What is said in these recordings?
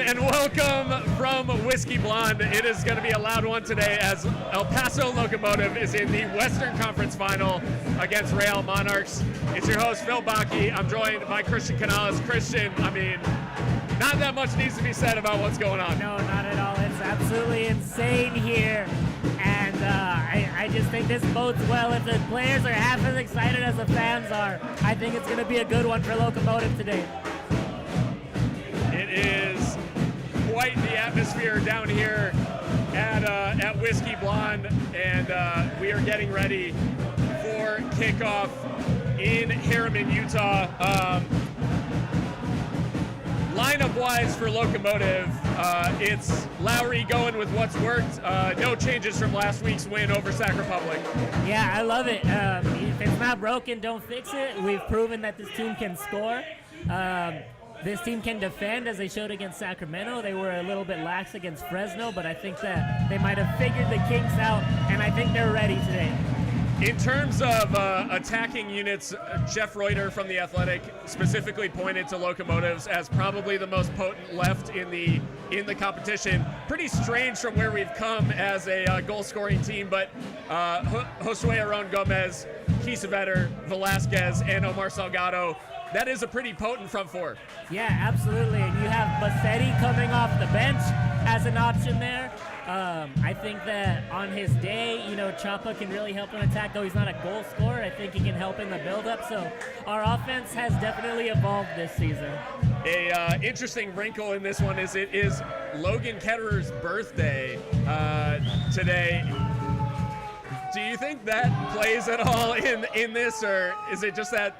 and welcome from Whiskey Blonde. It is going to be a loud one today as El Paso Locomotive is in the Western Conference Final against Real Monarchs. It's your host, Phil Bakke. I'm joined by Christian Canales. Christian, I mean, not that much needs to be said about what's going on. No, not at all. It's absolutely insane here. And I just think this bodes well. If the players are half as excited as the fans are, I think it's going to be a good one for Locomotive today. It is quite the atmosphere down here at Whiskey Blonde, and we are getting ready for kickoff in Harriman, Utah. Lineup-wise for Locomotive, it's Lowry going with what's worked. No changes from last week's win over Sac Republic. Yeah, I love it. If it's not broken, don't fix it. We've proven that this team can score. This team can defend, as they showed against Sacramento. They were a little bit lax against Fresno, but I think that they might have figured the kinks out, and I think they're ready today. In terms of attacking units, Jeff Reuter from The Athletic specifically pointed to Locomotives as probably the most potent left in the competition. Pretty strange from where we've come as a goal-scoring team, but Josue Aron Gomez, Kiesewetter, Velasquez, and Omar Salgado, that is a pretty potent front four. Yeah, absolutely. And you have Bassetti coming off the bench as an option there. I think that on his day, Chapa can really help in attack, though he's not a goal scorer. I think he can help in the build-up. So our offense has definitely evolved this season. A interesting wrinkle in this one is it is Logan Ketterer's birthday today. Do you think that plays at all in this, or is it just that?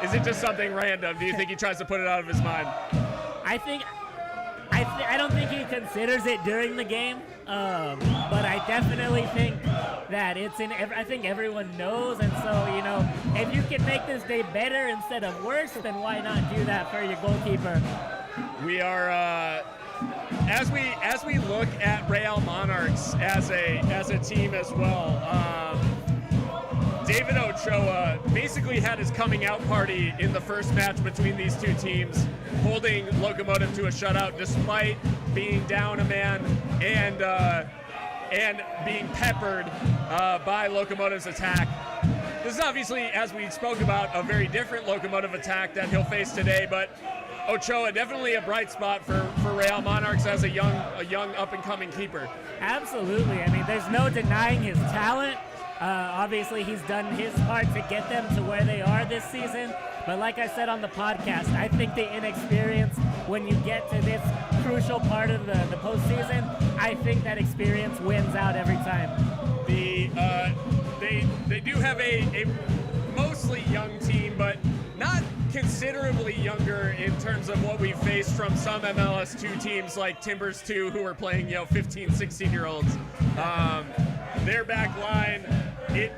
Is it just something random? Do you think he tries to put it out of his mind? I don't think he considers it during the game, but I definitely think that it's in. I think everyone knows, and so if you can make this day better instead of worse, then why not do that for your goalkeeper? We are as we look at Real Monarchs as a team as well. David Ochoa basically had his coming out party in the first match between these two teams, holding Locomotive to a shutout despite being down a man and being peppered by Locomotive's attack. This is obviously, as we spoke about, a very different Locomotive attack that he'll face today, but Ochoa definitely a bright spot for Real Monarchs as a young up-and-coming keeper. Absolutely. I mean, there's no denying his talent. Obviously, he's done his part to get them to where they are this season. But like I said on the podcast, I think the inexperience, when you get to this crucial part of the postseason, I think that experience wins out every time. They do have a mostly young team, but not considerably younger in terms of what we've faced from some MLS2 teams like Timbers 2, who are playing 15, 16-year-olds. Their back line, it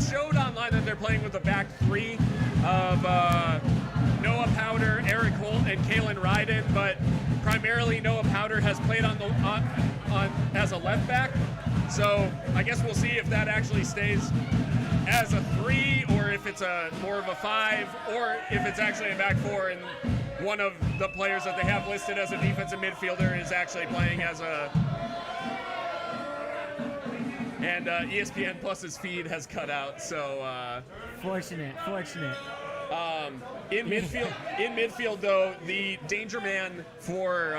showed online that they're playing with a back three of Noah Powder, Eric Holt, and Kalen Ryden, but primarily Noah Powder has played on as a left back. So I guess we'll see if that actually stays as a three, or if it's more of a five, or if it's actually a back four and one of the players that they have listed as a defensive midfielder is actually playing as a. And ESPN Plus's feed has cut out, so fortunate. In midfield though, the danger man for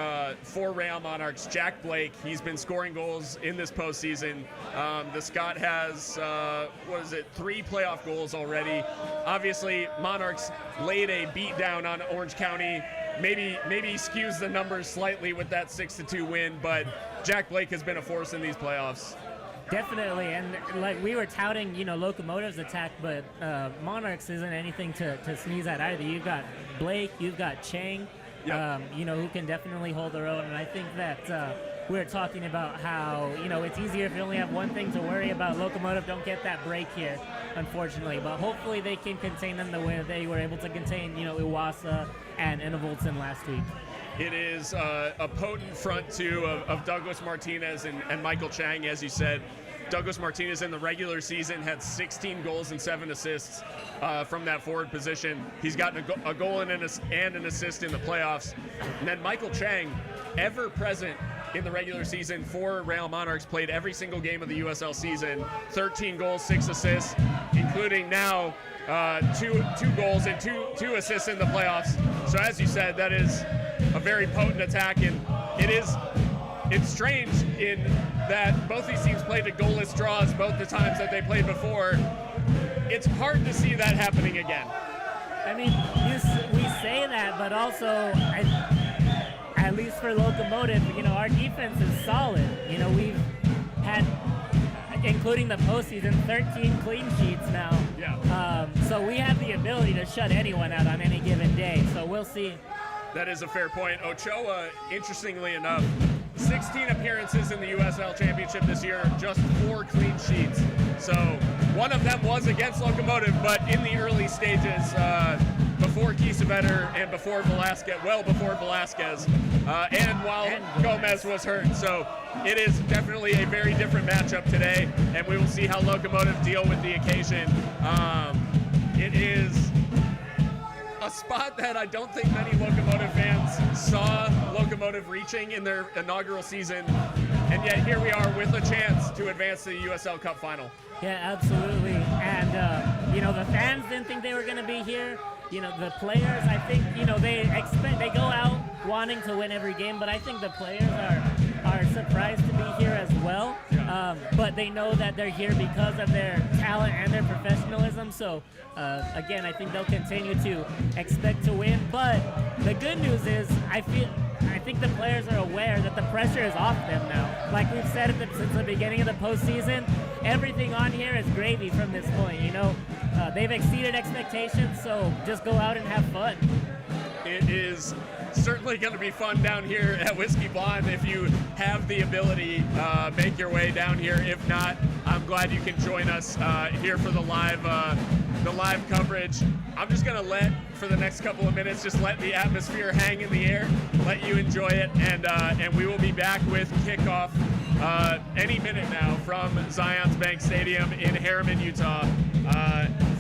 Real Monarchs, Jack Blake, he's been scoring goals in this postseason. The Scot has 3 playoff goals already. Obviously, Monarchs laid a beat down on Orange County. Maybe skews the numbers slightly with that 6-2 win, but Jack Blake has been a force in these playoffs. Definitely, and like we were touting, Locomotive's attack, but Monarchs isn't anything to sneeze at either. You've got Blake, you've got Chang, yep. Who can definitely hold their own, and I think that we were talking about how, it's easier if you only have one thing to worry about. Locomotive don't get that break here, unfortunately, but hopefully they can contain them the way they were able to contain, Iwasa and Enevolson last week. It is a potent front two of Douglas Martinez and Michael Chang, as you said. Douglas Martinez in the regular season had 16 goals and 7 assists from that forward position. He's gotten a goal and an assist in the playoffs. And then Michael Chang, ever present in the regular season for Real Monarchs, played every single game of the USL season. 13 goals, 6 assists, including now two goals and two assists in the playoffs. So as you said, that is a very potent attack, and it's strange in that both these teams played to goalless draws both the times that they played before. It's hard to see that happening again. I mean, we say that, but also, at least for Locomotive, our defense is solid. We've had, including the postseason, 13 clean sheets now. Yeah. So we have the ability to shut anyone out on any given day. So we'll see. That is a fair point. Ochoa, interestingly enough, 16 appearances in the USL Championship this year, just 4 clean sheets. So one of them was against Locomotive, but in the early stages, before Kiesewetter and before Velasquez, and while Gomez was hurt. So it is definitely a very different matchup today, and we will see how Locomotive deal with the occasion. It is a spot that I don't think many Locomotive fans saw Locomotive reaching in their inaugural season, and yet here we are with a chance to advance to the USL Cup final. Yeah, absolutely. And, the fans didn't think they were going to be here. The players, I think, they go out wanting to win every game, but I think the players are surprised to be here as well. But they know that they're here because of their talent and their professionalism. So, again, I think they'll continue to expect to win. But the good news is I think the players are aware that the pressure is off them now. Like we've said since the beginning of the postseason, everything on here is gravy from this point. They've exceeded expectations, so just go out and have fun. It is certainly going to be fun down here at Whiskey Blonde. If you have the ability, make your way down here. If not, I'm glad you can join us here for the live coverage. I'm just going to for the next couple of minutes, just let the atmosphere hang in the air, let you enjoy it, and we will be back with kickoff any minute now from Zions Bank Stadium in Harriman, Utah,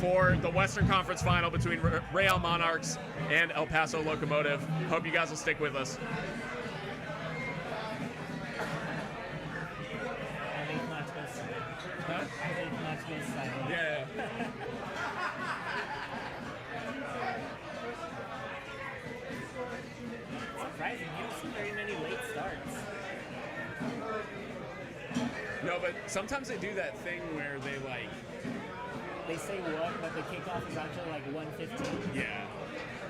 for the Western Conference Final between Real Monarchs and El Paso Locomotive. Hope you guys will stick with us. Huh? Yeah. Surprising, you don't see very many late starts. No, but sometimes they do that thing where they say what, but the kickoff is actually like 1:15. Yeah.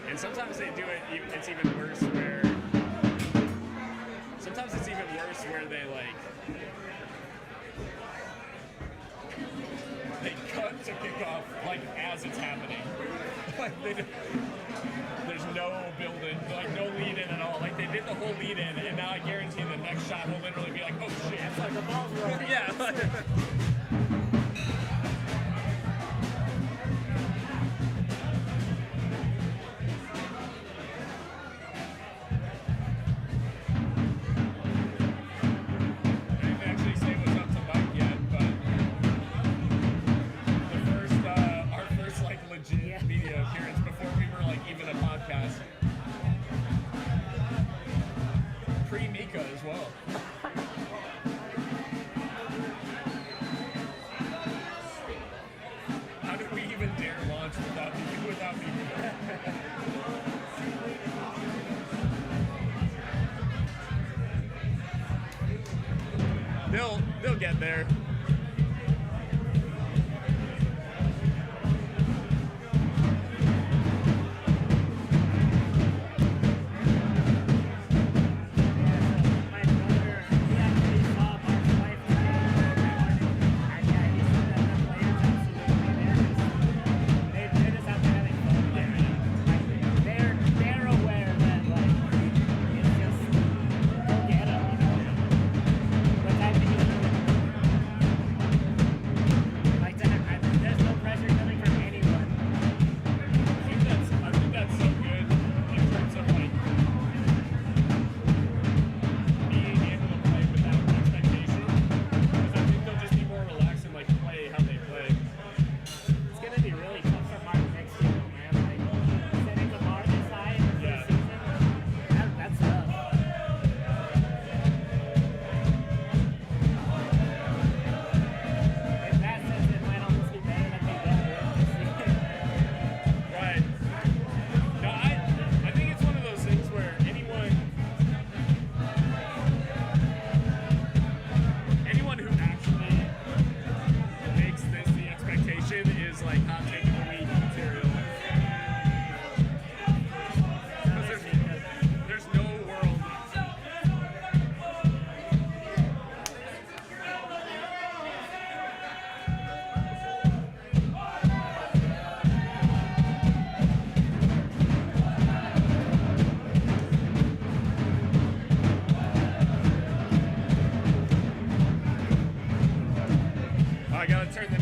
And sometimes they do it, it's even worse where they cut to kickoff as it's happening. There's no build-in, no lead-in at all. They did the whole lead-in, and now I guarantee the next shot will literally be oh shit. It's like the ball's rolling. Yeah.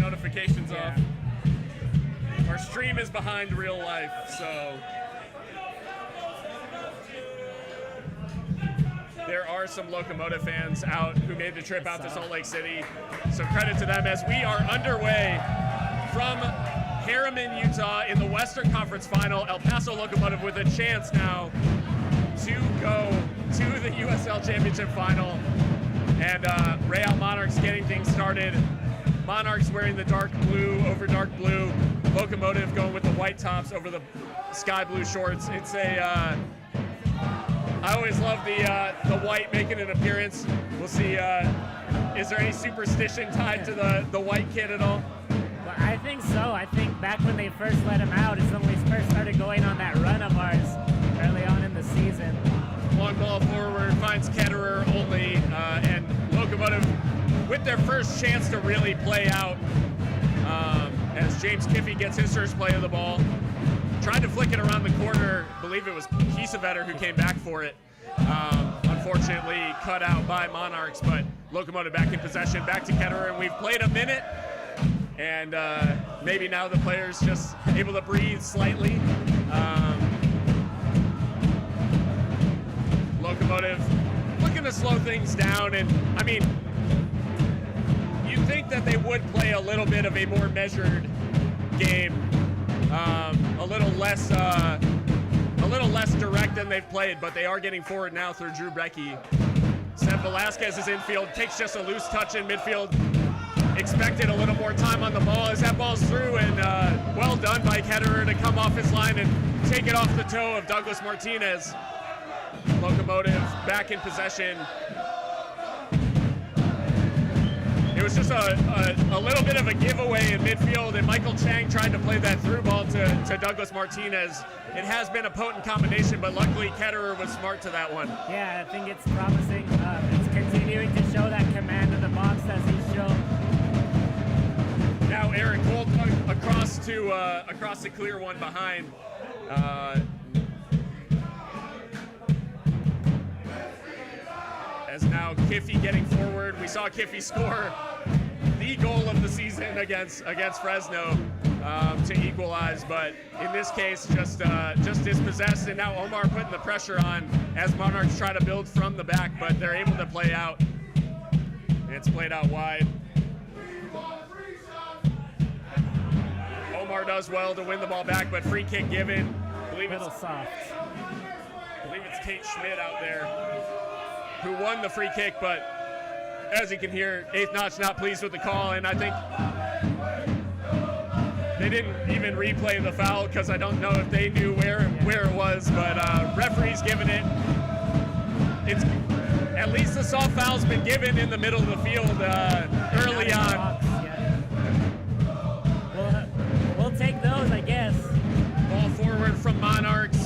notifications off. Our stream is behind real life, so there are some Locomotive fans out who made the trip out to Salt Lake City. So credit to them as we are underway from Harriman, Utah in the Western Conference Final. El Paso Locomotive with a chance now to go to the USL Championship Final. And Real Monarchs getting things started. Monarchs wearing the dark blue over dark blue. Locomotive going with the white tops over the sky blue shorts. It's a, I always love the white making an appearance. We'll see, is there any superstition tied to the white kit at all? Well, I think so. I think back when they first let him out is when we first started going on that run of ours early on in the season. Long ball forward, finds Ketterer only, and Locomotive with their first chance to really play out as James Kiffey gets his first play of the ball. Tried to flick it around the corner. I believe it was Kiesewetter who came back for it. Unfortunately cut out by Monarchs, but Locomotive back in possession, back to Ketterer, and we've played a minute. And maybe now the players just able to breathe slightly. Locomotive looking to slow things down, and I mean, you'd think that they would play a little bit of a more measured game, a little less direct than they've played, but they are getting forward now through Drew Brecky. Seth Velasquez is infield, takes just a loose touch in midfield. Expected a little more time on the ball as that ball's through, and well done by Ketterer to come off his line and take it off the toe of Douglas Martinez. Locomotive back in possession. It was just a little bit of a giveaway in midfield, and Michael Chang tried to play that through ball to Douglas Martinez. It has been a potent combination, but luckily Ketterer was smart to that one. Yeah, I think it's promising. It's continuing to show that command of the box as he's shown. Now Eric Holt across the clear one behind. As now Kiffey getting forward. We saw Kiffey score the goal of the season against Fresno to equalize, but in this case just dispossessed, and now Omar putting the pressure on as Monarchs try to build from the back, but they're able to play out. And it's played out wide. Omar does well to win the ball back, but free kick given. A little soft. I believe it's Tate Schmidt out there who won the free kick, but as you can hear, Eighth Notch not pleased with the call, and I think they didn't even replay the foul because I don't know if they knew where it was, but referee's given it. It's at least the soft foul's been given in the middle of the field early on. We'll take those, I guess. Ball forward from Monarchs.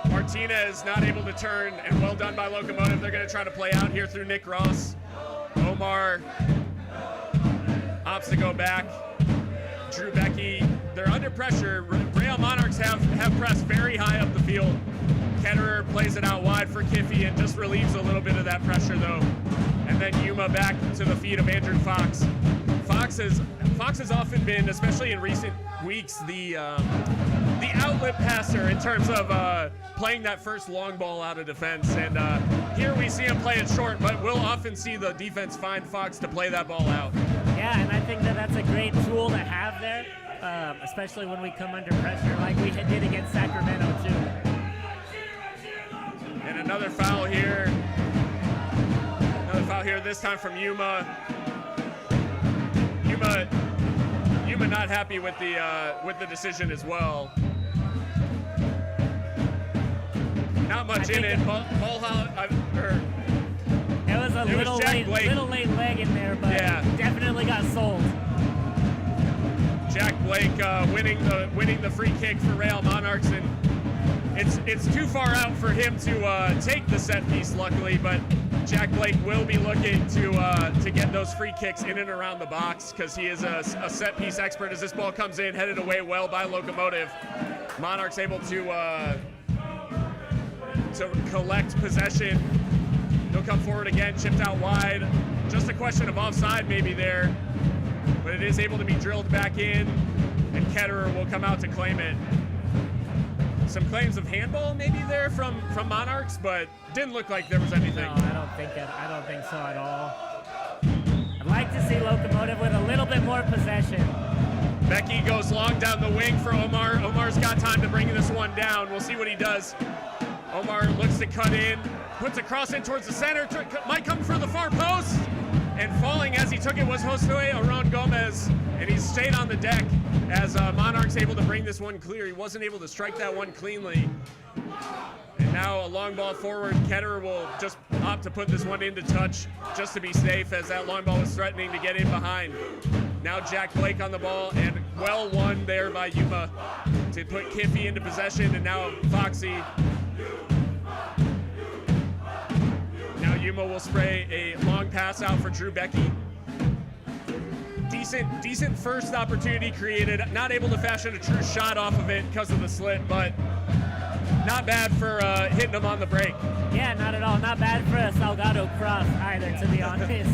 Martinez not able to turn, and well done by Locomotive. They're going to try to play out here through Nick Ross. Omar opts to go back. Drew Becky, they're under pressure. Real Monarchs have pressed very high up the field. Ketterer plays it out wide for Kiffey and just relieves a little bit of that pressure though. And then Yuma back to the feet of Andrew Fox. Fox has often been, especially in recent weeks, the outlet passer in terms of playing that first long ball out of defense. And here we see him play it short, but we'll often see the defense find Fox to play that ball out. Yeah, and I think that's a great tool to have there, especially when we come under pressure like we did against Sacramento too. And another foul here. Another foul here, this time from Yuma. Yuma not happy with the decision as well. Not much in it. It was a little late leg in there, but yeah, definitely got sold. Jack Blake winning the free kick for Real Monarchs, and it's too far out for him to take the set piece, luckily, but Jack Blake will be looking to get those free kicks in and around the box because he is a set piece expert as this ball comes in, headed away well by Locomotive. Monarchs able to collect possession. He'll come forward again, chipped out wide. Just a question of offside maybe there. but it is able to be drilled back in, and Ketterer will come out to claim it. Some claims of handball maybe there from Monarchs, but didn't look like there was anything. No, I don't think so at all. I'd like to see Locomotive with a little bit more possession. Becky goes long down the wing for Omar. Omar's got time to bring this one down. We'll see what he does. Omar looks to cut in, puts a cross in towards the center, might come for the far post, and falling as he took it was Josue Aron Gomez, and he's stayed on the deck as Monarchs able to bring this one clear. He wasn't able to strike that one cleanly. And now a long ball forward. Ketterer will just opt to put this one into touch just to be safe, as that long ball was threatening to get in behind. Now Jack Blake on the ball, and well won there by Yuma to put Kiffy into possession, and now Foxy. Now Yuma will spray a long pass out for Drew Becky. Decent first opportunity created. Not able to fashion a true shot off of it because of the slit, but not bad for hitting him on the break. Yeah, not at all. Not bad for a Salgado cross either, to be honest.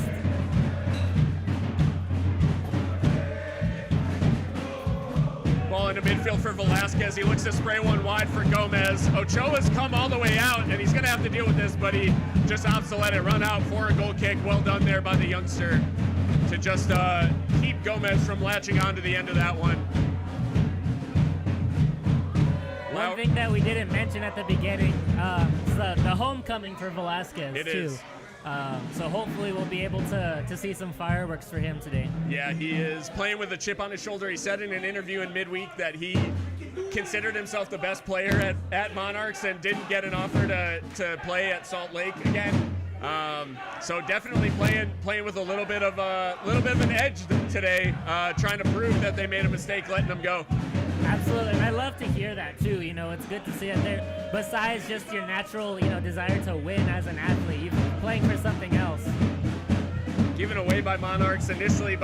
Ball into midfield for Velasquez. He looks to spray one wide for Gomez. Ochoa's come all the way out, and he's going to have to deal with this, but he just opts to let it run out for a goal kick. Well done there by the youngster to just keep Gomez from latching onto the end of that one. One thing that we didn't mention at the beginning, is the homecoming for Velasquez, it too. Is. So hopefully we'll be able to see some fireworks for him today. Yeah, he is playing with a chip on his shoulder. He said in an interview in midweek that he considered himself the best player at Monarchs and didn't get an offer to play at Salt Lake again. So definitely playing with a little bit of an edge today, trying to prove that they made a mistake letting him go. Absolutely, and I love to hear that too. It's good to see it there. Besides just your natural, desire to win as an athlete, you're playing for something else. Given away by Monarchs initially to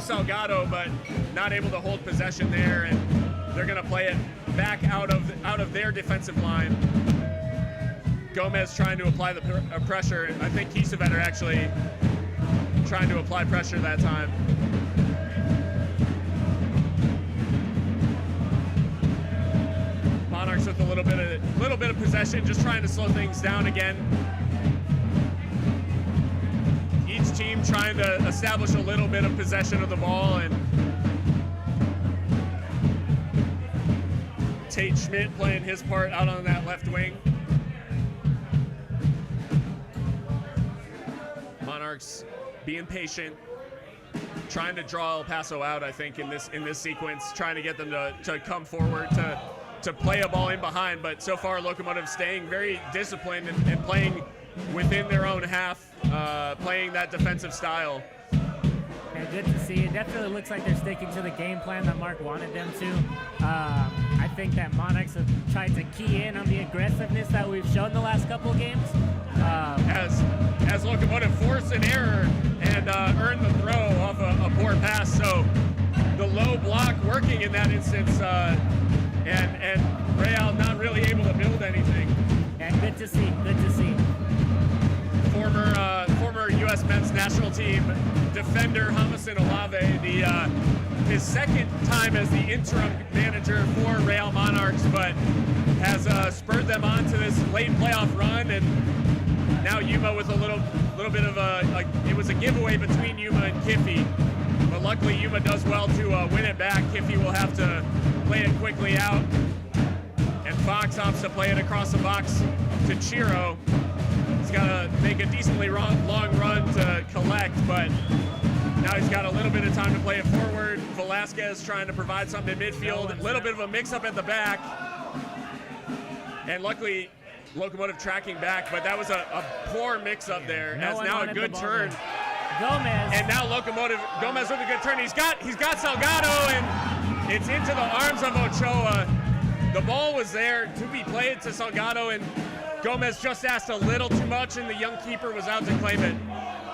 Salgado, but not able to hold possession there, and they're going to play it back out of their defensive line. Gomez trying to apply the pressure. I think Kiesewetter actually trying to apply pressure that time. Monarchs with a little bit of possession, just trying to slow things down again. Each team trying to establish a little bit of possession of the ball, and Tate Schmidt playing his part out on that left wing. Monarchs being patient, trying to draw El Paso out, I think, in this sequence, trying to get them to come forward to play a ball in behind, but so far Locomotive staying very disciplined and playing within their own half, playing that defensive style. Yeah, good to see. It definitely looks like they're sticking to the game plan that Mark wanted them to. I think that Monarchs have tried to key in on the aggressiveness that we've shown the last couple of games. As Locomotive forced an error and earned the throw off a poor pass, so the low block working in that instance, and Real not really able to build anything. Yeah, good to see. Good to see. Former U.S. men's national team defender Jamison Olave, his second time as the interim manager for Real Monarchs, but has spurred them on to this late playoff run, and now Yuma with a little bit of it was a giveaway between Yuma and Kiffy, but luckily Yuma does well to win it back. Kiffy will have to play it quickly out, and Fox opts to play it across the box to Chiro. He's got to make a decently long run to collect, but now he's got a little bit of time to play it forward. Velasquez trying to provide something in midfield, a little bit of a mix-up at the back, and luckily Locomotive tracking back, but that was a poor mix-up there. As now a good turn. Gomez. And now Gomez with a good turn. He's got Salgado, and it's into the arms of Ochoa. The ball was there to be played to Salgado, and Gomez just asked a little too much, and the young keeper was out to claim it.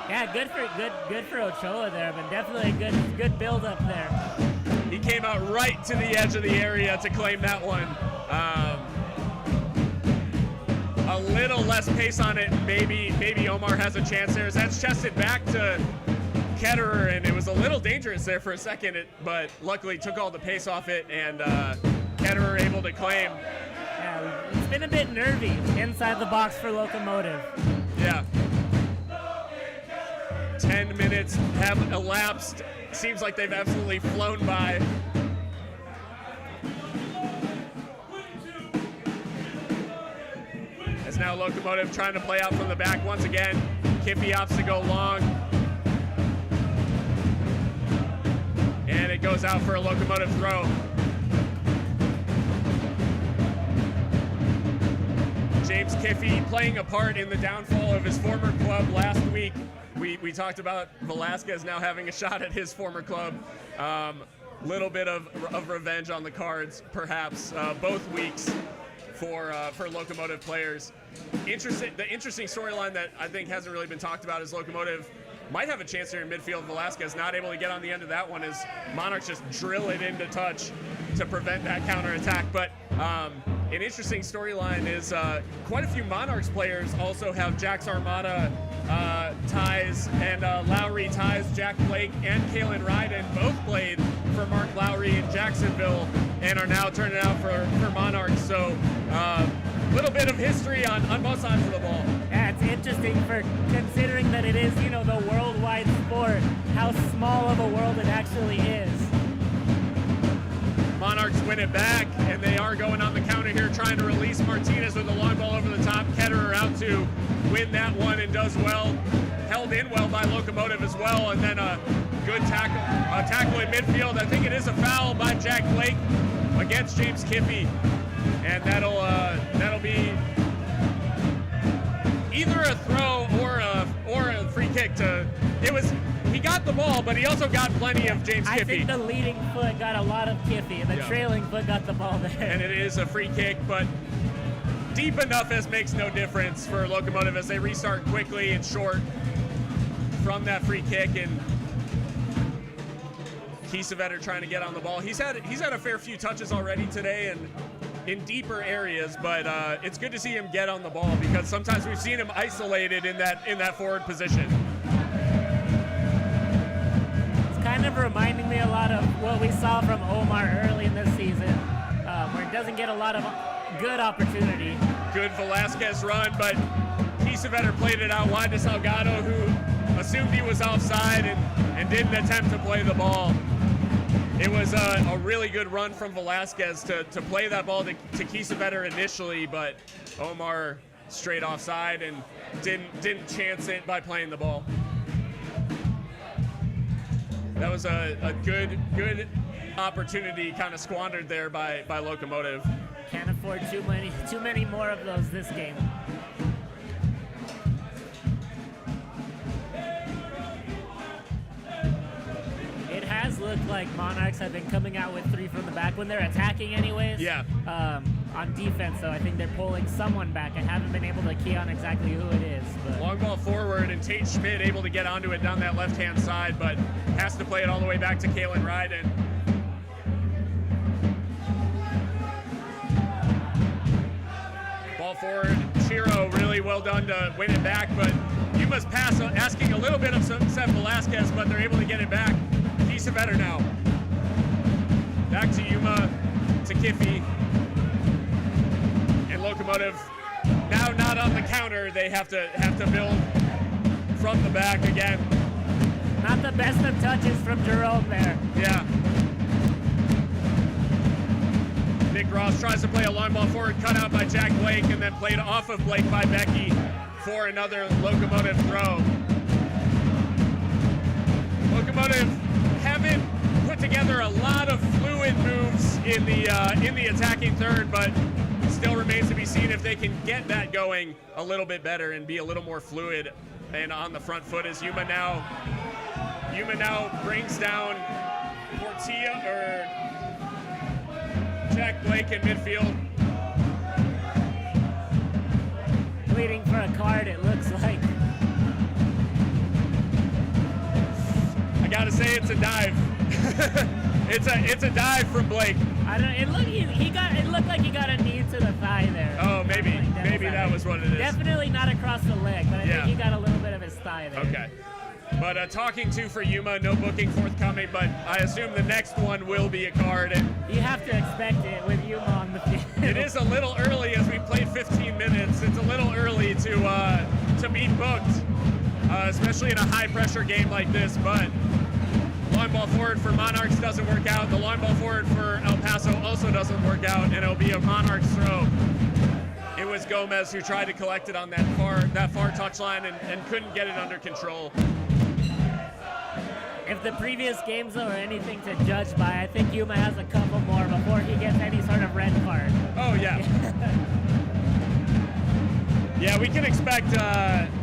Yeah, good for Ochoa there, but definitely a good build up there. He came out right to the edge of the area to claim that one. A little less pace on it, maybe Omar has a chance there. As that's chested back to Ketterer, and it was a little dangerous there for a second, but luckily took all the pace off it, and Ketterer able to claim. Yeah, it's been a bit nervy inside the box for Locomotive. Yeah. 10 minutes have elapsed. Seems like they've absolutely flown by. As now Locomotive trying to play out from the back once again. Kiffy opts to go long. And it goes out for a Locomotive throw. James Kiffy playing a part in the downfall of his former club last week. We talked about Velasquez now having a shot at his former club. Little bit of revenge on the cards, perhaps, both weeks for Locomotive players. The interesting storyline that I think hasn't really been talked about is Locomotive might have a chance here in midfield. Velasquez not able to get on the end of that one as Monarchs just drill it into touch to prevent that counterattack. But an interesting storyline is quite a few Monarchs players also have Jack's Armada ties and Lowry ties. Jack Blake and Kalen Ryden both played for Mark Lowry in Jacksonville and are now turning out for Monarchs. So little bit of history on both sides of the ball. Yeah, it's interesting for considering that it is, the worldwide sport, how small of a world it actually is. Monarchs win it back, and they are going on the counter here, trying to release Martinez with a long ball over the top. Ketterer out to win that one and does well. Held in well by Locomotive as well, and then a good tackle in midfield. I think it is a foul by Jack Blake against James Kiffy, and that'll be either a throw or a free kick. He got the ball, but he also got plenty of James Kiffy. I think the leading foot got a lot of Kiffy, and the trailing foot got the ball there. And it is a free kick, but deep enough as makes no difference for Locomotive as they restart quickly and short from that free kick. And Kiesewetter trying to get on the ball. He's had a fair few touches already today and in deeper areas, but it's good to see him get on the ball because sometimes we've seen him isolated in that forward position. Kind of reminding me a lot of what we saw from Omar early in this season, where he doesn't get a lot of good opportunity. Good Velasquez run, but Kiesewetter played it out wide to Salgado, who assumed he was offside and didn't attempt to play the ball. It was a really good run from Velasquez to play that ball to Kiesewetter initially, but Omar straight offside and didn't chance it by playing the ball. That was a good opportunity kind of squandered there by Locomotive. Can't afford too many more of those this game. It has looked like Monarchs have been coming out with three from the back when they're attacking anyways. Yeah. On defense, though, I think they're pulling someone back. I haven't been able to key on exactly who it is. But. Long ball forward, and Tate Schmidt able to get onto it down that left-hand side, but has to play it all the way back to Kalen Ryden. Ball forward, Chiro really well done to win it back, but Yuma's pass asking a little bit of Seth Velasquez, but they're able to get it back. Kiesewetter now. Back to Yuma, to Kiffy. And Locomotive now not on the counter. They have to build from the back again. Not the best of touches from Jerome there. Yeah. Nick Ross tries to play a long ball forward, cut out by Jack Blake, and then played off of Blake by Becky for another Locomotive throw. Locomotive haven't put together a lot of fluid moves in the attacking third, but still remains to be seen if they can get that going a little bit better and be a little more fluid and on the front foot as Yuma now brings down Portilla or Jack Blake in midfield. Waiting for a card, it looks like. I gotta say it's a dive. It's a dive from Blake. It looked like he got a knee to the thigh there. Oh, maybe that was what it is. Definitely not across the leg, but I think he got a little bit of his thigh there. Okay. But talking to for Yuma, no booking forthcoming, but I assume the next one will be a card. And you have to expect it with Yuma on the field. It is a little early as we played 15 minutes. It's a little early to be booked, especially in a high-pressure game like this. But long ball forward for Monarchs doesn't work out. The long ball forward for El Paso also doesn't work out, and it'll be a Monarchs throw. It was Gomez who tried to collect it on that far touchline and couldn't get it under control. If the previous games are anything to judge by, I think Yuma has a couple more before he gets any sort of red card. Oh, yeah. Yeah, we can expect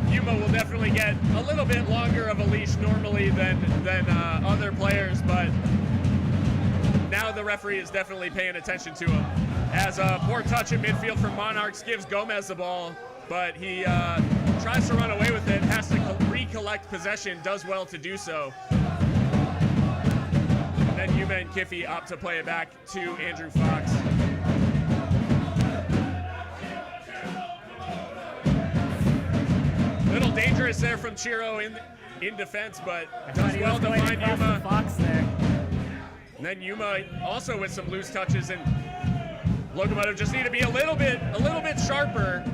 Yuma will definitely get a little bit longer of a leash normally than other players, but now the referee is definitely paying attention to him. As a poor touch in midfield from Monarchs gives Gomez the ball, but he tries to run away with it, has to recollect possession, does well to do so. And then Yuma and Kiffy opt to play it back to Andrew Fox. Little dangerous there from Chiro in defense, but does well to find Yuma. Fox there. And then Yuma also with some loose touches, and Locomotive just need to be a little bit sharper.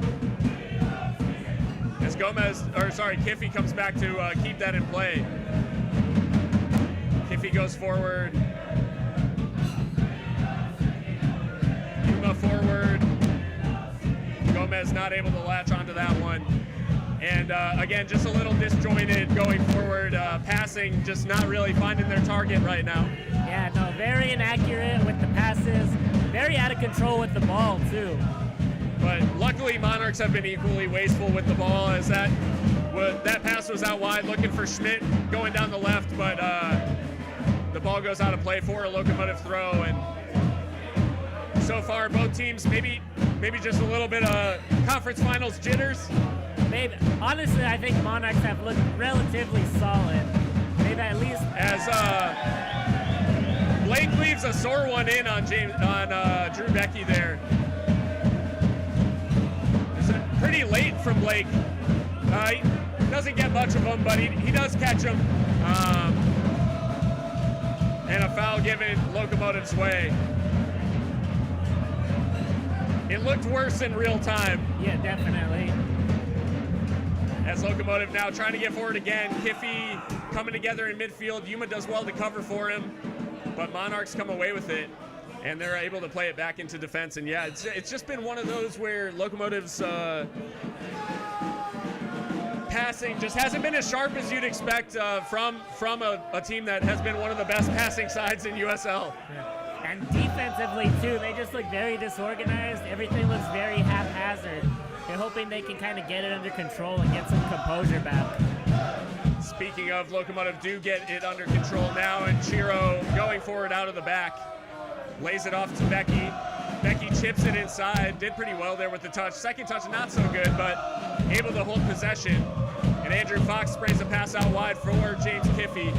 As Kiffy comes back to keep that in play. Kiffy goes forward. Yuma forward. Gomez not able to latch onto that one. And again, just a little disjointed going forward, passing, just not really finding their target right now. Yeah, no, very inaccurate with the passes, very out of control with the ball too. But luckily, Monarchs have been equally wasteful with the ball, as that pass was out wide, looking for Schmidt going down the left, but the ball goes out of play for a Locomotive throw. And so far, both teams maybe just a little bit of conference finals jitters. Maybe. Honestly, I think Monarchs have looked relatively solid. Maybe at least as Blake leaves a sore one in on Drew Becky there. It's pretty late from Blake. He doesn't get much of them, but he does catch them. And a foul given Locomotive's way. It looked worse in real time. Yeah, definitely. As Locomotive now trying to get forward again. Kiffy coming together in midfield. Yuma does well to cover for him, but Monarchs come away with it, and they're able to play it back into defense. And yeah, it's just been one of those where Locomotive's passing just hasn't been as sharp as you'd expect from a team that has been one of the best passing sides in USL. Yeah. And defensively too, they just look very disorganized. Everything looks very haphazard. They're hoping they can kind of get it under control and get some composure back. Speaking of, Locomotive do get it under control now, and Chiro going forward out of the back. Lays it off to Becky. Becky chips it inside. Did pretty well there with the touch. Second touch, not so good, but able to hold possession. And Andrew Fox sprays a pass out wide for James Kiffy.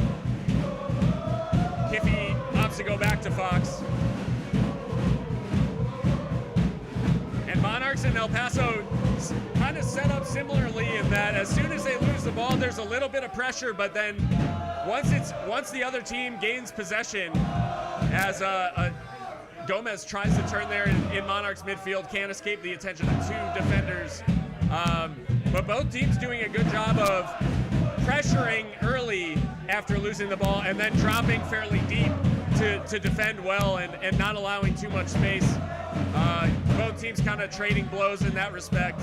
Kiffy opts to go back to Fox. And Monarchs and El Paso kind of set up similarly in that as soon as they lose the ball, there's a little bit of pressure, but then once the other team gains possession, as Gomez tries to turn there in Monarchs midfield, can't escape the attention of two defenders. But both teams doing a good job of pressuring early after losing the ball and then dropping fairly deep to defend well and not allowing too much space. Both teams kind of trading blows in that respect.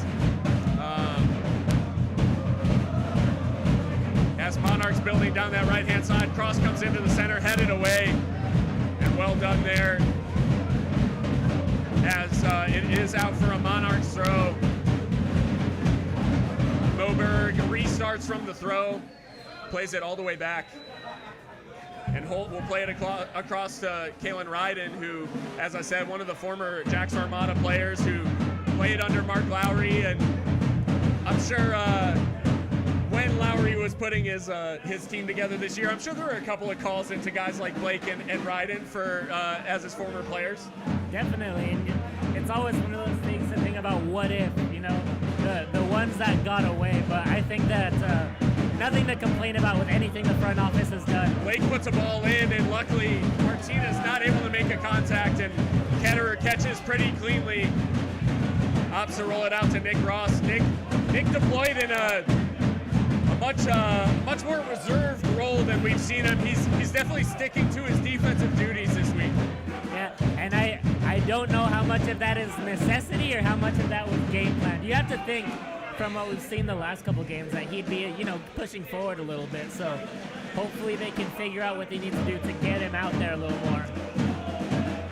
As Monarchs building down that right-hand side, cross comes into the center, headed away, and well done there. As it is out for a Monarchs throw. Moberg restarts from the throw, plays it all the way back. And Holt will play it across to Kalen Ryden, who, as I said, one of the former Jacks Armada players who played under Mark Lowry. And I'm sure when Lowry was putting his team together this year, I'm sure there were a couple of calls into guys like Blake and Ryden for as his former players. Definitely. And it's always one of those things to think about what if, the ones that got away. But I think that nothing to complain about with anything the front office has done. Blake puts a ball in, and luckily Martinez not able to make a contact, and Ketterer catches pretty cleanly. Opts to roll it out to Nick Ross. Nick deployed in a much more reserved role than we've seen him. He's definitely sticking to his defensive duties this week. Yeah, and I don't know how much of that is necessity or how much of that was game plan. You have to think from what we've seen the last couple games that he'd be, pushing forward a little bit. So hopefully they can figure out what they need to do to get him out there a little more.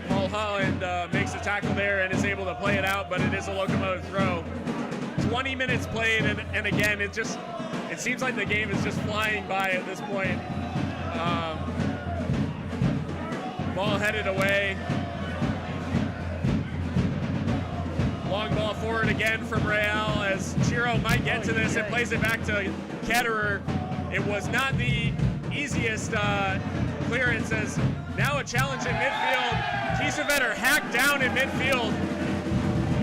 Paul Holland makes a tackle there and is able to play it out, but it is a Locomotive throw. 20 minutes played, and again, it seems like the game is just flying by at this point. Ball headed away. Long ball forward again from Real as Chiro might get to this and plays it back to Ketterer. It was not the easiest clearance, as now a challenge in midfield. Kiesewetter hacked down in midfield,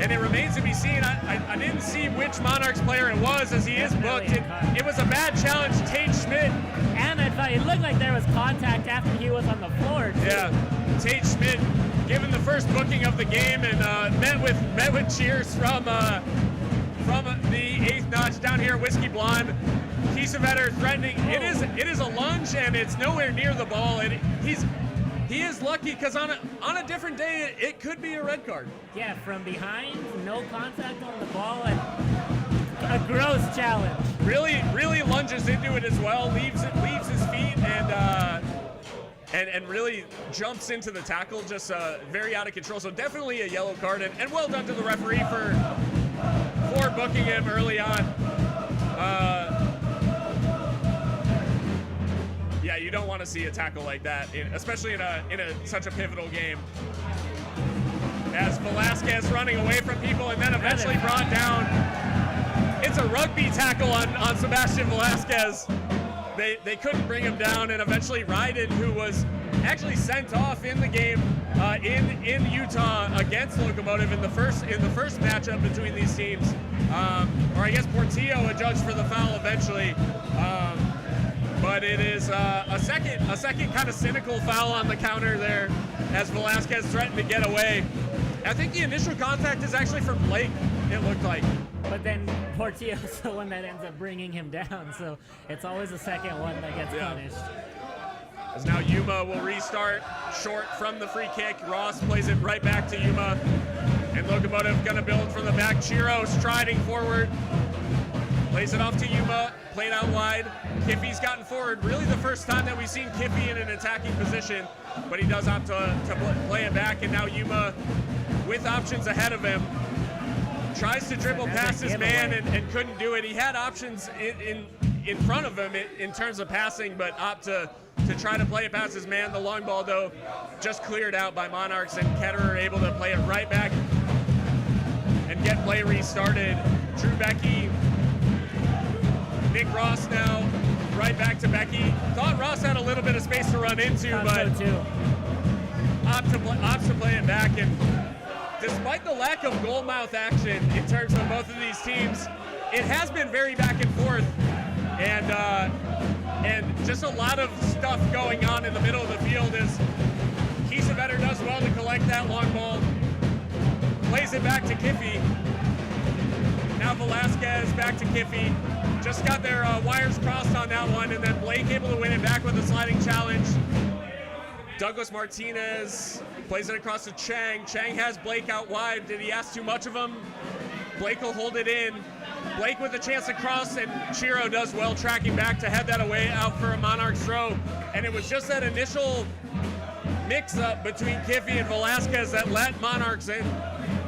and it remains to be seen. I didn't see which Monarchs player it was, as he is booked. It was a bad challenge. Tate Schmidt. And I thought it looked like there was contact after he was on the floor, too. Yeah, Tate Schmidt given the first booking of the game, and met with cheers from the 8th notch down here, Whiskey Blonde. Kiesewetter threatening. It is a lunge, and it's nowhere near the ball, and he is lucky, because on a different day it could be a red card. Yeah, from behind, no contact on the ball, and a gross challenge. Really lunges into it as well, leaves his feet, and really jumps into the tackle, just very out of control. So definitely a yellow card, and well done to the referee for booking him early on. Yeah, you don't want to see a tackle like that, especially in such a pivotal game. As Velasquez running away from people and then eventually brought down. It's a rugby tackle on Sebastian Velasquez. They couldn't bring him down, and eventually Ryden, who was actually sent off in the game in Utah against Locomotive in the first matchup between these teams, or I guess Portillo adjudged for the foul eventually. But it is a second kind of cynical foul on the counter there, as Velasquez threatened to get away. I think the initial contact is actually from Blake, it looked like. But then Portillo's the one that ends up bringing him down, so it's always the second one that gets punished. As now Yuma will restart short from the free kick. Ross plays it right back to Yuma, and Locomotive gonna build from the back. Chiro striding forward, plays it off to Yuma, played out wide. Kiffy's gotten forward, really the first time that we've seen Kiffy in an attacking position, but he does opt to play it back, and now Yuma with options ahead of him. Tries to dribble past his man and couldn't do it. He had options in front of him in terms of passing, but opt to try to play it past his man. The long ball, though, just cleared out by Monarchs, and Ketterer able to play it right back and get play restarted. Drew Becky, Nick Ross now right back to Becky. Thought Ross had a little bit of space to run into, but opts to play it back. And despite the lack of goalmouth action in terms of both of these teams, it has been very back and forth, and just a lot of stuff going on in the middle of the field. As Kiesewetter does well to collect that long ball, plays it back to Kiffy. Now Velasquez back to Kiffy. Just got their wires crossed on that one, and then Blake able to win it back with a sliding challenge. Douglas Martinez plays it across to Chang. Chang has Blake out wide. Did he ask too much of him? Blake will hold it in. Blake with a chance to cross, and Chiro does well tracking back to head that away out for a Monarchs throw. And it was just that initial mix-up between Kiffy and Velasquez that let Monarchs in.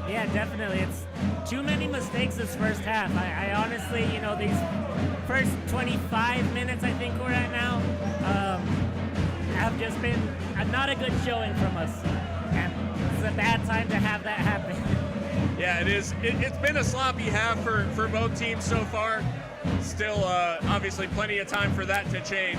Yeah, definitely. It's too many mistakes this first half. I honestly, these first 25 minutes I think we're at now, have just been not a good showing from us. And it's a bad time to have that happen. Yeah, it is. It's been a sloppy half for both teams so far. Still, obviously, plenty of time for that to change.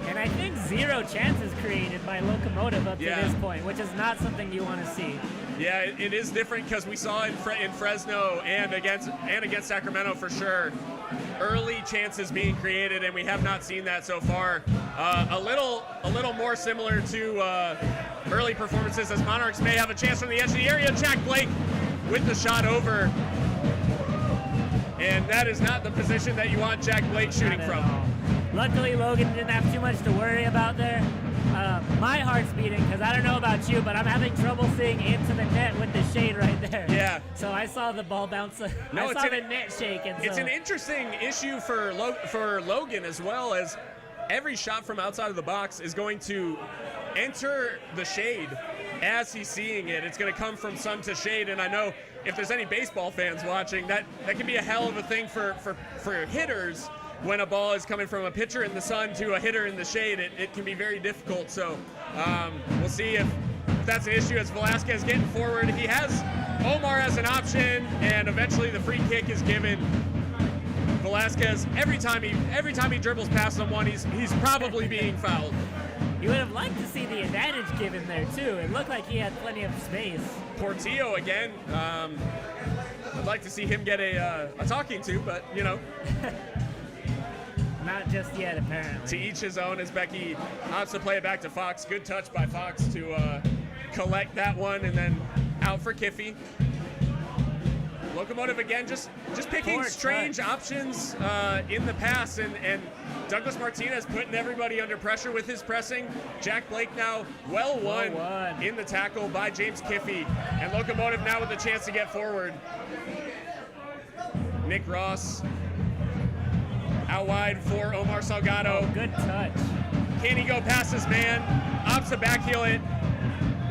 And I think 0 chances created by Locomotive up to this point, which is not something you want to see. Yeah, it is different because we saw in Fresno and against Sacramento for sure, early chances being created, and we have not seen that so far. A little more similar to early performances as Monarchs may have a chance from the edge of the area. Jack Blake with the shot over. And that is not the position that you want Jack Blake shooting from. Luckily, Logan didn't have too much to worry about there. My heart's beating because I don't know about you, but I'm having trouble seeing into the net with the shade right there. Yeah. So I saw the ball bounce. I saw the net shake. And it's an interesting issue for Logan as well, as every shot from outside of the box is going to enter the shade as he's seeing it. It's going to come from sun to shade, and I know if there's any baseball fans watching, that can be a hell of a thing for hitters. When a ball is coming from a pitcher in the sun to a hitter in the shade, it can be very difficult. So we'll see if that's an issue as Velasquez getting forward. He has Omar as an option, and eventually the free kick is given. Velasquez, every time he dribbles past someone, he's probably being fouled. You would have liked to see the advantage given there too. It looked like he had plenty of space. Portillo again. I'd like to see him get a talking to, but you know. Not just yet, apparently. To each his own as Becky opts to play it back to Fox. Good touch by Fox to collect that one, and then out for Kiffy. Locomotive again, just picking strange options in the pass, and Douglas Martinez putting everybody under pressure with his pressing. Jack Blake now well won in the tackle by James Kiffy, and Locomotive now with a chance to get forward. Nick Ross out wide for Omar Salgado. Oh, good touch. Can he go past his man? Opts to backheel it.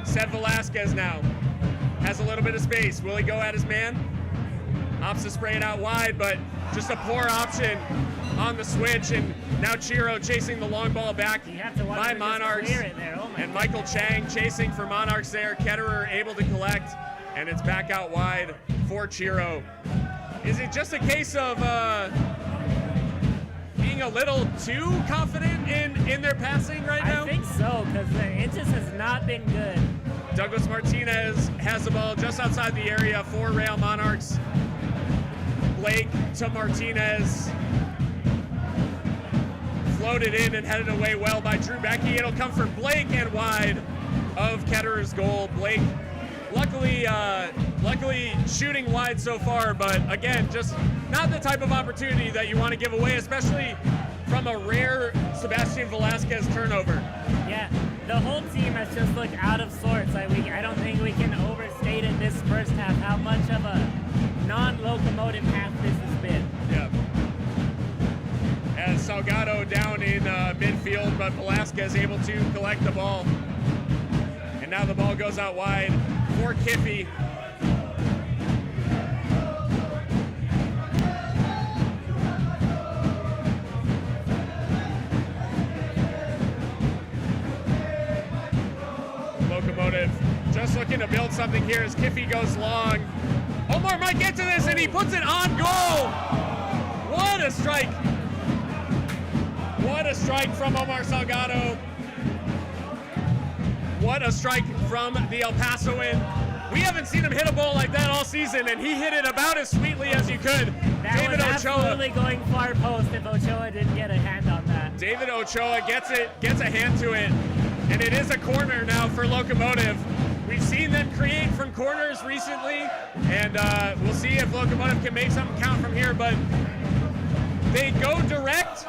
Seth Velasquez now has a little bit of space. Will he go at his man? Opts to spray it out wide, but just a poor option on the switch, and now Chiro chasing the long ball back by Monarchs. And Michael Chang chasing for Monarchs there. Ketterer able to collect, and it's back out wide for Chiro. Is it just a case of being a little too confident in their passing right now? I think so, because it just has not been good. Douglas Martinez has the ball just outside the area for Real Monarchs. Blake to Martinez. Floated in and headed away well by Drew Becky. It'll come from Blake and wide of Ketterer's goal. Blake luckily shooting wide so far, but again, just not the type of opportunity that you want to give away, especially from a rare Sebastian Velasquez turnover. Yeah, the whole team has just looked out of sorts. I don't think we can overstate in this first half how much of a non-Locomotive half this has been. Yeah. As Salgado down in midfield, but Velasquez able to collect the ball. And now the ball goes out wide for Kiffy. Locomotive just looking to build something here as Kiffy goes long. Omar might get to this, and he puts it on goal. What a strike. What a strike from Omar Salgado. What a strike from the El Pasoan. We haven't seen him hit a ball like that all season, and he hit it about as sweetly as you could. That David was Ochoa. Absolutely going far post if Ochoa didn't get a hand on that. David Ochoa gets a hand to it, and it is a corner now for Locomotive. We've seen them create from corners recently, and we'll see if Locomotive can make something count from here, but they go direct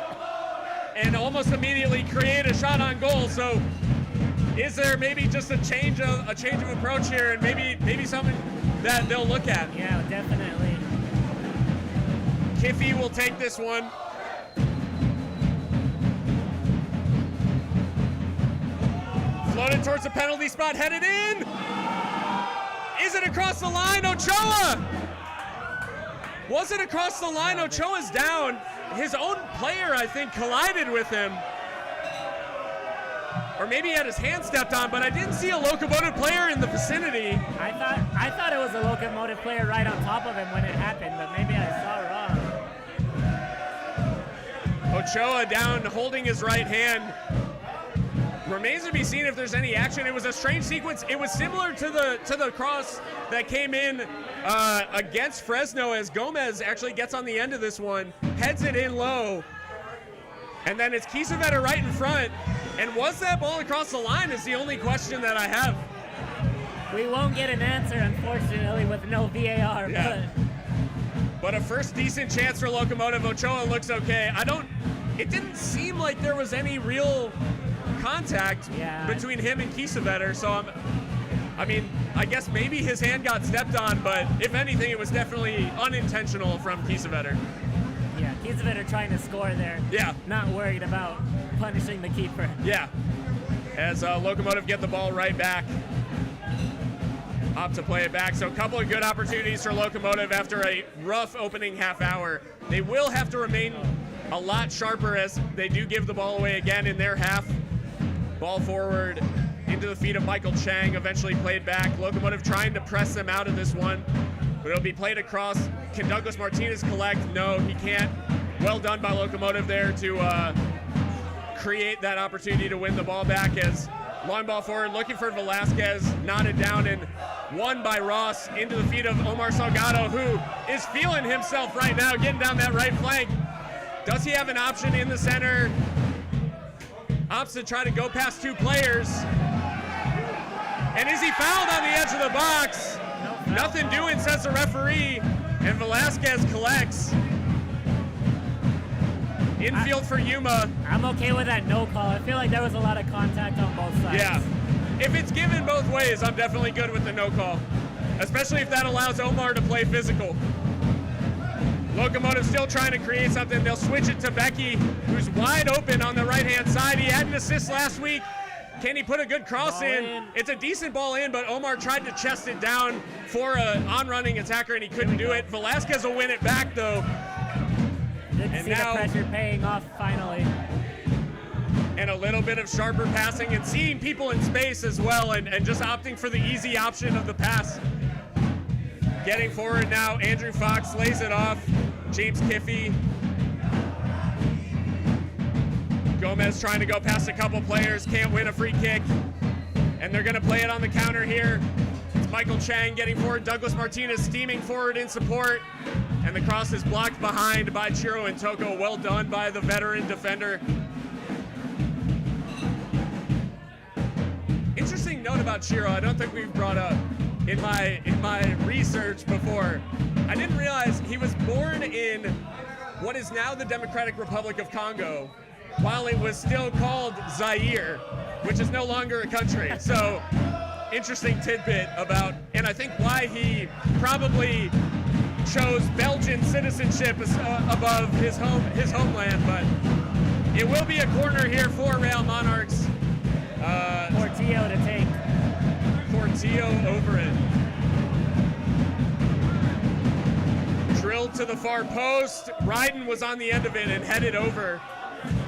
and almost immediately create a shot on goal. So is there maybe just a change of approach here, and maybe something that they'll look at? Yeah, definitely. Kiffy will take this one. Floated towards the penalty spot, headed in. Is it across the line? Ochoa! Was it across the line? Ochoa's down. His own player, I think, collided with him. Or maybe he had his hand stepped on, but I didn't see a Locomotive player in the vicinity. I thought it was a Locomotive player right on top of him when it happened, but maybe I saw wrong. Ochoa down, holding his right hand. Remains to be seen if there's any action. It was a strange sequence. It was similar to the cross that came in against Fresno, as Gomez actually gets on the end of this one, heads it in low, and then it's Kiesewetter right in front. And was that ball across the line is the only question that I have. We won't get an answer, unfortunately, with no VAR. Yeah. But a first decent chance for Locomotive. Ochoa looks okay. It didn't seem like there was any real contact between him and Kiesewetter, so I guess maybe his hand got stepped on, but if anything, it was definitely unintentional from Kiesewetter. Yeah, Kiesewetter trying to score there. Yeah. Not worried about punishing the keeper. Yeah. As Locomotive get the ball right back. Opt to play it back. So a couple of good opportunities for Locomotive after a rough opening half hour. They will have to remain a lot sharper as they do give the ball away again in their half. Ball forward into the feet of Michael Chang, eventually played back. Locomotive trying to press them out of this one, but it'll be played across. Can Douglas Martinez collect? No, he can't. Well done by Locomotive there to create that opportunity to win the ball back, as long ball forward looking for Velasquez, knotted down and won by Ross into the feet of Omar Salgado, who is feeling himself right now, getting down that right flank. Does he have an option in the center? Opts to try to go past two players. And is he fouled on the edge of the box? Nothing doing, says the referee. And Velasquez collects. Infield for Yuma. I'm okay with that no call. I feel like there was a lot of contact on both sides. Yeah. If it's given both ways, I'm definitely good with the no call. Especially if that allows Omar to play physical. Locomotive still trying to create something. They'll switch it to Becky, who's wide open on the right-hand side. He had an assist last week. Can he put a good cross in? It's a decent ball in, but Omar tried to chest it down for an on-running attacker, and he couldn't do it. Velasquez will win it back, though. Good to see the pressure paying off finally. And a little bit of sharper passing and seeing people in space as well, and just opting for the easy option of the pass. Getting forward now, Andrew Fox lays it off. James Kiffey. Gomez trying to go past a couple players, can't win a free kick. And they're gonna play it on the counter here. It's Michael Chang getting forward, Douglas Martinez steaming forward in support. And the cross is blocked behind by Chiro and Toko. Well done by the veteran defender. Interesting note about Chiro, I don't think we've brought up in my research before. I didn't realize he was born in what is now the Democratic Republic of Congo, while it was still called Zaire, which is no longer a country. So, interesting tidbit about, and I think why he probably chose Belgian citizenship above his homeland. But it will be a corner here for Real Monarchs. Portillo to take. Portillo over it. Drilled to the far post. Ryden was on the end of it and headed over.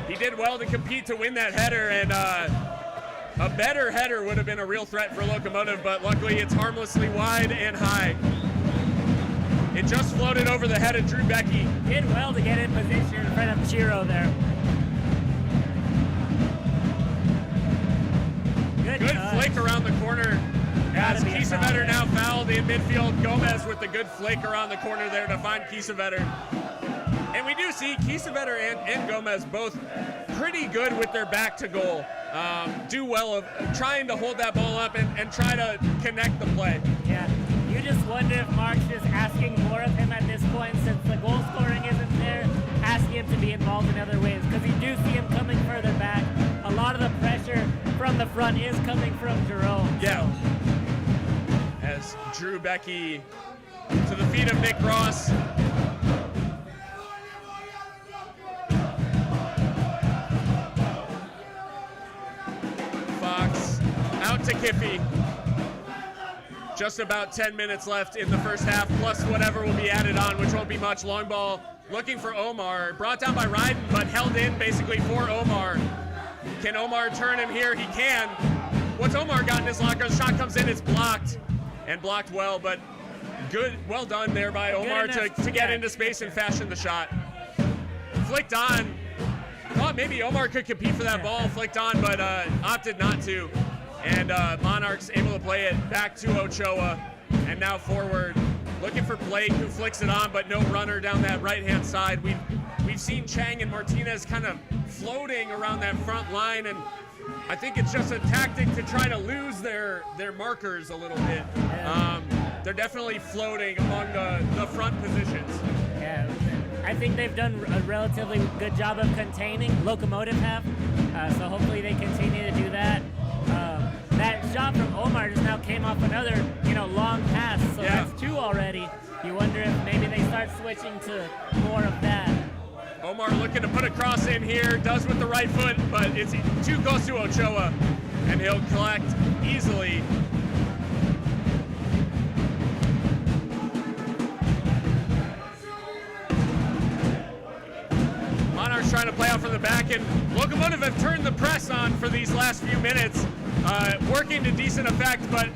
He did well to compete to win that header, and a better header would have been a real threat for Locomotive, but luckily it's harmlessly wide and high. It just floated over the head of Drew Becky. Did well to get in position in front of Chiro there. Good flick around the corner. As Kiesewetter now fouled in midfield. Gomez with the good flick around the corner there to find Kiesewetter. And we do see Kiesewetter and Gomez both pretty good with their back to goal. Do well of trying to hold that ball up and try to connect the play. Yeah, you just wonder if Mark's just asking more of him at this point, since the goal scoring isn't there, asking him to be involved in other ways, because you do see him coming further back. A lot of the pressure from the front is coming from Jerome. Yeah. As Drew Becky to the feet of Nick Ross. Fox out to Kiffey. Just about 10 minutes left in the first half, plus whatever will be added on, which won't be much. Long ball looking for Omar. Brought down by Ryden, but held in basically for Omar. Can Omar turn him here? He can. What's Omar got in his locker? The shot comes in, it's blocked. And blocked well, but good, well done there by Omar to get into space and fashion the shot. Flicked on. thought maybe Omar could compete for that ball, flicked on, but opted not to. And Monarchs able to play it back to Ochoa, and now forward, looking for Blake, who flicks it on, but no runner down that right-hand side. We've seen Chang and Martinez kind of floating around that front line, and I think it's just a tactic to try to lose their markers a little bit. They're definitely floating among the front positions. Yeah, I think they've done a relatively good job of containing. Locomotive have, so hopefully they continue to do that. That shot from Omar just now came off another, long pass, so that's two already. You wonder if maybe they start switching to more of that. Omar looking to put a cross in here, does with the right foot, but it's too close to Ochoa, and he'll collect easily. Monarchs trying to play out from the back, and Locomotive have turned the press on for these last few minutes, working to decent effect, but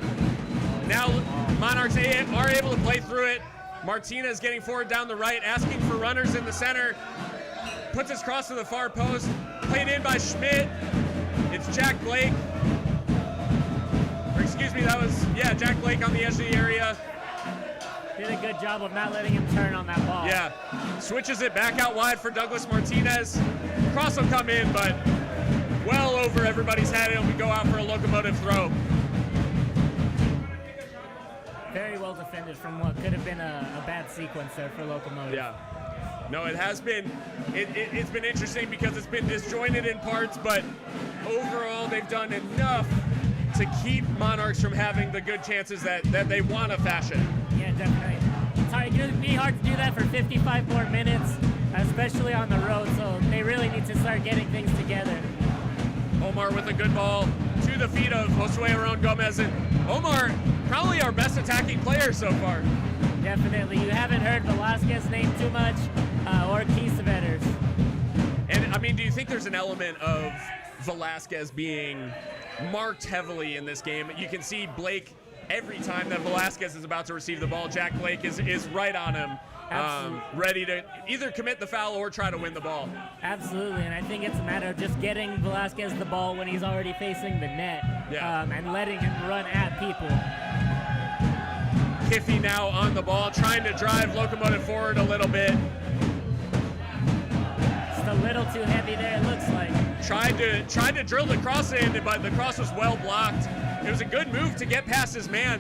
now Monarchs are able to play through it. Martinez getting forward down the right, asking for runners in the center. Puts his cross to the far post, played in by Schmidt. It's Jack Blake. Or excuse me, that was, Jack Blake on the edge of the area. Did a good job of not letting him turn on that ball. Yeah, switches it back out wide for Douglas Martinez. Cross will come in, but well over everybody's head, and we go out for a Locomotive throw. Very well defended from what could have been a bad sequence there for Locomotive. Yeah. No, it has been. It's been interesting because it's been disjointed in parts, but overall they've done enough to keep Monarchs from having the good chances that they want to fashion. Yeah, definitely. It's going to be hard to do that for 55 more minutes, especially on the road, so they really need to start getting things together. Omar with a good ball to the feet of Josue Aron Gomez, and Omar, probably our best attacking player so far. Definitely. You haven't heard Velasquez's name too much, or Kieseveters. And, I mean, do you think there's an element of Velasquez being marked heavily in this game? You can see Blake, every time that Velasquez is about to receive the ball, Jack Blake is right on him, ready to either commit the foul or try to win the ball. Absolutely, and I think it's a matter of just getting Velasquez the ball when he's already facing the net, and letting him run at people. Kiffy now on the ball, trying to drive Locomotive forward a little bit. Just a little too heavy there, it looks like. Tried to drill the cross in, but the cross was well blocked. It was a good move to get past his man.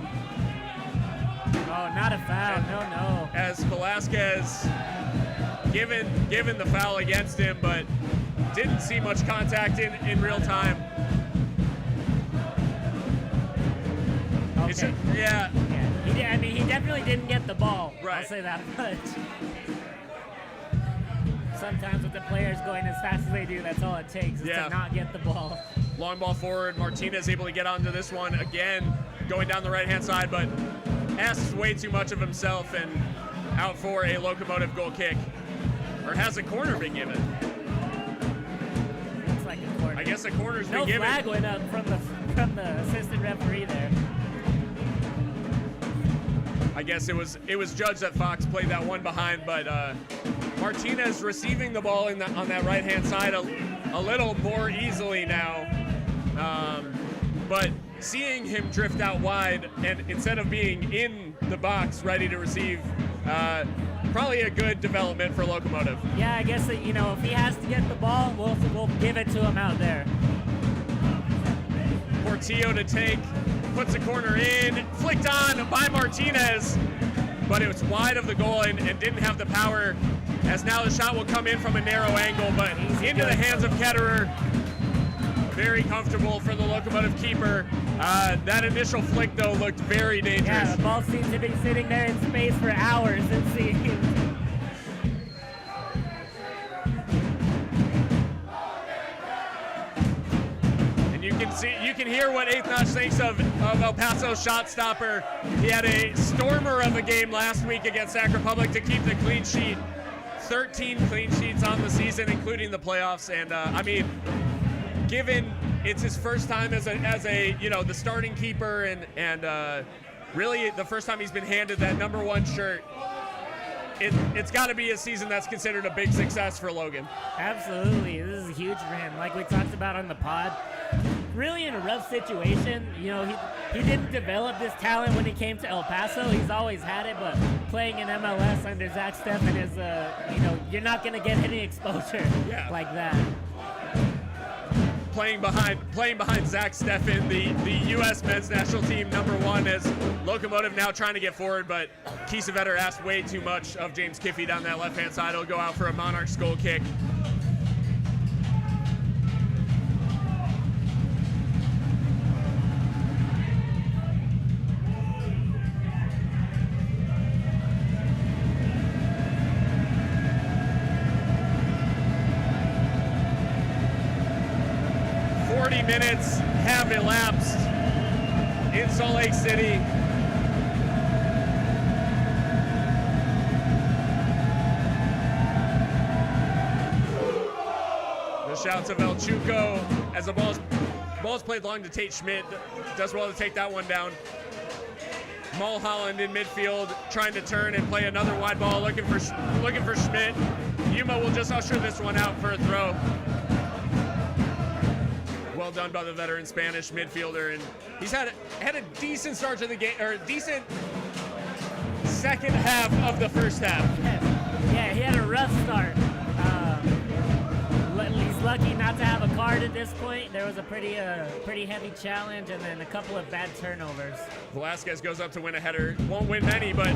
Oh, not a foul, no. As Velasquez given the foul against him, but didn't see much contact in real time. Okay. He definitely didn't get the ball. Right. I'll say that much. Sometimes with the players going as fast as they do, that's all it takes is to not get the ball. Long ball forward. Martinez able to get onto this one again, going down the right-hand side, but asks way too much of himself and out for a Locomotive goal kick. Or has a corner been given? Looks like a corner. I guess a corner's been given. No flag went up from the assistant referee there. I guess it was judged that Fox played that one behind, but Martinez receiving the ball on that right-hand side a little more easily now. But seeing him drift out wide and instead of being in the box ready to receive, probably a good development for Locomotive. Yeah, I guess that, if he has to get the ball, we'll give it to him out there. Portillo to take, puts a corner in, flicked on by Martinez, but it was wide of the goal and didn't have the power, as now the shot will come in from a narrow angle, but into the hands of Ketterer. Very comfortable for the Locomotive keeper. That initial flick, though, looked very dangerous. Yeah, the ball seems to be sitting there in space for hours, it seems. And you can hear what Eighth Notch thinks of El Paso's shot stopper. He had a stormer of a game last week against Sac Republic to keep the clean sheet. 13 clean sheets on the season, including the playoffs, and given it's his first time as a the starting keeper and really the first time he's been handed that #1 shirt, it's got to be a season that's considered a big success for Logan. Absolutely. This is huge for him. Like we talked about on the pod, really in a rough situation. You know, he didn't develop this talent when he came to El Paso. He's always had it, but playing in MLS under Zach Steffen is, you know, you're not going to get any exposure like that. Playing behind Zach Steffen, the U.S. men's national team #1 as Locomotive now trying to get forward, but Kiesewetter asked way too much of James Kiffey down that left-hand side. He'll go out for a Monarchs goal kick. Minutes have elapsed in Salt Lake City. The shouts of El Chuco as the ball's played long to Tate Schmidt. Does well to take that one down. Mulholland in midfield trying to turn and play another wide ball, looking for Schmidt. Yuma will just usher this one out for a throw. Well done by the veteran Spanish midfielder, and he's had a decent start to the game, or decent second half of the first half. Yeah, he had a rough start. He's lucky not to have a card at this point. There was a pretty heavy challenge, and then a couple of bad turnovers. Velasquez goes up to win a header. Won't win many, but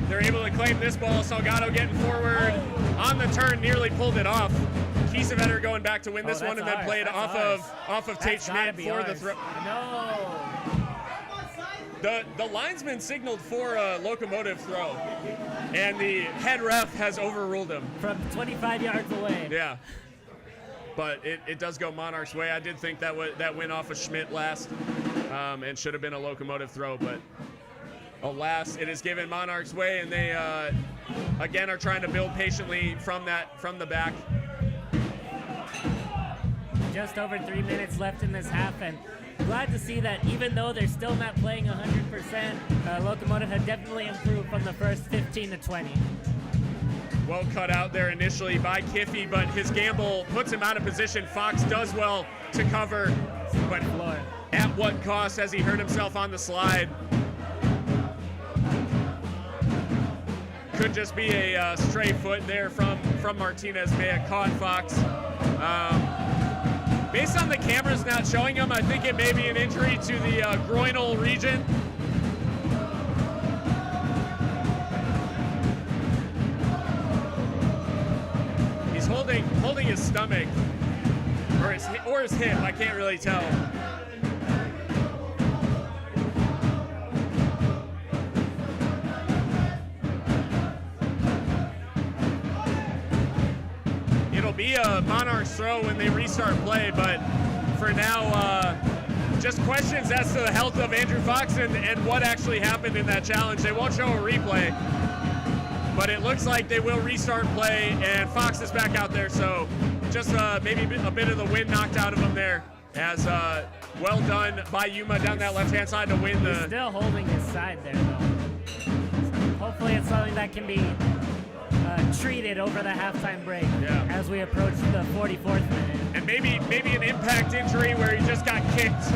they're able to claim this ball. Salgado getting forward on the turn, nearly pulled it off. Kiesewetter going back to win this one, and then played off of Tate Schmidt for the throw. No. The linesman signaled for a Locomotive throw, and the head ref has overruled him. From 25 yards away. Yeah. But it does go Monarchs' way. I did think that went off of Schmidt last, and should have been a Locomotive throw, but alas, it is given Monarchs' way, and they again are trying to build patiently from the back. Just over 3 minutes left in this half, and glad to see that even though they're still not playing 100%, Locomotive have definitely improved from the first 15 to 20. Well cut out there initially by Kiffey, but his gamble puts him out of position. Fox does well to cover, but at what cost as he hurt himself on the slide. Could just be a stray foot there from Martinez. May have caught Fox. Based on the cameras not showing him, I think it may be an injury to the groinal region. He's holding his stomach or his hip. I can't really tell. It'll be a Monarchs throw when they restart play, but for now, just questions as to the health of Andrew Fox and what actually happened in that challenge. They won't show a replay, but it looks like they will restart play, and Fox is back out there, so just maybe a bit of the wind knocked out of him there, as well done by Yuma down that left-hand side to win the... He's still holding his side there, though. So hopefully it's something that can be treated over the halftime break as we approach the 44th minute. And maybe an impact injury where he just got kicked.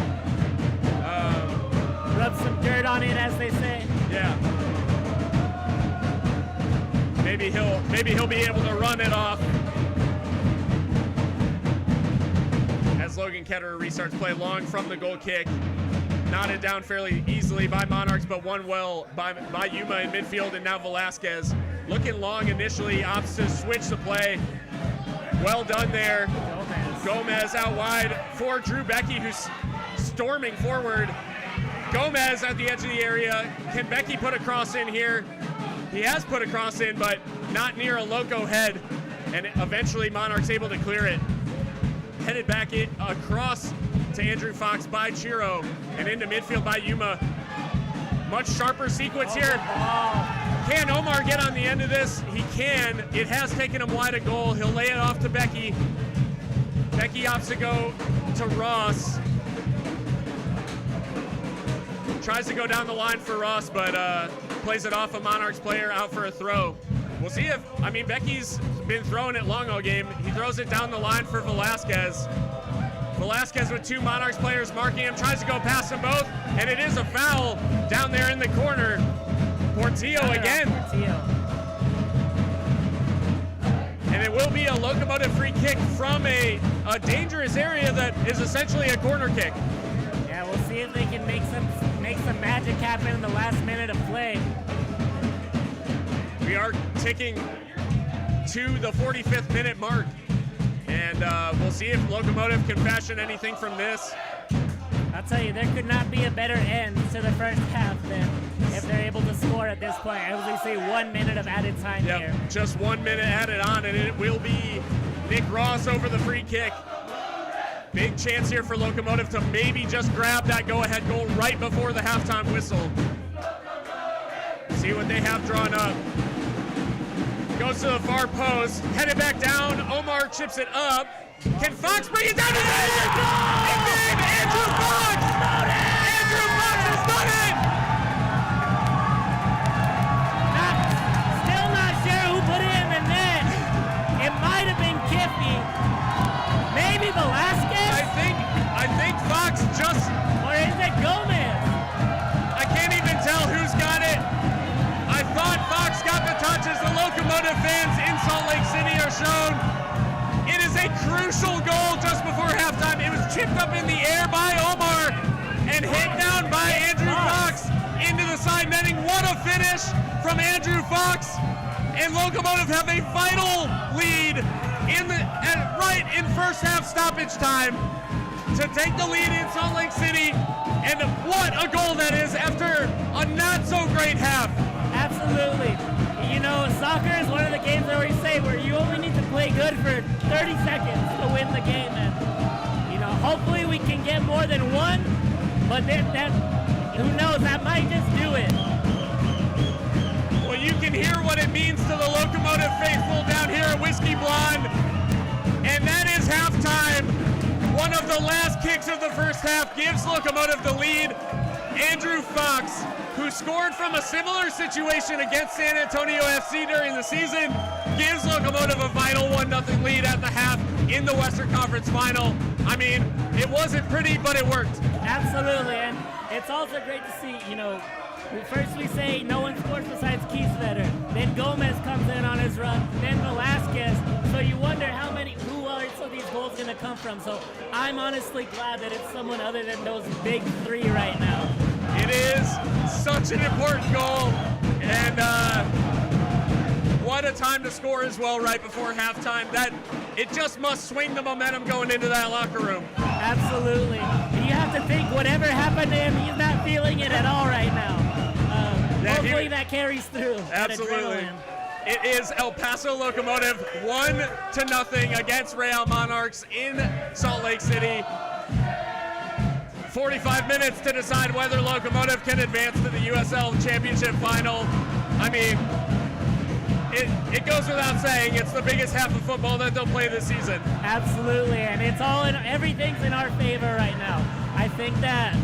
Rub some dirt on it, as they say. Yeah. Maybe he'll be able to run it off. As Logan Ketterer restarts play long from the goal kick. Knotted down fairly easily by Monarchs, but won well by Yuma in midfield, and now Velasquez. Looking long initially, opts to switch the play. Well done there. Gomez out wide for Drew Becky, who's storming forward. Gomez at the edge of the area. Can Becky put a cross in here? He has put a cross in, but not near a Loco head. And eventually Monarchs able to clear it. Headed back across to Andrew Fox by Chiro and into midfield by Yuma. Much sharper sequence here. Can Omar get on the end of this? He can. It has taken him wide of goal. He'll lay it off to Becky. Becky opts to go to Ross. Tries to go down the line for Ross, but plays it off a Monarchs player out for a throw. We'll see if, I mean, Becky's been throwing it long all game. He throws it down the line for Velasquez. Velasquez with 2 Monarchs players marking him, tries to go past them both, and it is a foul down there in the corner. Portillo again. And it will be a Locomotive free kick from a dangerous area that is essentially a corner kick. Yeah, we'll see if they can make some magic happen in the last minute of play. We are ticking to the 45th minute mark, and we'll see if Locomotive can fashion anything from this. I'll tell you, there could not be a better end to the first half than if they're able to score at this point. As we see, 1 minute of added time here. Just 1 minute added on, and it will be Nick Ross over the free kick. Big chance here for Locomotive to maybe just grab that go-ahead goal right before the halftime whistle. See what they have drawn up. Goes to the far post, headed back down. Omar chips it up. Can Fox bring it down to the goal? Andrew Fox! Andrew Fox has done it! Still not sure who put it in the net. It might have been Kiffy. Maybe Velasquez? I think Fox just... Or is it Gomez? I can't even tell who's got it. I thought Fox got the touches. The Locomotive fans in Salt Lake City are shown. It is a crucial goal just before halftime. It was chipped up in the air by Omar and hit down by Andrew Fox into the side netting. What a finish from Andrew Fox. And Locomotive have a vital lead right in first half stoppage time to take the lead in Salt Lake City. And what a goal that is after a not so great half. Absolutely. You know, soccer is one of the games I always say where you only need to play good for 30 seconds to win the game. And, you know, hopefully we can get more than one, but who knows, that might just do it. Well, you can hear what it means to the Locomotive faithful down here at Whiskey Blonde. And that is halftime. One of the last kicks of the first half gives Locomotive the lead. Andrew Fox, who scored from a similar situation against San Antonio FC during the season, gives Locomotive a vital 1-0 lead at the half in the Western Conference Final. I mean, it wasn't pretty, but it worked. Absolutely, and it's also great to see, you know, first we say no one scores besides Kieswetter, then Gomez comes in on his run, then Velasquez, so you wonder who are some of these goals going to come from. So I'm honestly glad that it's someone other than those big 3 right now. It is such an important goal, and what a time to score as well right before halftime. That it just must swing the momentum going into that locker room. Absolutely. You have to think whatever happened to him, he's not feeling it at all right now. Hopefully that carries through. Absolutely. It is El Paso Locomotive 1-0 against Real Monarchs in Salt Lake City. 45 minutes to decide whether Locomotive can advance to the USL Championship Final. I mean, it goes without saying, it's the biggest half of football that they'll play this season. Absolutely, and everything's in our favor right now. I think that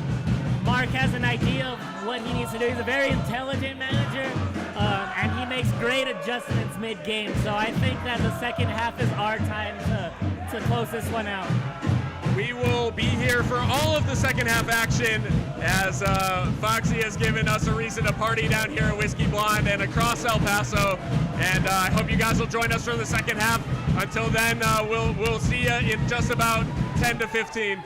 Mark has an idea of what he needs to do. He's a very intelligent manager, and he makes great adjustments mid-game. So I think that the second half is our time to close this one out. We will be here for all of the second half action as Foxy has given us a reason to party down here at Whiskey Blonde and across El Paso. And I hope you guys will join us for the second half. Until then, we'll see you in just about 10 to 15.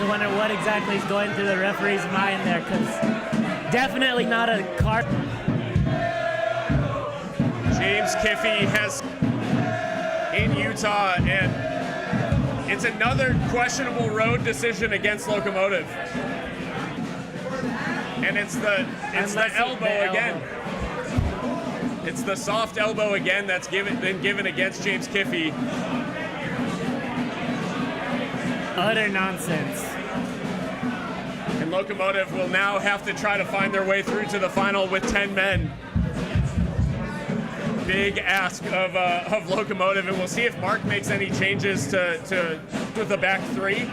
wonder what exactly is going through the referee's mind there, because definitely not a card. James Kiffey has in Utah, and it's another questionable road decision against Locomotive. And it's the elbow again. It's the soft elbow again that's been given against James Kiffey. Utter nonsense. And Locomotive will now have to try to find their way through to the final with 10 men. Big ask of Locomotive, and we'll see if Mark makes any changes to the back three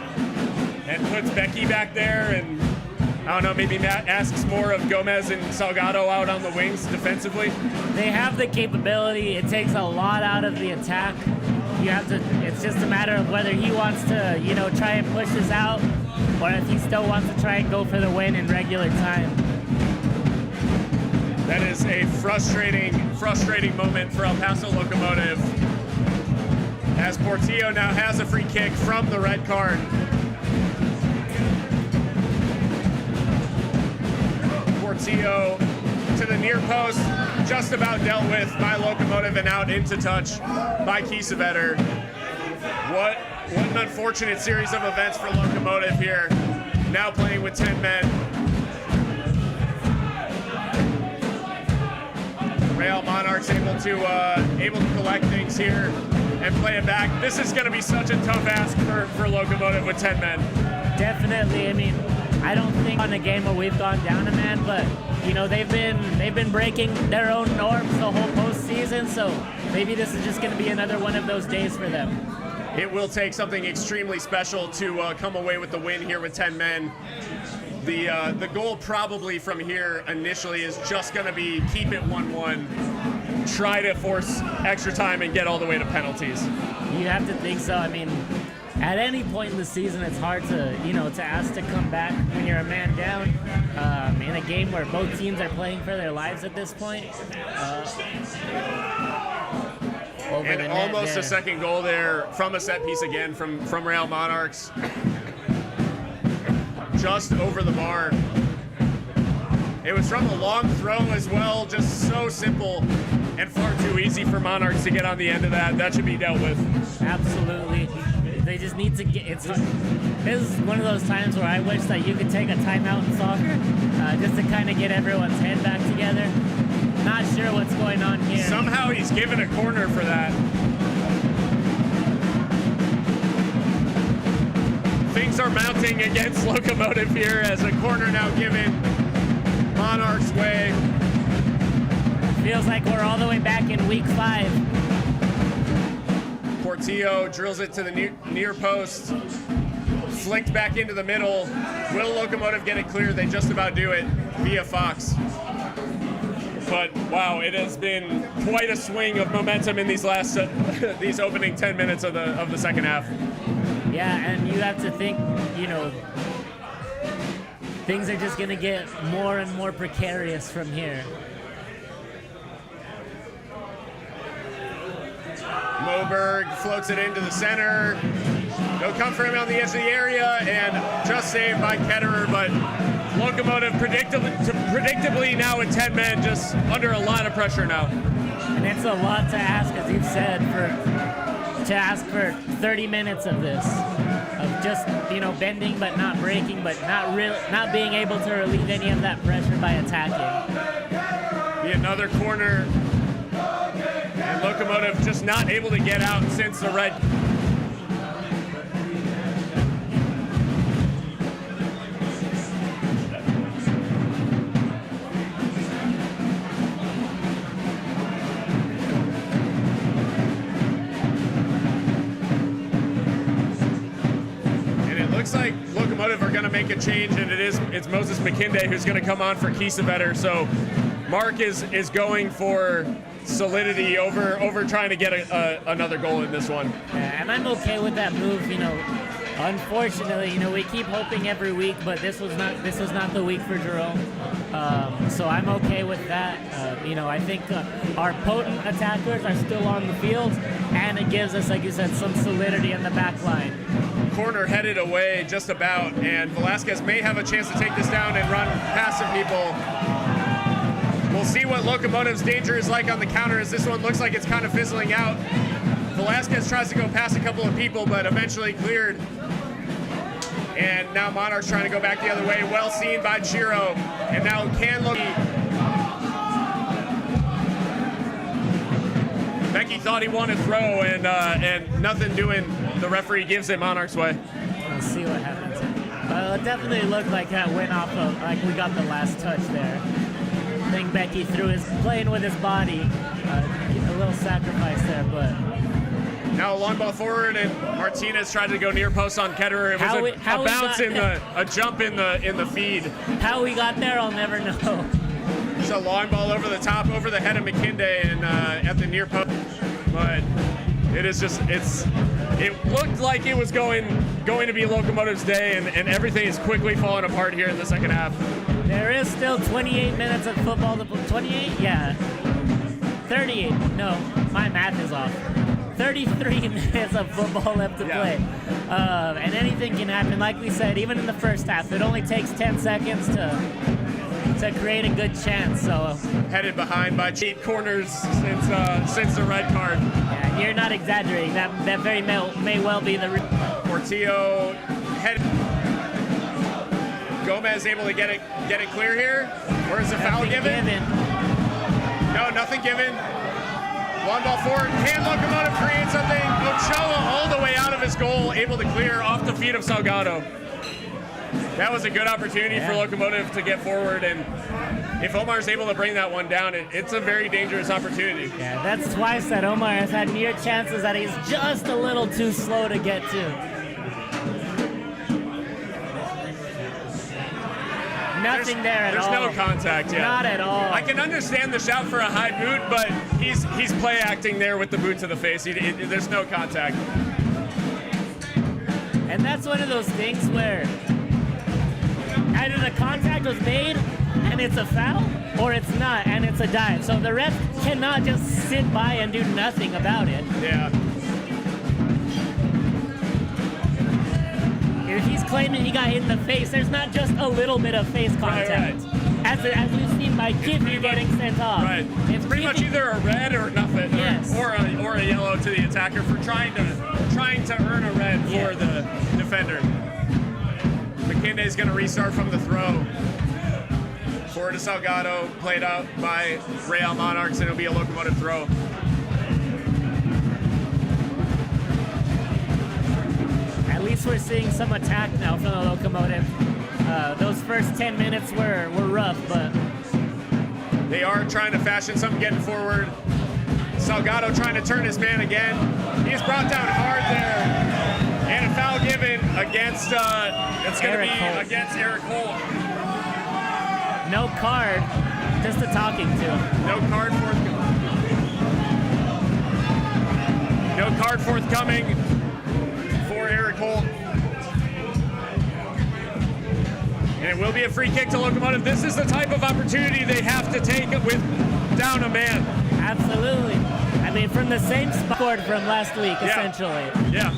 and puts Becky back there, and I don't know, maybe Matt asks more of Gomez and Salgado out on the wings defensively. They have the capability. It takes a lot out of the attack. It's just a matter of whether he wants to, try and push this out, or if he still wants to try and go for the win in regular time. That is a frustrating moment for El Paso Locomotive, as Portillo now has a free kick from the red card. Portillo to the near post, just about dealt with by Locomotive and out into touch by Kiesewetter. What an unfortunate series of events for Locomotive here, now playing with 10 men. Real Monarchs able to collect things here and play it back. This is going to be such a tough ask for Locomotive with 10 men. Definitely. I mean, I don't think on a game where we've gone down a man, but they've been breaking their own norms the whole postseason, so maybe this is just going to be another one of those days for them. It will take something extremely special to come away with the win here with 10 men. The goal probably from here initially is just going to be keep it 1-1, try to force extra time and get all the way to penalties. You have to think so. I mean, at any point in the season, it's hard to ask to come back when you're a man down in a game where both teams are playing for their lives at this point. And almost a second goal there from a set piece again from Real Monarchs. Just over the bar. It was from a long throw as well, just so simple and far too easy for Monarchs to get on the end of that. That should be dealt with. Absolutely. They just need to get. This is one of those times where I wish that you could take a timeout in soccer, just to kind of get everyone's head back together. Not sure what's going on here. Somehow he's given a corner for that. Things are mounting against Locomotive here as a corner now given Monarchs' way. Feels like we're all the way back in week 5. Portillo drills it to the near post, flicked back into the middle. Will Locomotive get it clear? They just about do it via Fox. But wow, it has been quite a swing of momentum in these last these opening 10 minutes of the second half. Yeah, and you have to think, things are just going to get more and more precarious from here. Moberg floats it into the center. They'll come for him on the edge of the area, and just saved by Ketterer, but Locomotive predictably now with 10 men, just under a lot of pressure now. And it's a lot to ask, as you've said, to ask for 30 minutes of this, of just bending but not breaking, but not being able to relieve any of that pressure by attacking. Be another corner, and Locomotive just not able to get out since the red. Looks like Locomotive are going to make a change, and it's Moses McKinday who's going to come on for Kiesewetter. So Mark is going for solidity over trying to get another goal in this one. Yeah, and I'm okay with that move. Unfortunately, we keep hoping every week, but this was not the week for Jerome. So I'm okay with that. I think our potent attackers are still on the field, and it gives us, like you said, some solidity in the back line. corner headed away just about, and Velasquez may have a chance to take this down and run past some people. We'll see what Locomotive's danger is like on the counter, as this one looks like it's kind of fizzling out. Velasquez tries to go past a couple of people, but eventually cleared. And now Monarchs trying to go back the other way. Well seen by Chiro. And now can look. Becky thought he wanted throw, and nothing doing. The referee gives it Monarchs' way. We'll see what happens. It definitely looked like that went off of, like we got the last touch there. I think Becky playing with his body. A little sacrifice there, but. Now a long ball forward, and Martinez tried to go near post on Ketterer. It was a bounce a jump in the feed. How we got there, I'll never know. It's a long ball over the top, over the head of McKinday, and at the near post. But it is just it looked like it was going to be Locomotive's day, and everything is quickly falling apart here in the second half. There is still 28 minutes of football to play. 28? Yeah. 38. No, my math is off. 33 minutes of football left to play. And anything can happen. Like we said, even in the first half, it only takes 10 seconds to create a good chance. So headed behind by 8 corners since the red card. Yeah, you're not exaggerating. That very may well be the. Portillo head. Gomez able to get it clear here, or is the foul given? No, nothing given. Long ball forward. Can Locomotive create something? Ochoa all the way out of his goal, able to clear off the feet of Salgado. That was a good opportunity for Locomotive to get forward, and if Omar's able to bring that one down, it's a very dangerous opportunity. Yeah, that's twice that Omar has had near chances that he's just a little too slow to get to. Nothing there at all. There's no contact yet. Not at all. I can understand the shout for a high boot, but he's play acting there with the boot to the face. There's no contact. And that's one of those things where either the contact was made and it's a foul, or it's not and it's a dive. So the ref cannot just sit by and do nothing about it. Yeah. If he's claiming he got hit in the face, there's not just a little bit of face contact. Right. As we've seen by Kiffy getting sent off. Right. It's pretty much either a red or nothing, or a yellow to the attacker for trying to earn a red for the defender. McKinday's going to restart from the throw. Forward to Salgado, played out by Real Monarchs, and it'll be a Locomotive throw. At least we're seeing some attack now from the Locomotive. Those first 10 minutes were rough, but they are trying to fashion something getting forward. Salgado trying to turn his man again. He's brought down hard there. And a foul given against, it's going to be against Eric Holt. No card, just a talking to. No card forthcoming for Eric Holt. And it will be a free kick to Locomotive. This is the type of opportunity they have to take with down a man. Absolutely. I mean, from the same spot from last week, essentially. Yeah.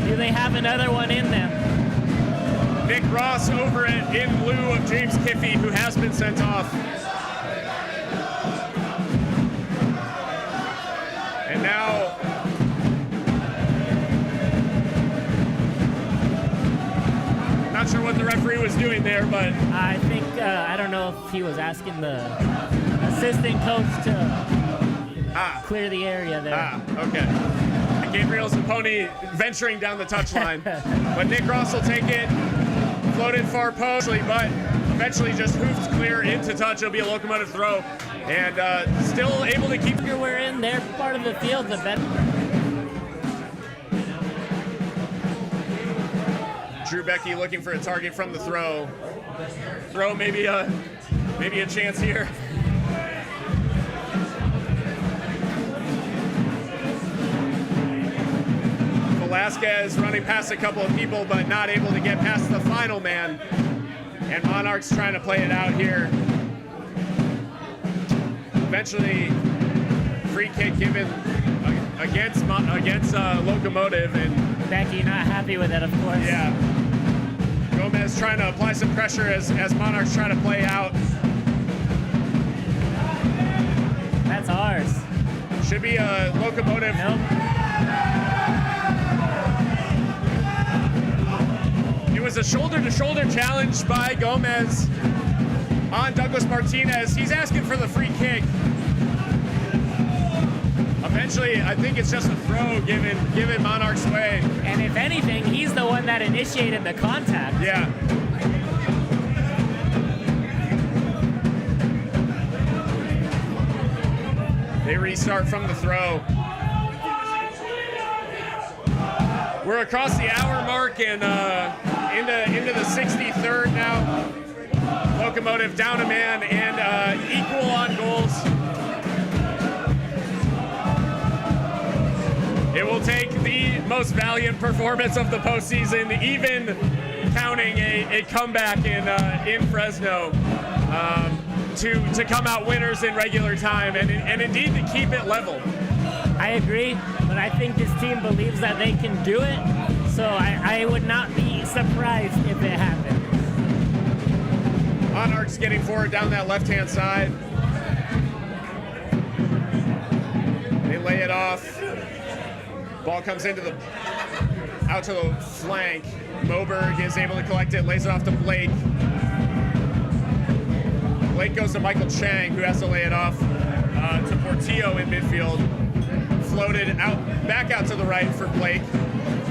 Do they have another one in them? Nick Ross over it in lieu of James Kiffy, who has been sent off. And now not sure what the referee was doing there, but I think I don't know if he was asking the assistant coach to clear the area there. Okay. Gabriel Zapponi venturing down the touchline, but Nick Ross will take it, floated far post, but eventually just hoofed clear into touch. It'll be a Locomotive throw, and still able to keep. We're in their part of the field, the better. Drew Becky looking for a target from the throw. Throw maybe a chance here. Velasquez running past a couple of people, but not able to get past the final man. And Monarchs trying to play it out here. Eventually, free kick given against Locomotive, and Becky not happy with it, of course. Yeah. Gomez trying to apply some pressure as Monarchs try to play out. That's ours. Should be a Locomotive. Nope. It was a shoulder-to-shoulder challenge by Gomez on Douglas Martinez. He's asking for the free kick. Eventually, I think it's just a throw given Monarchs' way. And if anything, he's the one that initiated the contact. Yeah. They restart from the throw. We're across the hour mark and into the 63rd now. Locomotive down a man and equal on goals. It will take the most valiant performance of the postseason, even counting a comeback in Fresno, to come out winners in regular time and indeed to keep it level. I agree, but I think this team believes that they can do it, so I would not be surprised if it happened. Monarchs getting forward down that left-hand side. They lay it off. Ball comes out to the flank. Moberg is able to collect it, lays it off to Blake. Blake goes to Michael Chang, who has to lay it off to Portillo in midfield. Floated back out to the right for Blake,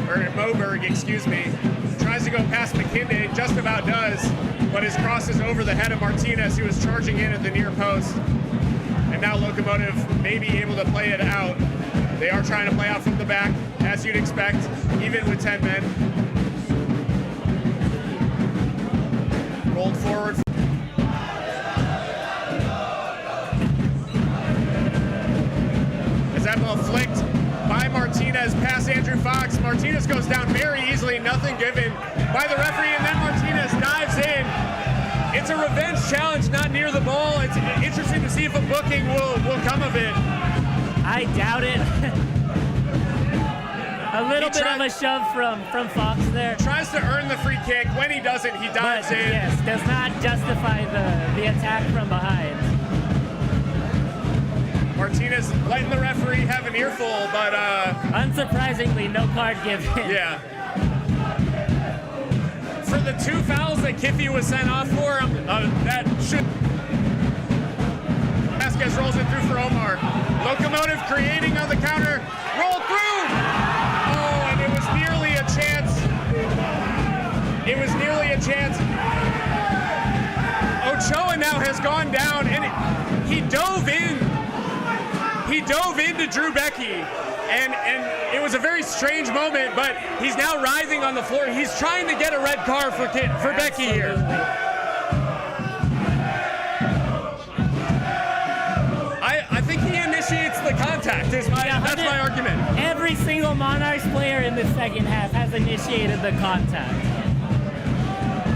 or Moberg, excuse me. Tries to go past McKinday, just about does, but his cross is over the head of Martinez, who is charging in at the near post. And now Locomotive may be able to play it out. They are trying to play out from the back, as you'd expect, even with 10 men. Rolled forward. As that ball flicked by Martinez past Andrew Fox. Martinez goes down very easily, nothing given by the referee, and then Martinez dives in. It's a revenge challenge, not near the ball. It's interesting to see if a booking will come of it. I doubt it. A little bit of a shove from Fox there. Tries to earn the free kick. When he doesn't, he dives but, in. Yes, does not justify the attack from behind. Martinez letting the referee have an earful, but unsurprisingly, no card given. Yeah. For the 2 fouls that Kiffy was sent off for, that should. Vasquez rolls it through for Omar. Locomotive creating on the counter. Roll through! Oh, and it was nearly a chance. It was nearly a chance. Ochoa now has gone down, and he dove in. He dove into Drew Becky, and it was a very strange moment, but he's now writhing on the floor. He's trying to get a red card for Becky here. I think he initiates the contact. That's my argument. Every single Monarchs player in the second half has initiated the contact.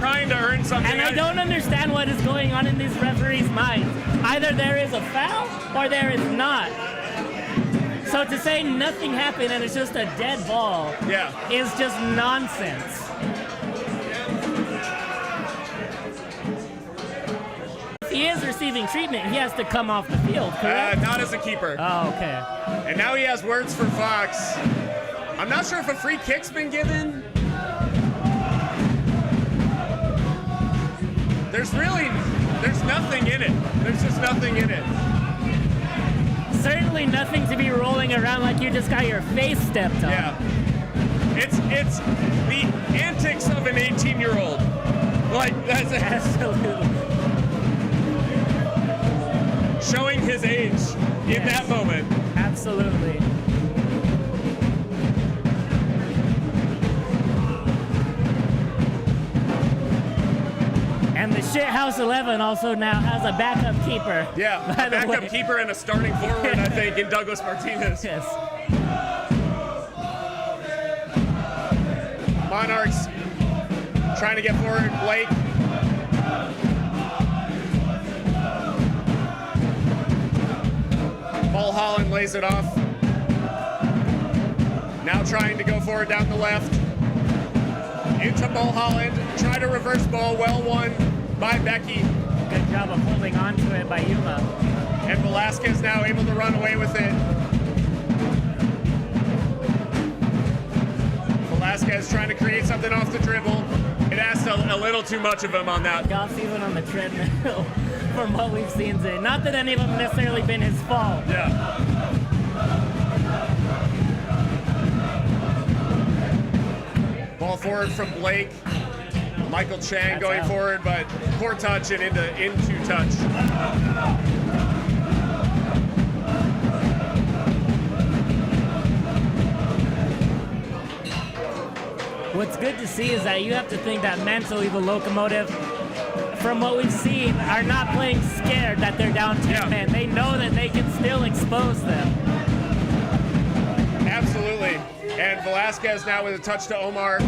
Trying to earn something. And I don't understand what is going on in these referees' minds. Either there is a foul or there is not. So to say nothing happened and it's just a dead ball is just nonsense. If he is receiving treatment, he has to come off the field, correct? Not as a keeper. Oh, okay. And now he has words for Fox. I'm not sure if a free kick's been given. There's nothing in it. There's just nothing in it. Certainly nothing to be rolling around like you just got your face stepped on. Yeah. It's the antics of an 18-year-old. Like, that's absolutely showing his age in that moment. Absolutely. And the Shithouse 11 also now has a backup keeper. Yeah, a backup keeper and a starting forward, I think, in Douglas Martinez. Yes. Monarchs trying to get forward. Blake. Mulholland lays it off. Now trying to go forward down the left. Into Mulholland. Try to reverse ball. Well won by Becky. Good job of holding on to it by Yuma. And Velasquez now able to run away with it. Velasquez trying to create something off the dribble. It asked a little too much of him on that. Golf's even on the treadmill from what we've seen today. Not that any of them necessarily been his fault. Yeah. Ball forward from Blake. Michael Chang going forward, but poor touch and into touch. What's good to see is that you have to think that mentally the Locomotive, from what we've seen, are not playing scared that they're down 10 men. They know that they can still expose them. Absolutely. And Velasquez now with a touch to Omar.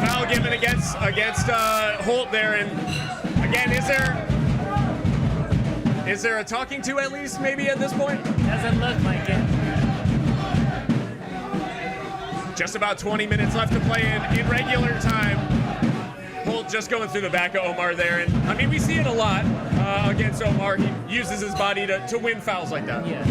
Foul given against Holt there. And again, is there a talking to at least maybe at this point? Doesn't look like it. Just about 20 minutes left to play in regular time. Holt just going through the back of Omar there. And I mean, we see it a lot against Omar. He uses his body to win fouls like that. Yes.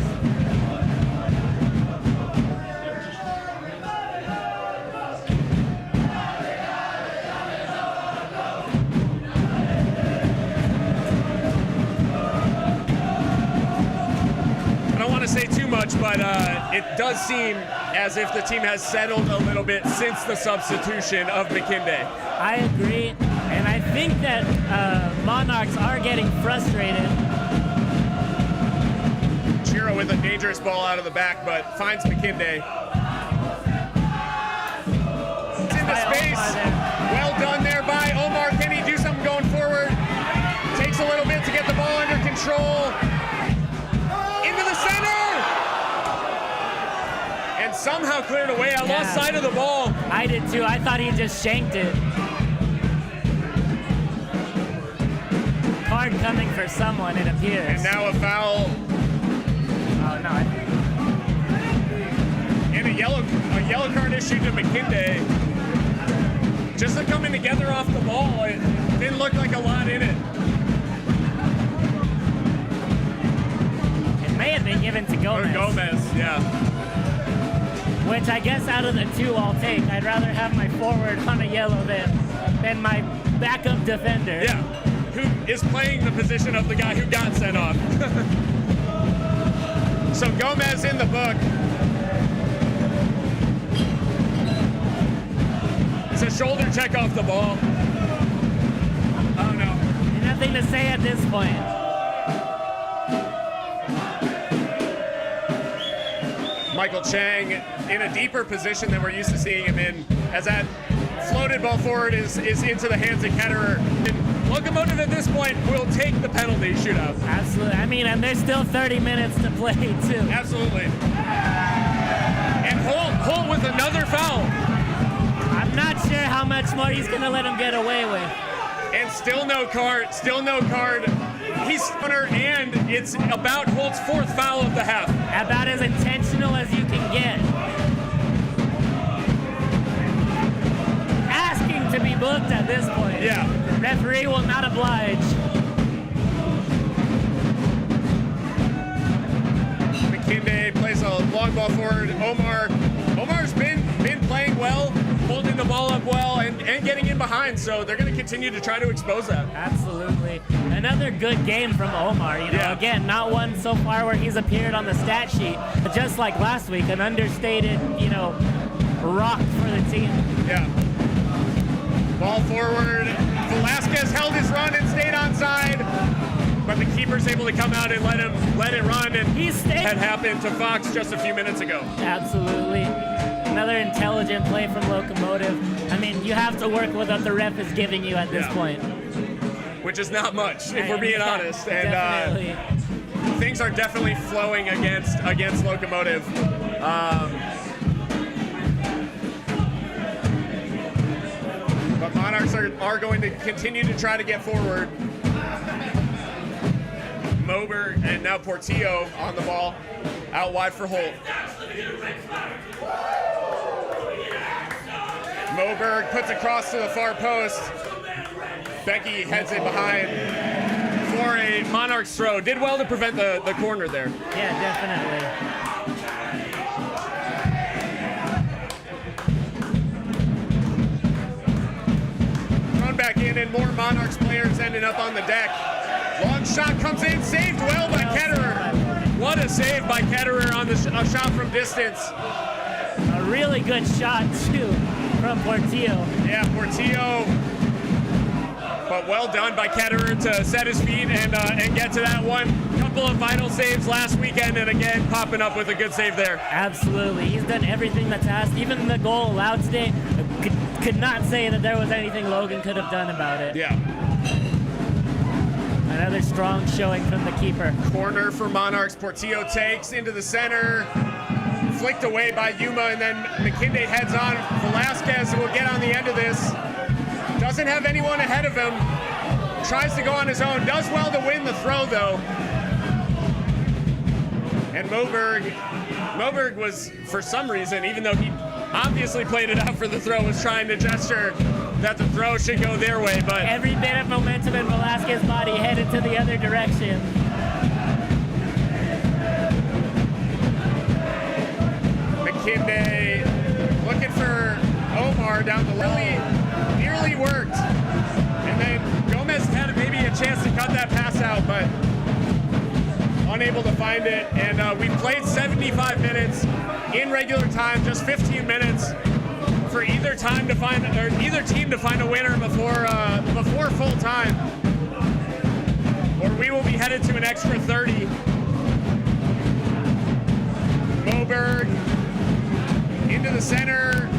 Say too much, but it does seem as if the team has settled a little bit since the substitution of McKinday. I agree, and I think that Monarchs are getting frustrated. Chiro with a dangerous ball out of the back, but finds McKinday. It's into space. Well done there by Omar. Can he do something going forward? Takes a little bit to get the ball under control. Into the center! And somehow cleared away. I lost sight of the ball. I did too. I thought he just shanked it. Card coming for someone, it appears. And now a foul. Oh, no. And a yellow card issued to McKinday. Just the coming together off the ball. It didn't look like a lot in it. May have been given to Gomez. Or Gomez, yeah. Which I guess out of the two I'll take. I'd rather have my forward on a yellow than my backup defender. Yeah, who is playing the position of the guy who got sent off. So Gomez in the book. It's a shoulder check off the ball. Oh no. Nothing to say at this point. Michael Chang in a deeper position than we're used to seeing him in, as that floated ball forward is into the hands of Ketterer. And Locomotive at this point will take the penalty shootout. Absolutely. I mean, and there's still 30 minutes to play too. Absolutely. And Holt with another foul. I'm not sure how much more he's gonna let him get away with. And still no card. He's stunner, and it's about Holt's fourth foul of the half. About as intentional as you can get. Asking to be booked at this point. Yeah. Referee will not oblige. McKinday plays a long ball forward. Omar's been playing well, holding the ball up well, and getting in behind, so they're going to continue to try to expose that. Absolutely. Another good game from Omar. Again, not one so far where he's appeared on the stat sheet, but just like last week, an understated, rock for the team. Yeah. Ball forward. Velasquez held his run and stayed onside, but the keeper's able to come out and let it run, and had happened to Fox just a few minutes ago. Absolutely. Another intelligent play from Locomotive. I mean, you have to work with what the ref is giving you at this point. Which is not much, if we're being honest. And definitely. Things are definitely flowing against Locomotive. But Monarchs are going to continue to try to get forward. Mober and now Portillo on the ball, out wide for Holt. Moberg puts a cross to the far post. Becky heads it behind for a Monarchs throw. Did well to prevent the corner there. Yeah, definitely. Thrown back in, and more Monarchs players ending up on the deck. Long shot comes in, saved well by Ketterer. What a save by Ketterer on the shot from distance. A really good shot, too, from Portillo. Yeah, Portillo. But well done by Ketterer to set his feet and get to that one. Couple of vital saves last weekend, and again popping up with a good save there. Absolutely. He's done everything that's asked. Even the goal allowed today, could not say that there was anything Logan could have done about it. Yeah. Another strong showing from the keeper. Corner for Monarchs. Portillo takes into the center. Flicked away by Yuma, and then McKinday heads on. Velasquez will get on the end of this. Doesn't have anyone ahead of him. Tries to go on his own. Does well to win the throw, though. And Moberg was, for some reason, even though he obviously played it out for the throw, was trying to gesture that the throw should go their way, but every bit of momentum in Velasquez's body headed to the other direction. McKinday looking for Omar down the lane. Nearly worked. And then Gomez had maybe a chance to cut that pass out, but unable to find it. And we played 75 minutes in regular time, just 15 minutes for either team to find a winner before full time, or we will be headed to an extra 30. Moberg into the center.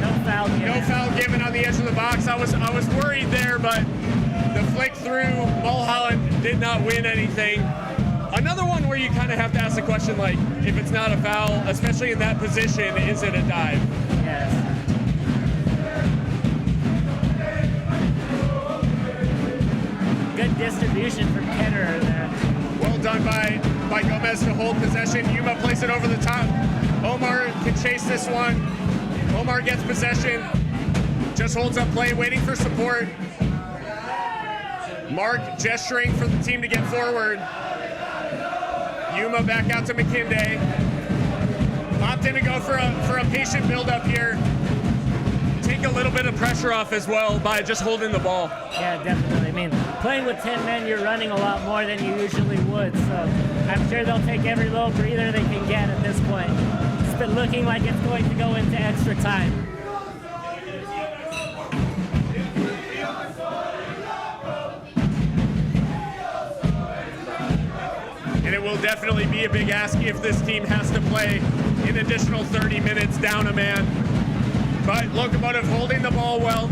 No foul given. No foul given on the edge of the box. I was worried there, but the flick through, Mulholland did not win anything. Another one where you kind of have to ask the question, like, if it's not a foul, especially in that position, is it a dive? Yes. Good distribution from Ketterer there. Well done by Gomez to hold possession. Yuma plays it over the top. Omar can chase this one. Omar gets possession. Just holds up play, waiting for support. Mark gesturing for the team to get forward. Yuma back out to McKinday. Opting to go for a patient build-up here. Take a little bit of pressure off as well by just holding the ball. Yeah, definitely. I mean, playing with 10 men, you're running a lot more than you usually would, so I'm sure they'll take every little breather they can get at this point. It's been looking like it's going to go into extra time. And it will definitely be a big ask if this team has to play an additional 30 minutes down a man. But Locomotive holding the ball well,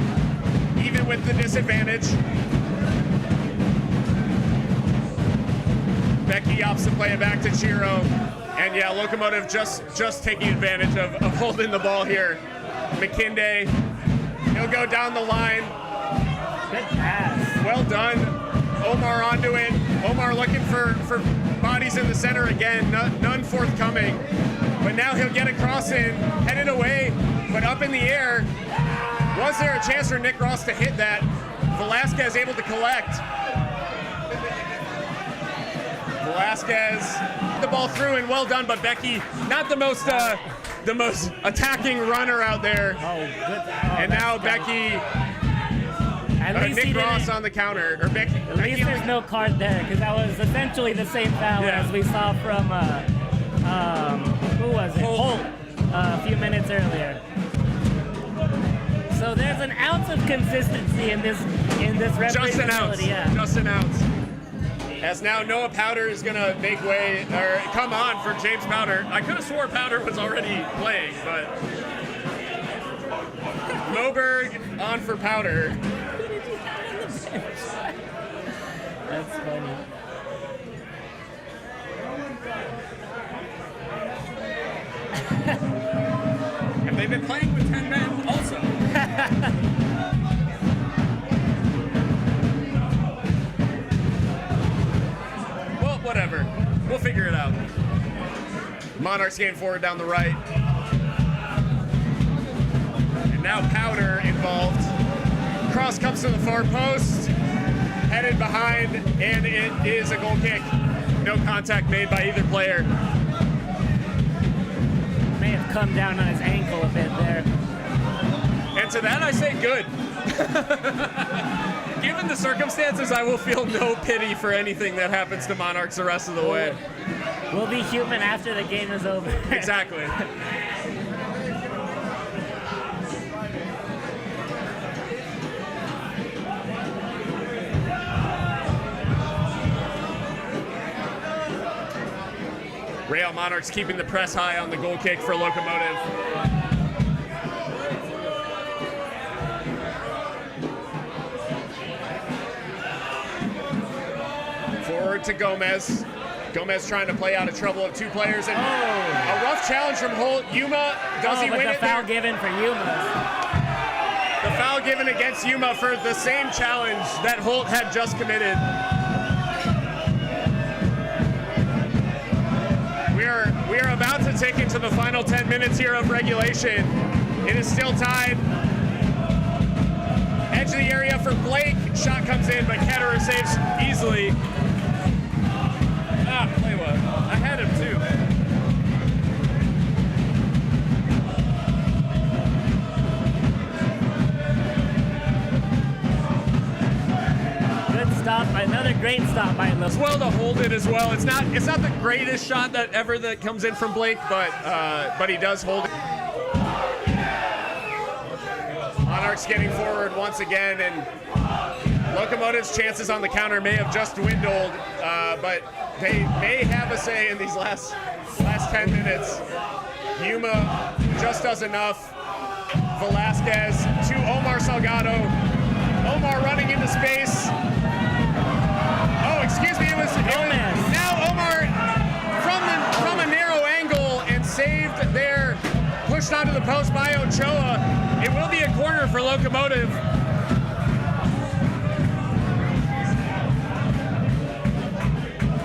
even with the disadvantage. Becky opts to play it back to Chiro. And yeah, Locomotive just taking advantage of holding the ball here. McKinday, he'll go down the line. Good pass. Well done. Omar onto it. Omar looking for bodies in the center again. None forthcoming. But now he'll get a cross in, headed away, but up in the air. Was there a chance for Nick Ross to hit that? Velasquez able to collect. Velasquez the ball through, and well done, but Becky not the most attacking runner out there. Oh, good. And now Becky. Nick Ross on the counter. Or Becky. At least there's no card there, because that was essentially the same foul as we saw from who was it? Holt a few minutes earlier. So there's an ounce of consistency in this referee. Just an ounce. Yeah. Just an ounce. As now Noah Powder is going to make way, or come on for James Powder. I could have swore Powder was already playing, but Moberg on for Powder. That's funny. And they've been playing with 10 men also. Well, whatever. We'll figure it out. Monarchs getting forward down the right. And now Powder involved. Cross comes to the far post, headed behind, and it is a goal kick. No contact made by either player. May have come down on his ankle a bit there. And to that I say good. Given the circumstances, I will feel no pity for anything that happens to Monarchs the rest of the way. We'll be human after the game is over. Exactly. Real Monarchs keeping the press high on the goal kick for Locomotive. Forward to Gomez. Gomez trying to play out of trouble of two players. And a rough challenge from Holt. Yuma, does he win it? The foul given for Yuma. The foul given against Yuma for the same challenge that Holt had just committed. We are about to take into the final 10 minutes here of regulation. It is still tied. Edge of the area for Blake. Shot comes in, but Ketterer saves easily. Play what? I had him too. Good stop, another great stop by Locomotive. It's well to hold it as well. It's not the greatest shot that comes in from Blake, but he does hold it. Monarchs getting forward once again, and Locomotive's chances on the counter may have just dwindled, but they may have a say in these last 10 minutes. Yuma just does enough. Velasquez to Omar Salgado. Omar running into space. Oh, excuse me, it was now Omar from a narrow angle and saved there, pushed onto the post by Ochoa. It will be a corner for Locomotive.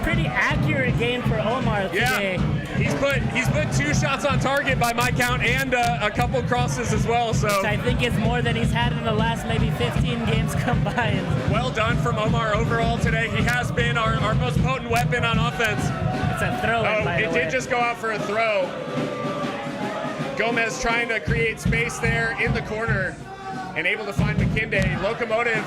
Pretty accurate game for Omar today. Yeah, he's put 2 shots on target by my count and a couple crosses as well. So which I think is more than he's had in the last maybe 15 games combined. Well done from Omar overall today. He has been our most potent weapon on offense. It's a throw-in, by the way. It did just go out for a throw. Gomez trying to create space there in the corner and able to find McKinday. Locomotive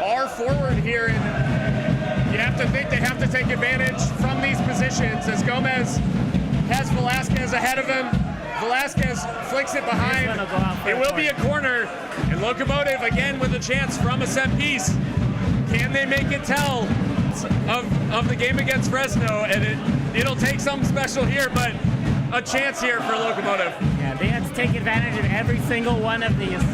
are forward here, and you have to think they have to take advantage from these positions as Gomez has Velasquez ahead of him. Velasquez flicks it behind. It will be a corner, and Locomotive again with a chance from a set piece. Can they make it tell of the game against Fresno? And it'll take something special here, but a chance here for Locomotive. Yeah, they had to take advantage of every single one of these.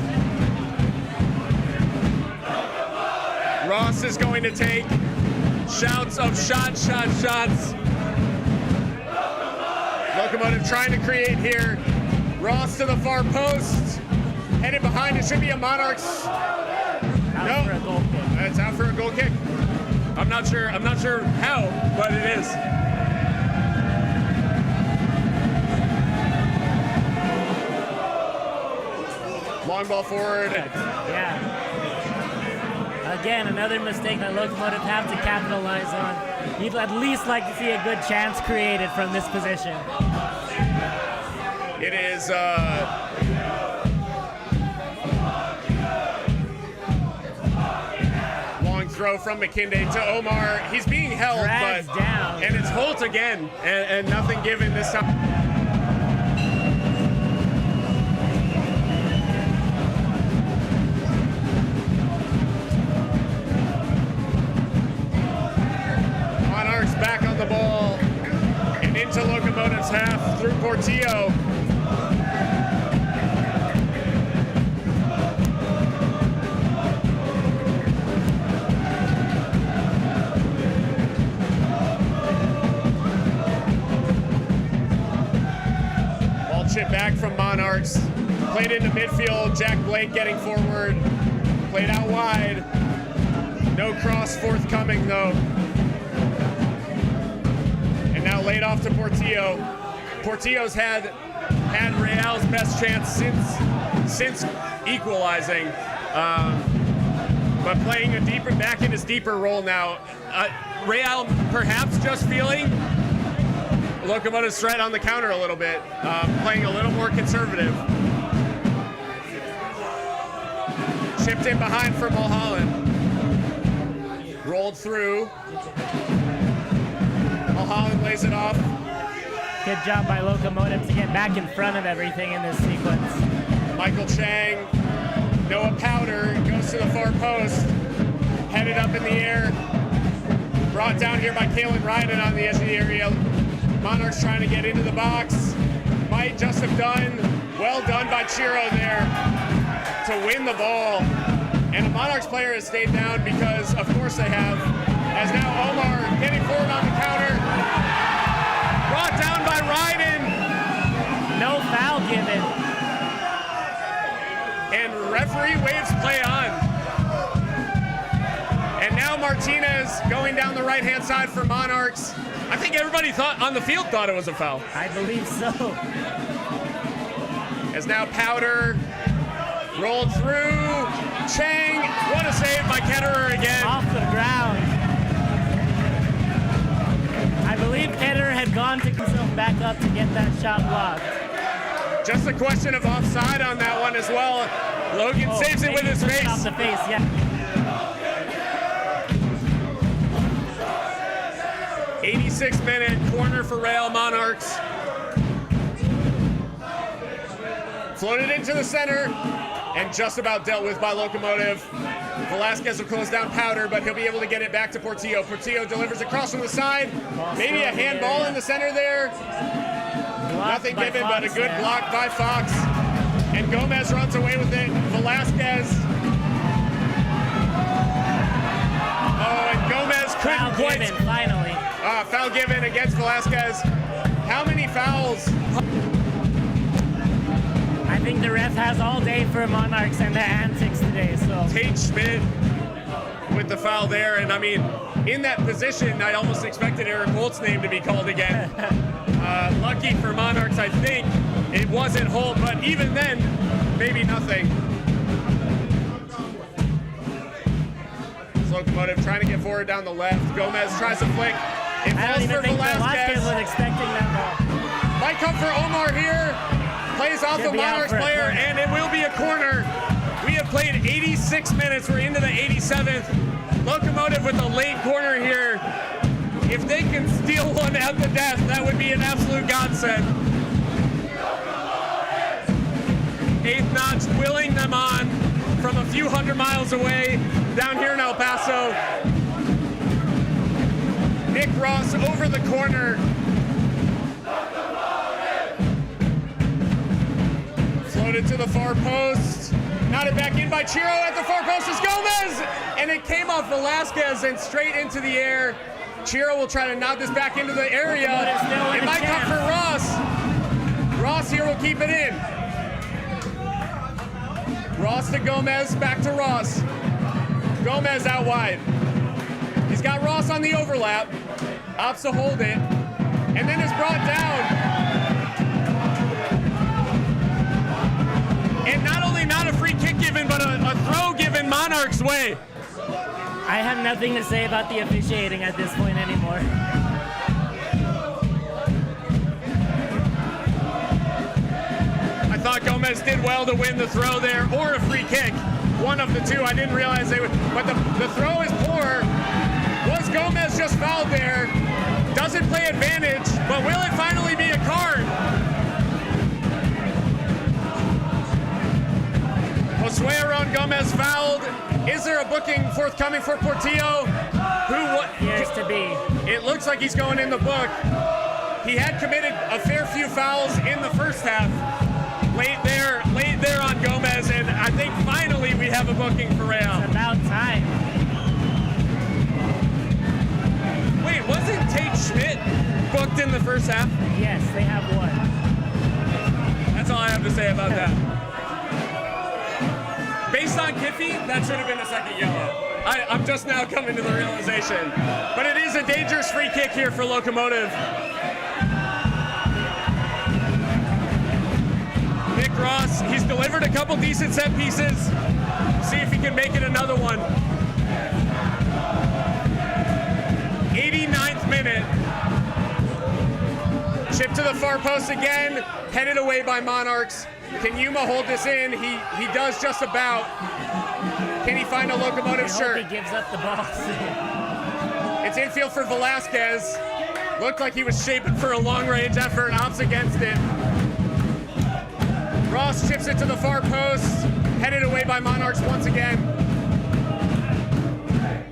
Ross is going to take shouts of shots. Locomotive trying to create here. Ross to the far post. Headed behind. It should be a Monarchs. Out for a goal kick. It's out for a goal kick. I'm not sure how, but it is. Long ball forward. Yeah. Again, another mistake that Locomotive have to capitalize on. You'd at least like to see a good chance created from this position. It is long throw from McKinday to Omar. He's being held, Drags but down. And it's Holt again, and nothing given this time. Back on the ball and into Locomotive's half through Portillo. Ball chip back from Monarchs. Played into midfield. Jack Blake getting forward. Played out wide. No cross forthcoming though. laid off to Portillo. Portillo's had Real's best chance since equalizing, but playing back in his deeper role now. Real perhaps just feeling Locomotive's threat on the counter a little bit, playing a little more conservative. Chipped in behind for Mulholland. Rolled through. Mulholland lays it off. Good job by Locomotive to get back in front of everything in this sequence. Michael Chang, Noah Powder goes to the far post. Headed up in the air. Brought down here by Kalen Ryden on the edge of the area. Monarchs trying to get into the box. Might just have done. Well done by Chiro there to win the ball. And a Monarchs player has stayed down because, of course, they have. As now Omar getting forward on the counter. Brought down by Ryden. No foul given. And referee waves play on. And now Martinez going down the right-hand side for Monarchs. I think everybody on the field thought it was a foul. I believe so. As now Powder rolled through. Chang, what a save by Ketterer again. Off the ground. I believe Ketterer had gone to himself back up to get that shot blocked. Just a question of offside on that one as well. Logan saves it with his face. Off the face, yeah. 86-minute corner for Real Monarchs. Floated into the center and just about dealt with by Locomotive. Velasquez will close down Powder, but he'll be able to get it back to Portillo. Portillo delivers across from the side. Maybe a handball in the center there. Nothing given, but a good block by Fox. And Gomez runs away with it. Velasquez. Oh, and Gomez couldn't quite. Given, finally. Foul given against Velasquez. How many fouls? I think the ref has all day for Monarchs and their antics today. So Tate Schmidt with the foul there. And I mean, in that position, I almost expected Eric Holt's name to be called again. Lucky for Monarchs, I think it wasn't Holt, but even then, maybe nothing. Locomotive trying to get forward down the left. Gomez tries to flick. It I don't falls even for think Velasquez. Velasquez was expecting that ball. Might come for Omar here. Plays off the Monarchs player, and it will be a corner. We have played 86 minutes. We're into the 87th. Locomotive with a late corner here. If they can steal one at the death, that would be an absolute godsend. Eighth Notch willing them on from a few hundred miles away down here in El Paso. Nick Ross over the corner. Floated to the far post. Knotted back in by Chiro at the far post is Gomez! And it came off Velasquez and straight into the air. Chiro will try to nod this back into the area. It might come for Ross. Ross here will keep it in. Ross to Gomez, back to Ross. Gomez out wide. He's got Ross on the overlap. Opts to hold it. And then is brought down. And not only not a free kick given, but a throw given Monarchs' way. I have nothing to say about the officiating at this point anymore. I thought Gomez did well to win the throw there, or a free kick. One of the two. I didn't realize they would. But the throw is poor. Was Gomez just fouled there? Doesn't play advantage, but will it finally be a card? Josué Gomez fouled. Is there a booking forthcoming for Portillo? Appears to be. It looks like he's going in the book. He had committed a fair few fouls in the first half. Late there on Gomez, and I think finally we have a booking for Real. It's about time. Wait, wasn't Tate Schmidt booked in the first half? Yes, they have one. That's all I have to say about that. Based on Kiffy, that should have been a second yellow. I'm just now coming to the realization. But it is a dangerous free kick here for Locomotive. delivered a couple decent set pieces. See if he can make it another one. 89th minute. Chip to the far post again, headed away by Monarchs. Can Yuma hold this in? He does just about. Can he find a Locomotive shirt? He gives up the ball. It's infield for Velasquez. Looked like he was shaping for a long-range effort. Opts against it. Ross chips it to the far post. Headed away by Monarchs once again.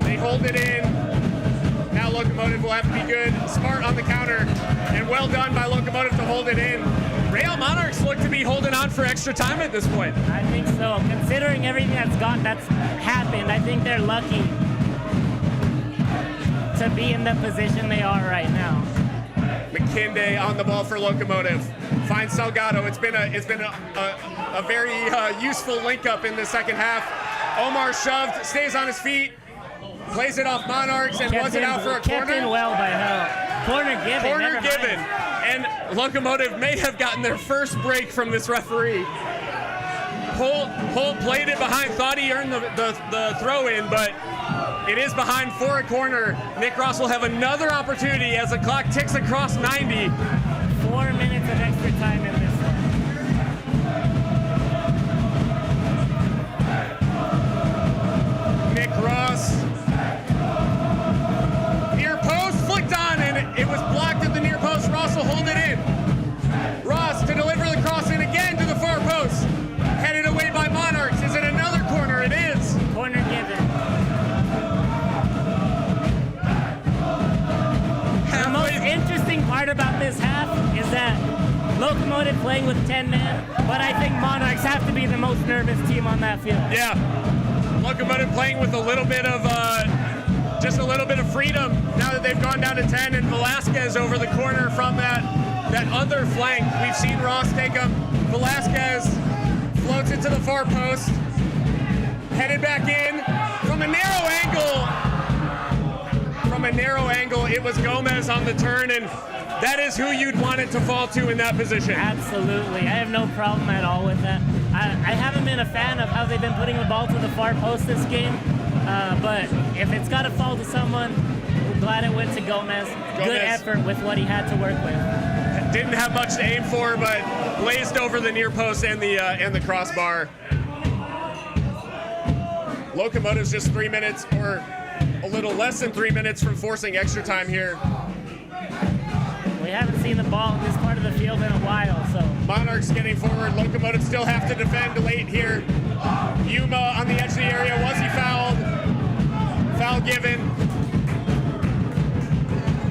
They hold it in. Now Locomotive will have to be good. Smart on the counter. And well done by Locomotive to hold it in. Real Monarchs look to be holding on for extra time at this point. I think so. Considering everything that's happened, I think they're lucky to be in the position they are right now. McKinday on the ball for Locomotive. Finds Salgado. It's been a very useful link up in the second half. Omar shoved, stays on his feet, plays it off Monarchs, and was it out for a corner? Kept in well by Hell. Corner given. Corner given. And Locomotive may have gotten their first break from this referee. Holt played it behind, thought he earned the throw in, but it is behind for a corner. Nick Ross will have another opportunity as the clock ticks across 90. 4 minutes of extra time in this one. Nick Ross. Near post, flicked on, and it was blocked at the near post. Ross will hold it in. Ross to deliver the cross in again to the far post. Headed away by Monarchs. Is it another corner? It is. Corner given. The most interesting part about this half is that Locomotive playing with 10 men, but I think Monarchs have to be the most nervous team on that field. Yeah. Locomotive playing with a little bit of just a little bit of freedom now that they've gone down to 10, and Velasquez over the corner from that other flank. We've seen Ross take him. Velasquez floats it to the far post. Headed back in from a narrow angle. From a narrow angle, it was Gomez on the turn, and that is who you'd want it to fall to in that position. Absolutely. I have no problem at all with that. I haven't been a fan of how they've been putting the ball to the far post this game, but if it's got to fall to someone, we're glad it went to Gomez. Good effort with what he had to work with. Didn't have much to aim for, but blazed over the near post and the crossbar. Locomotive's just 3 minutes, or a little less than 3 minutes from forcing extra time here. We haven't seen the ball in this part of the field in a while, so. Monarchs getting forward. Locomotive still have to defend late here. Yuma on the edge of the area. Was he fouled? Foul given.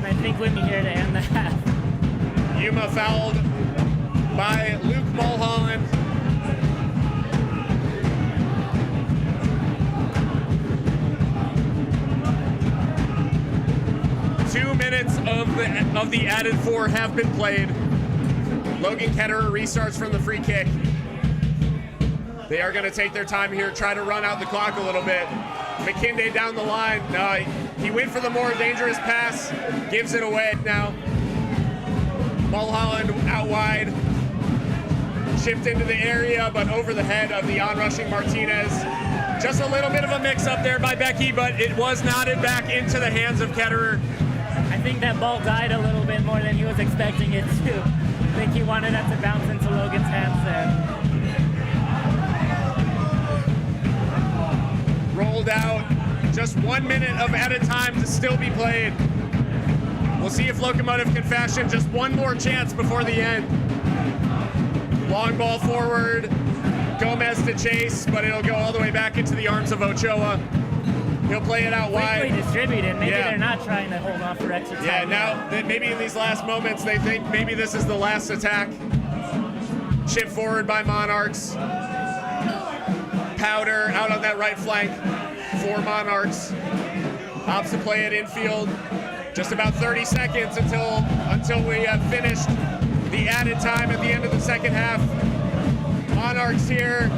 I think we'd be here to end the half. Yuma fouled by Luke Mulholland. Of the added 4 have been played. Logan Ketterer restarts from the free kick. They are going to take their time here, try to run out the clock a little bit. McKinday down the line. He went for the more dangerous pass, gives it away now. Mulholland out wide. Chipped into the area, but over the head of the onrushing Martinez. Just a little bit of a mix-up there by Becky, but it was knotted back into the hands of Ketterer. I think that ball died a little bit more than he was expecting it to. I think he wanted that to bounce into Logan's hands there. Rolled out. Just 1 minute of added time to still be played. We'll see if Locomotive can fashion just one more chance before the end. Long ball forward. Gomez to chase, but it'll go all the way back into the arms of Ochoa. He'll play it out wide. Quickly distributed. Maybe they're not trying to hold on for extra time. Yeah, now that maybe in these last moments they think maybe this is the last attack. Chip forward by Monarchs. Powder out on that right flank for Monarchs. Opts to play it infield. Just about 30 seconds until we have finished the added time at the end of the second half. Monarchs here.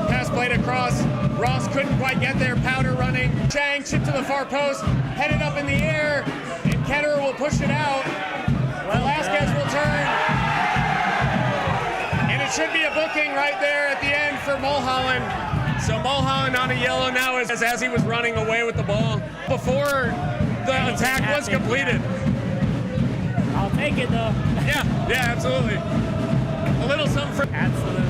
Pass played across. Ross couldn't quite get there. Powder running. Chang chip to the far post. Headed up in the air. And Ketterer will push it out. Velasquez will turn. should be a booking right there at the end for Mulholland. So Mulholland on a yellow now as he was running away with the ball before the attack was completed. Yeah. I'll take it though. Yeah, absolutely. A little something for... Absolutely.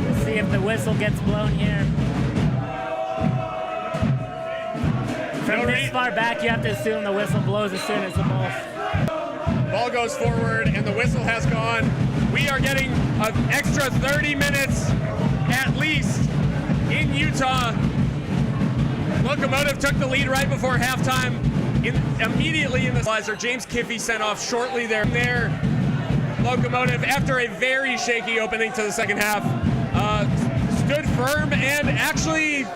We'll see if the whistle gets blown here. From this far back, you have to assume the whistle blows as soon as the ball goes forward and the whistle has gone. We are getting an extra 30 minutes at least in Utah. Locomotive took the lead right before halftime. Immediately in the equalizer, James Kiffey sent off shortly there. Locomotive, after a very shaky opening to the second half, stood firm and actually...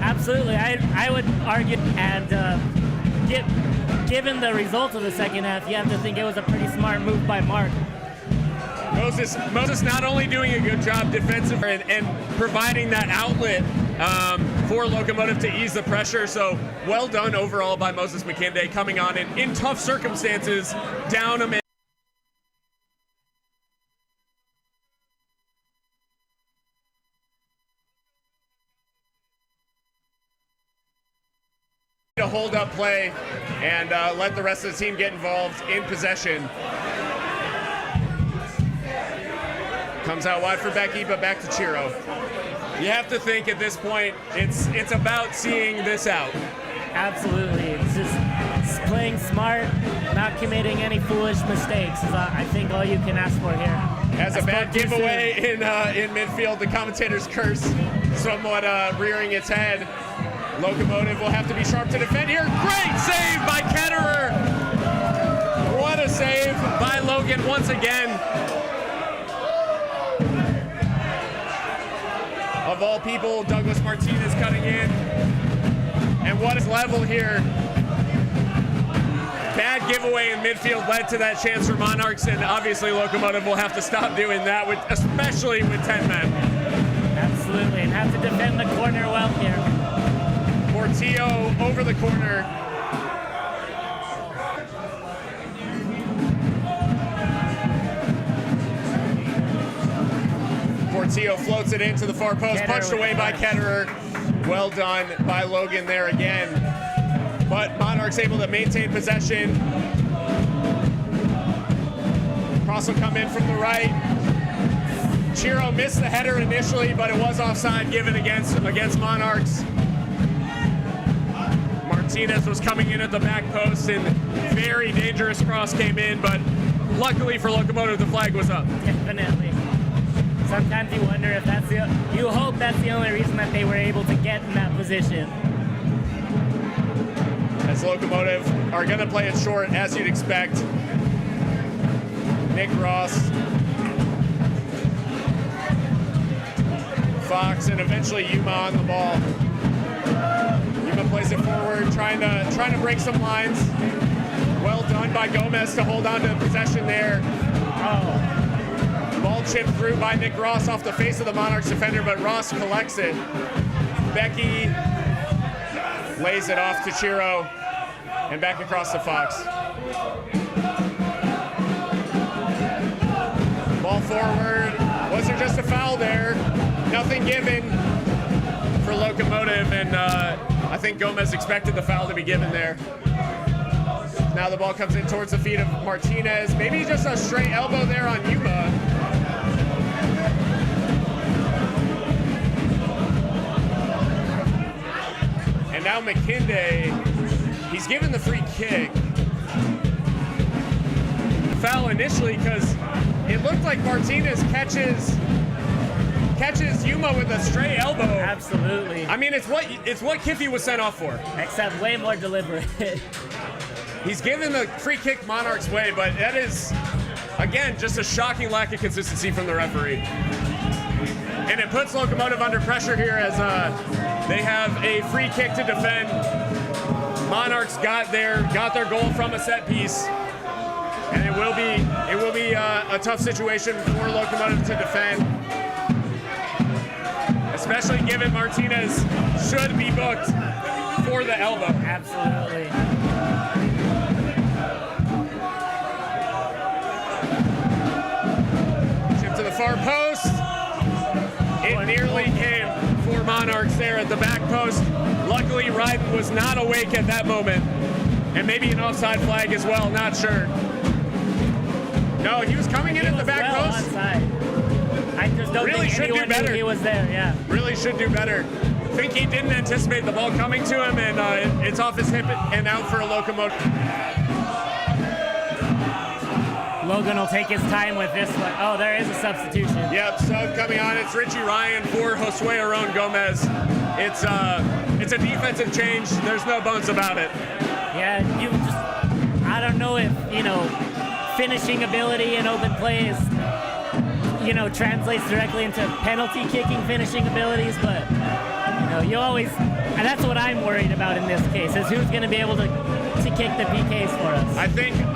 Absolutely, I would argue, and given the result of the second half, you have to think it was a pretty smart move by Mark. Moses not only doing a good job defensively and providing that outlet for Locomotive to ease the pressure, so well done overall by Moses McKinday, coming on in tough circumstances, down a man. To hold up play and let the rest of the team get involved in possession. Comes out wide for Becky, but back to Chiro. You have to think at this point, it's about seeing this out. Absolutely. It's just playing smart, not committing any foolish mistakes is, I think, all you can ask for here. Has a bad giveaway in midfield. The commentator's curse somewhat rearing its head. Locomotive will have to be sharp to defend here. Great save by Ketterer. What a save by Logan once again. Of all people, Douglas Martinez cutting in. And what is level here? Bad giveaway in midfield led to that chance for Monarchs, and obviously Locomotive will have to stop doing that, especially with 10 men. Absolutely, and have to defend the corner well here. Portillo over the corner. Portillo floats it into the far post, punched away by Ketterer. Well done by Logan there again. But Monarchs able to maintain possession. Cross will come in from the right. Chiro missed the header initially, but it was offside given against Monarchs. Martinez was coming in at the back post, and very dangerous cross came in, but luckily for Locomotive, the flag was up. Definitely. Sometimes you wonder if you hope that's the only reason that they were able to get in that position. As Locomotive are going to play it short, as you'd expect. Nick Ross, Fox, and eventually Yuma on the ball. Yuma plays it forward, trying to break some lines. Well done by Gomez to hold on to possession there. Ball chipped through by Nick Ross off the face of the Monarchs defender, but Ross collects it. Becky lays it off to Chiro and back across to Fox. Ball forward. Was there just a foul there? Nothing given for Locomotive, and I think Gomez expected the foul to be given there. Now the ball comes in towards the feet of Martinez. Maybe just a straight elbow there on Yuma. And now McKinday, he's given the free kick. Foul initially because it looked like Martinez catches Yuma with a straight elbow. Absolutely. I mean, it's what Kiffey was sent off for. Except way more deliberate. He's given the free kick Monarchs' way, but that is, again, just a shocking lack of consistency from the referee. And it puts Locomotive under pressure here as they have a free kick to defend. Monarchs got their goal from a set piece, and it will be a tough situation for Locomotive to defend, especially given Martinez should be booked for the elbow. Absolutely. there at the back post. Luckily, Ryden was not awake at that moment. And maybe an offside flag as well, not sure. No, he was coming in at the back post. Onside. I just don't Really think anyone knew he was there, yeah. Really should do better. I think he didn't anticipate the ball coming to him, and it's off his hip and out for a Locomotive. Logan will take his time with this one. Oh, there is a substitution. Yep, sub coming on. It's Richie Ryan for Josue Aron Gomez. It's a defensive change. There's no bones about it. Yeah, I don't know if, finishing ability in open play is, translates directly into penalty kicking finishing abilities, but, you always, and that's what I'm worried about in this case, is who's going to be able to kick the PKs for us. I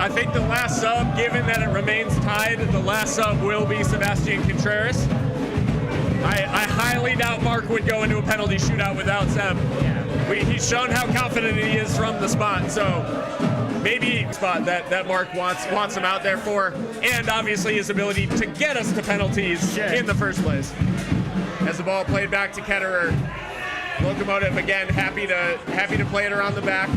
think the last sub, given that it remains tied, the last sub will be Sebastian Contreras. I highly doubt Mark would go into a penalty shootout without Seb. Yeah. He's shown how confident he is from the spot, so maybe spot that Mark wants him out there for, and obviously his ability to get us to penalties in the first place. As the ball played back to Ketterer, Locomotive again happy to play it around the back.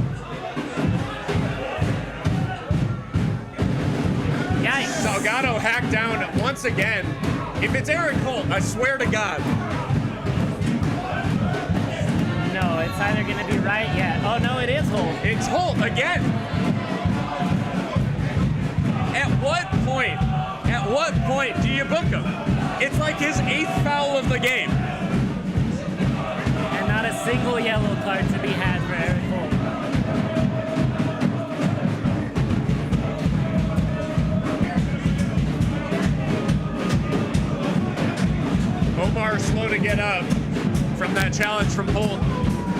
Yikes. Salgado hacked down once again. If it's Eric Holt, I swear to God. No, it's either going to be right. Yeah. Oh, no, it is Holt. It's Holt again. At what point do you book him? It's like his 8th foul of the game. And not a single yellow card to be had for Eric Holt. Omar slow to get up from that challenge from Holt,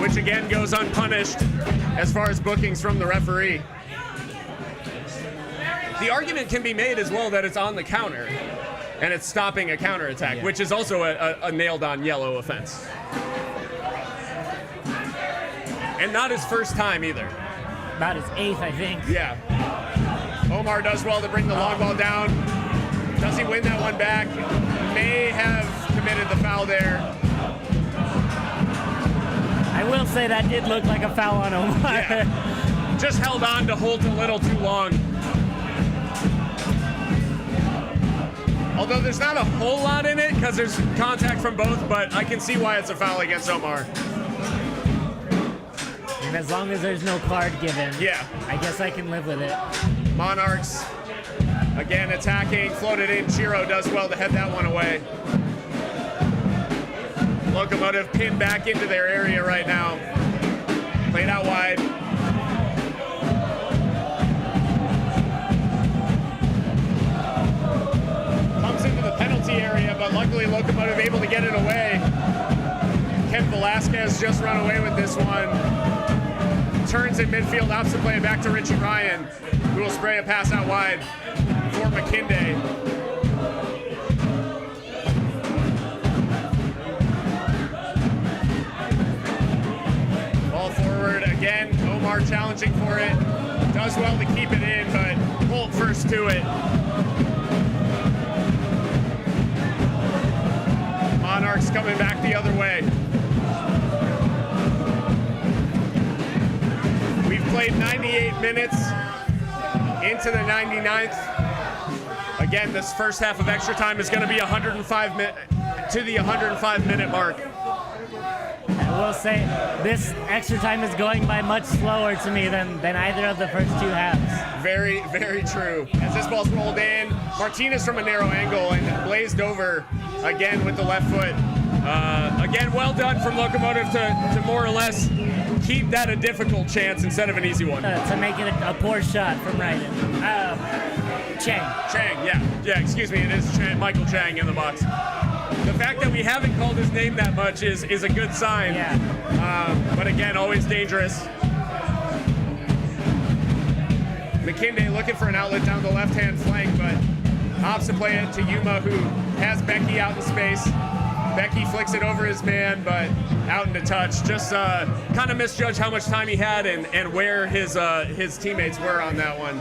which again goes unpunished as far as bookings from the referee. The argument can be made as well that it's on the counter and it's stopping a counterattack, which is also a nailed-on yellow offense. And not his first time either. About his 8th, I think. Yeah. Omar does well to bring the long ball down. Does he win that one back? May have committed the foul there. I will say that did look like a foul on Omar. Yeah. Just held on to Holt a little too long. Although there's not a whole lot in it because there's contact from both, but I can see why it's a foul against Omar. And as long as there's no card given, I guess I can live with it. Monarchs again attacking, floated in. Chiro does well to head that one away. Locomotive pinned back into their area right now. Played out wide. Comes into the penalty area, but luckily Locomotive able to get it away. Ken Velasquez just run away with this one. Turns in midfield, opts to play it back to Richie Ryan, who will spray a pass out wide for McKinday. Ball forward again. Omar challenging for it. Does well to keep it in, but Holt first to it. Monarchs coming back the other way. We've played 98 minutes into the 99th. Again, this first half of extra time is going to be 105 to the 105-minute mark. I will say this extra time is going by much slower to me than either of the first two halves. Very, very true. As this ball's rolled in, Martinez from a narrow angle and blazed over again with the left foot. Again, well done from Locomotive to more or less keep that a difficult chance instead of an easy one. To make it a poor shot from Ryden. Chang, yeah, excuse me, it is Michael Chang in the box. The fact that we haven't called his name that much is a good sign. Yeah. But again, always dangerous. McKinday looking for an outlet down the left-hand flank, but opts to play it to Yuma, who has Becky out in space. Becky flicks it over his man, but out into touch. Just kind of misjudged how much time he had and where his teammates were on that one.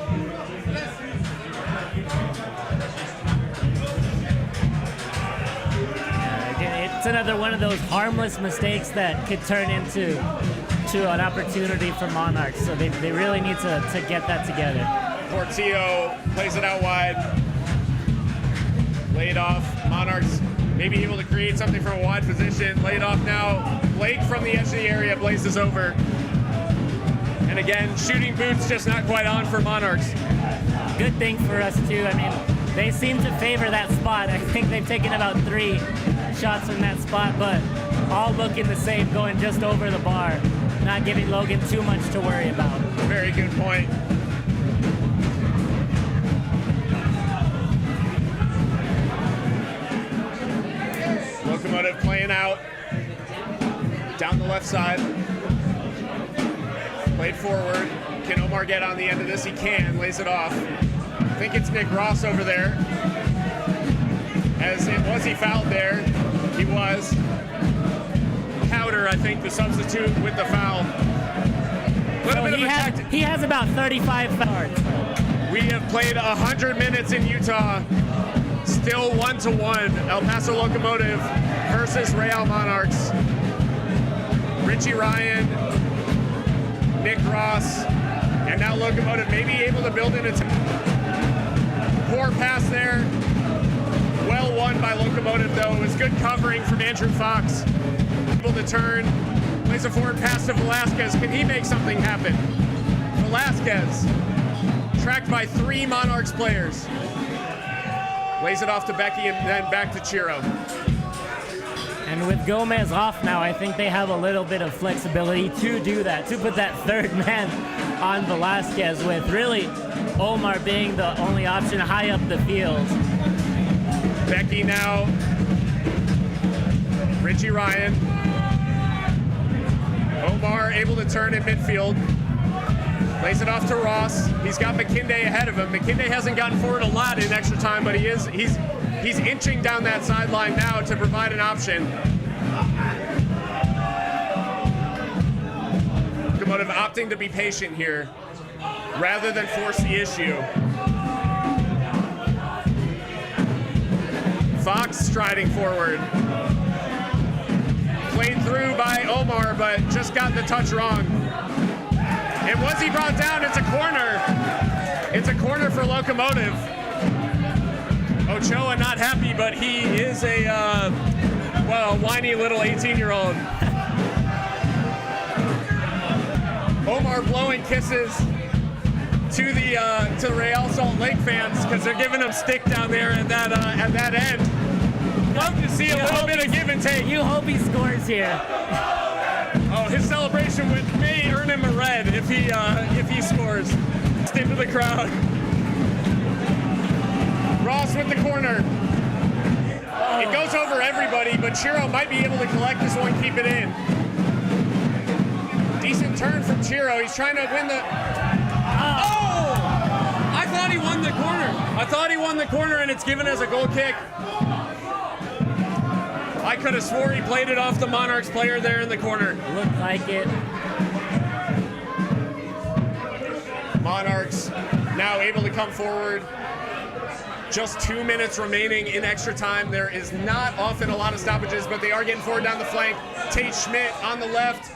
it's another one of those harmless mistakes that could turn into an opportunity for Monarchs. So they really need to get that together. Portillo plays it out wide. Laid off. Monarchs maybe able to create something from a wide position. Laid off now. Blake from the edge of the area blazes over. And again, shooting boots just not quite on for Monarchs. Good thing for us too. I mean, they seem to favor that spot. I think they've taken about 3 shots from that spot, but all looking the same, going just over the bar, not giving Logan too much to worry about. Very good point. Locomotive playing out down the left side. Played forward. Can Omar get on the end of this? He can. Lays it off. I think it's Nick Ross over there. Was he fouled there? He was. Powder, I think, the substitute with the foul. He has about 35 fouls. We have played 100 minutes in Utah. Still 1-1. El Paso Locomotive versus Real Monarchs. Richie Ryan, Nick Ross, and now Locomotive may be able to build in a poor pass there. Well won by Locomotive, though. It was good covering from Andrew Fox. Able to turn, plays a forward pass to Velasquez. Can he make something happen? Velasquez, tracked by 3 Monarchs players. Lays it off to Becky and then back to Chiro. And with Gomez off now, I think they have a little bit of flexibility to do that, to put that 3rd man on Velasquez, with really Omar being the only option high up the field. Becky now. Richie Ryan. Omar able to turn in midfield. Lays it off to Ross. He's got McKinday ahead of him. McKinday hasn't gotten forward a lot in extra time, but he's inching down that sideline now to provide an option. Locomotive opting to be patient here rather than force the issue. Fox striding forward. Played through by Omar, but just got the touch wrong. And once he brought down, it's a corner. It's a corner for Locomotive. Ochoa not happy, but he is a whiny little 18-year-old. Omar blowing kisses to the Real Salt Lake fans because they're giving him stick down there at that end. Love to see a little bit of give and take. You hope he scores here. Oh, his celebration may earn him a red if he scores. Just into the crowd. Ross with the corner. It goes over everybody, but Chiro might be able to collect this one, keep it in. Decent turn from Chiro. He's trying to win the... Oh! I thought he won the corner. I thought he won the corner, and it's given as a goal kick. I could have swore he played it off the Monarchs player there in the corner. Looked like it. Monarchs now able to come forward. Just 2 minutes remaining in extra time. There is not often a lot of stoppages, but they are getting forward down the flank. Tate Schmidt on the left.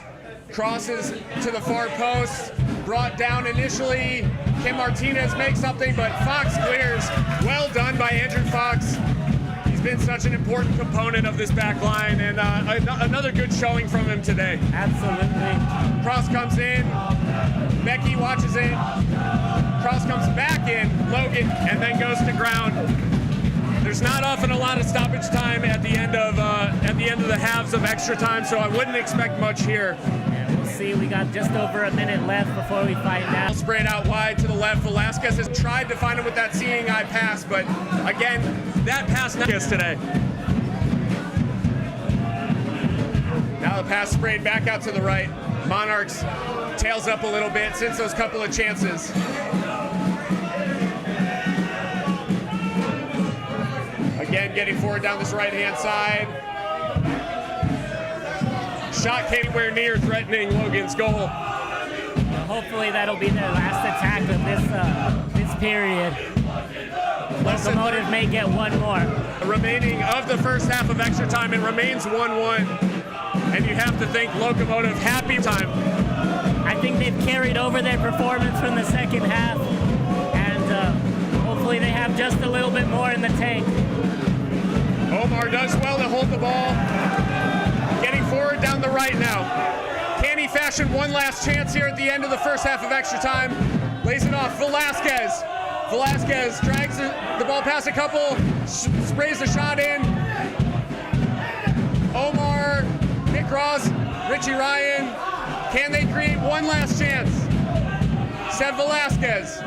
Crosses to the far post. Brought down initially. Kim Martinez makes something, but Fox clears. Well done by Andrew Fox. He's been such an important component of this back line, and another good showing from him today. Absolutely. Cross comes in. Becky watches it. Cross comes back in. Logan, and then goes to ground. There's not often a lot of stoppage time at the end of the halves of extra time, so I wouldn't expect much here. And we'll see. We got just over a minute left before we find out. Sprayed out wide to the left. Velasquez has tried to find him with that seeing eye pass, but again, that pass not today. Now the pass sprayed back out to the right. Monarchs tails up a little bit since those couple of chances. Again, getting forward down this right-hand side. Shot came anywhere near threatening Logan's goal. Hopefully that'll be their last attack of this period. Locomotive may get one more. Remaining of the first half of extra time, it remains 1-1. And you have to think Locomotive happy time. I think they've carried over their performance from the second half, and hopefully they have just a little bit more in the tank. Omar does well to hold the ball. Getting forward down the right now. Can he fashion one last chance here at the end of the first half of extra time? Lays it off. Velasquez. Velasquez drags the ball past a couple, sprays the shot in. Omar, Nick Ross, Richie Ryan. Can they create one last chance? Said Velasquez.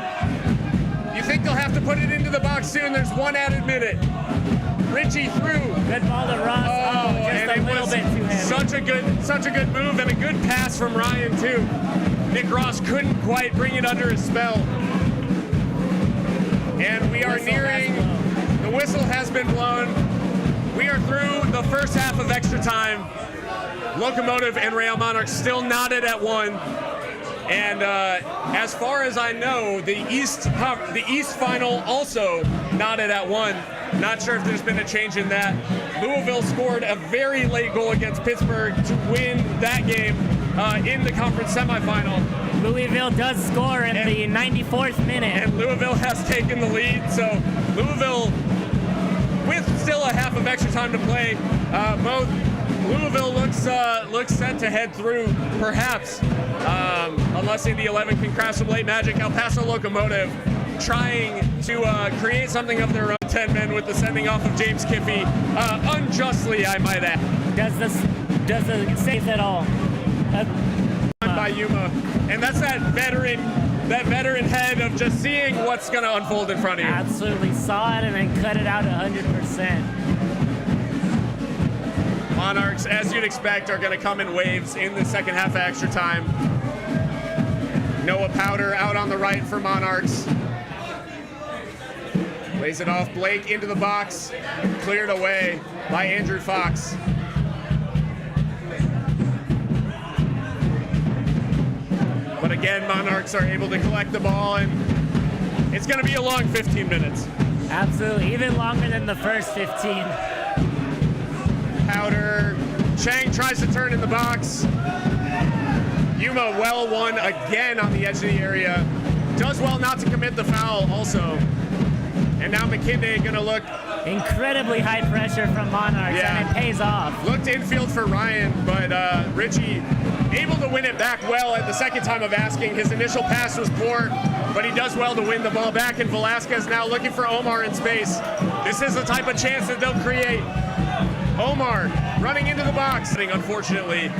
You think they'll have to put it into the box soon? There's one added minute. Richie through. Good ball to Ross. Just a little bit too heavy. Such a good move and a good pass from Ryan too. Nick Ross couldn't quite bring it under his spell. And we are nearing, the whistle has been blown. We are through the first half of extra time. Locomotive and Real Monarchs still knotted at 1. And as far as I know, the East final also knotted at 1. Not sure if there's been a change in that. Louisville scored a very late goal against Pittsburgh to win that game in the conference semifinal. Louisville does score in the 94th minute. And Louisville has taken the lead. So Louisville, with still a half of extra time to play, Louisville looks set to head through, perhaps, unless Indy 11 can crash some late magic. El Paso Locomotive trying to create something of their own 10 men with the sending off of James Kiffey, unjustly, I might add. Does the save at all? By Yuma, and that's that veteran head of just seeing what's going to unfold in front of you. Absolutely saw it and then cut it out 100%. Monarchs, as you'd expect, are going to come in waves in the second half of extra time. Noah Powder out on the right for Monarchs. Lays it off. Blake into the box. Cleared away by Andrew Fox. But again, Monarchs are able to collect the ball, and it's going to be a long 15 minutes. Absolutely. Even longer than the first 15. Powder. Chang tries to turn in the box. Yuma well won again on the edge of the area. Does well not to commit the foul also. And now McKinday going to look. Incredibly high pressure from Monarchs, and it pays off. Looked infield for Ryan, but Richie able to win it back well at the second time of asking. His initial pass was poor, but he does well to win the ball back, and Velasquez now looking for Omar in space. This is the type of chance that they'll create. Omar running into the box. Unfortunately,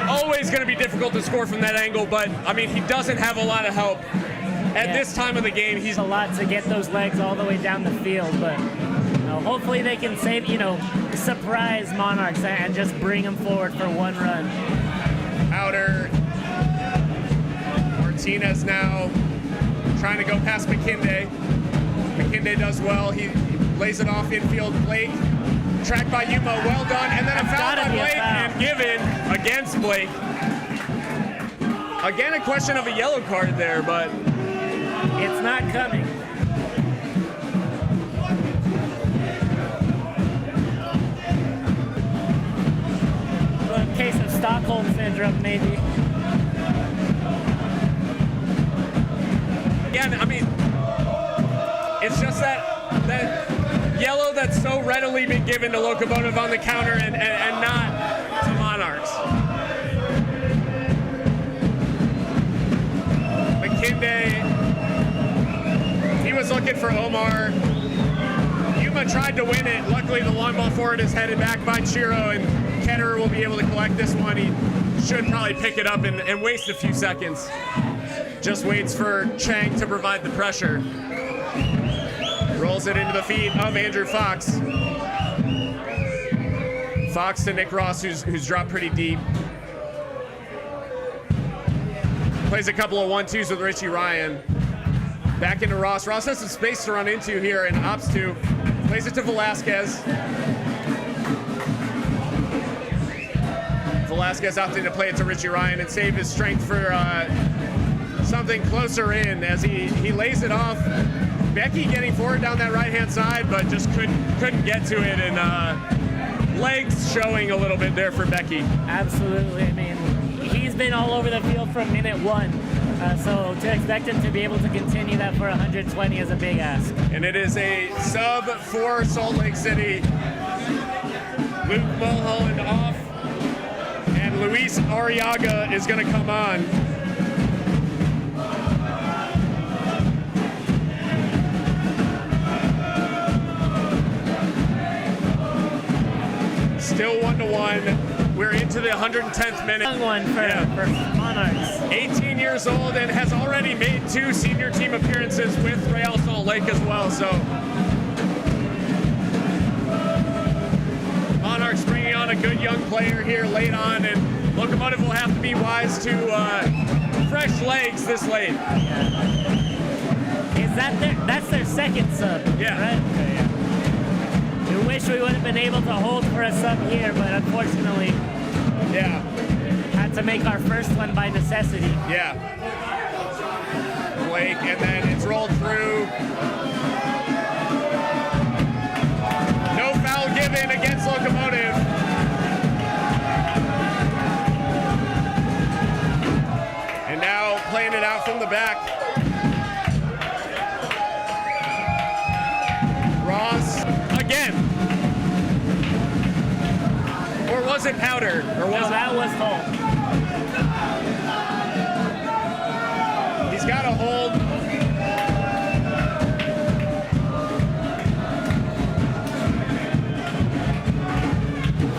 always going to be difficult to score from that angle, but I mean, he doesn't have a lot of help. At this time of the game, he's a lot to get those legs all the way down the field, but hopefully they can save, surprise Monarchs and just bring them forward for one run. Powder. Martinez now trying to go past McKinday. McKinday does well. He lays it off infield. Blake tracked by Yuma. Well done. And then a foul by Blake and given against Blake. Again, a question of a yellow card there, but it's not coming. A case of Stockholm syndrome, maybe. Again, I mean, it's just that yellow that's so readily been given to Locomotive on the counter and not to Monarchs. McKinday, he was looking for Omar. Yuma tried to win it. Luckily, the long ball forward is headed back by Chiro, and Ketterer will be able to collect this one. He should probably pick it up and waste a few seconds. Just waits for Chang to provide the pressure. Rolls it into the feet of Andrew Fox. Fox to Nick Ross, who's dropped pretty deep. Plays a couple of 1-2s with Richie Ryan. Back into Ross. Ross has some space to run into here and opts to. Plays it to Velasquez. Velasquez opting to play it to Richie Ryan and save his strength for something closer in as he lays it off. Becky getting forward down that right-hand side, but just couldn't get to it, and legs showing a little bit there for Becky. Absolutely. I mean, he's been all over the field from minute one. So to expect him to be able to continue that for 120 is a big ask. And it is a sub for Salt Lake City. Luke Mulholland off, and Luis Arriaga is going to come on. Still 1-1. We're into the 110th minute. Young one for Monarchs. 18 years old and has already made 2 senior team appearances with Real Salt Lake as well. So Monarchs bringing on a good young player here late on, and Locomotive will have to be wise to fresh legs this late. Is that's their second sub? Yeah. Right? Okay, yeah. We wish we would have been able to hold for a sub here, but unfortunately, yeah, had to make our first one by necessity. Yeah. Blake, and then it's rolled through. No foul given against Locomotive. And now playing it out from the back. Ross again. Or was it Powder? Or was No, that was Holt. He's got a hold.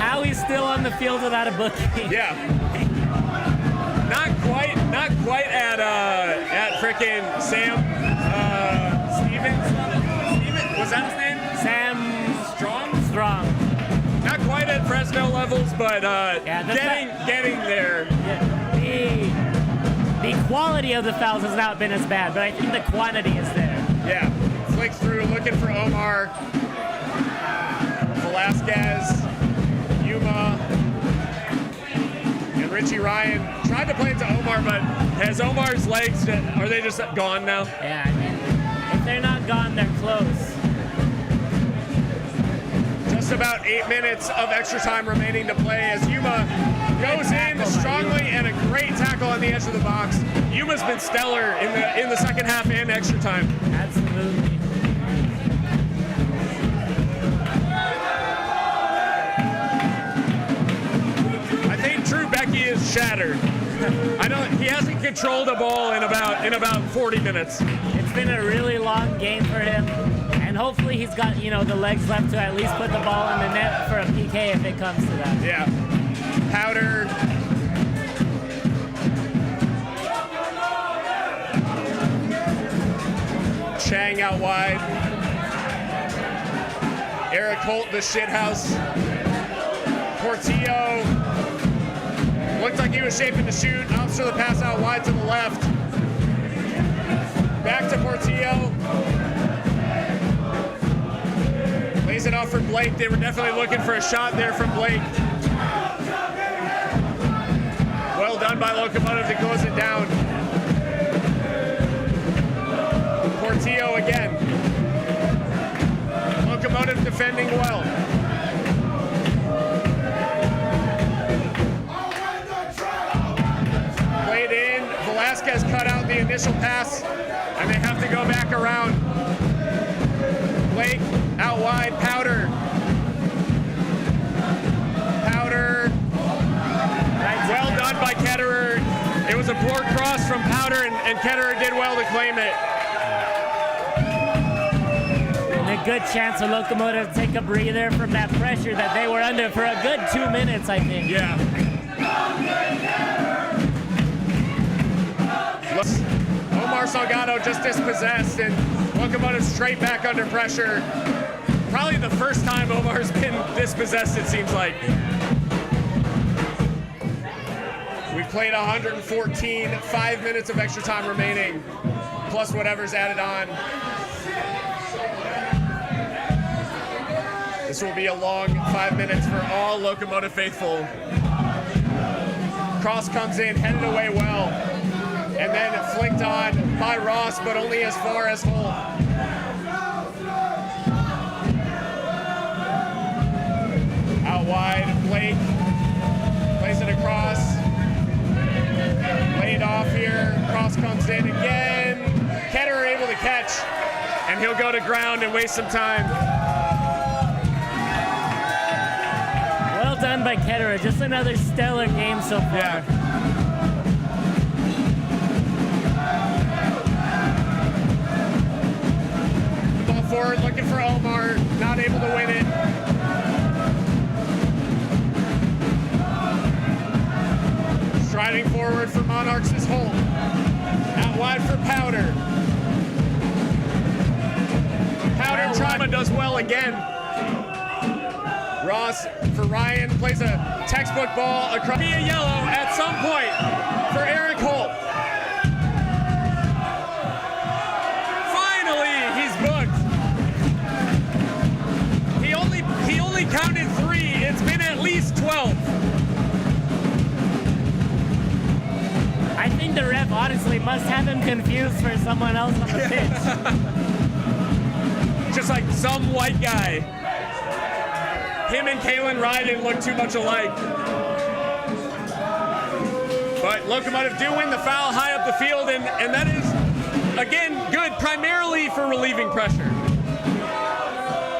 How he's still on the field without a booking. Yeah. Not quite at frickin' Sam Stevens. Was that his name? Sam Strong. Not quite at Fresno levels, but getting there. Yeah. The quality of the fouls has not been as bad, but I think the quantity is there. Yeah. Flicks through, looking for Omar. Velasquez, Yuma, and Richie Ryan tried to play it to Omar, but has Omar's legs, are they just gone now? Yeah, I mean, if they're not gone, they're close. Just about 8 minutes of extra time remaining to play as Yuma goes in strongly, and a great tackle on the edge of the box. Yuma's been stellar in the second half and extra time. Absolutely. I think Drew Becky is shattered. I know he hasn't controlled a ball in about 40 minutes. It's been a really long game for him, and hopefully he's got the legs left to at least put the ball in the net for a PK if it comes to that. Yeah. Powder. Chang out wide. Eric Holt, the shithouse. Portillo looked like he was shaping to shoot. Opts for the pass out wide to the left. Back to Portillo. Lays it off for Blake. They were definitely looking for a shot there from Blake. Well done by Locomotive to close it down. Portillo again. Locomotive defending well. Played in. Velasquez cut out the initial pass, and they have to go back around. Blake out wide. Powder. Well done by Ketterer. It was a poor cross from Powder, and Ketterer did well to claim it. And a good chance for Locomotive to take a breather from that pressure that they were under for a good 2 minutes, I think. Yeah. Omar Salgado just dispossessed, and Locomotive straight back under pressure. Probably the first time Omar's been dispossessed, it seems like. We played 114, 5 minutes of extra time remaining, plus whatever's added on. This will be a long 5 minutes for all Locomotive faithful. Cross comes in, headed away well, and then flicked on by by Ross, but only as far as Holt. Out wide, Blake plays it across. Laid off here, cross comes in again. Ketterer able to catch, and he'll go to ground and waste some time. Well done by Ketterer, just another stellar game so far. Yeah. The ball forward, looking for Omar, not able to win it. Striding forward for Monarchs is Holt. Out wide for Powder. Powder Trauma does well again. Ross for Ryan plays a textbook ball across. Be a yellow at some point for Eric Holt. Finally, he's booked. He only counted 3. It's been at least 12. I think the ref honestly must have him confused for someone else on the pitch. Just like some white guy. Him and Kalen Ryden look too much alike. But Locomotive do win the foul high up the field, and that is, again, good, primarily for relieving pressure.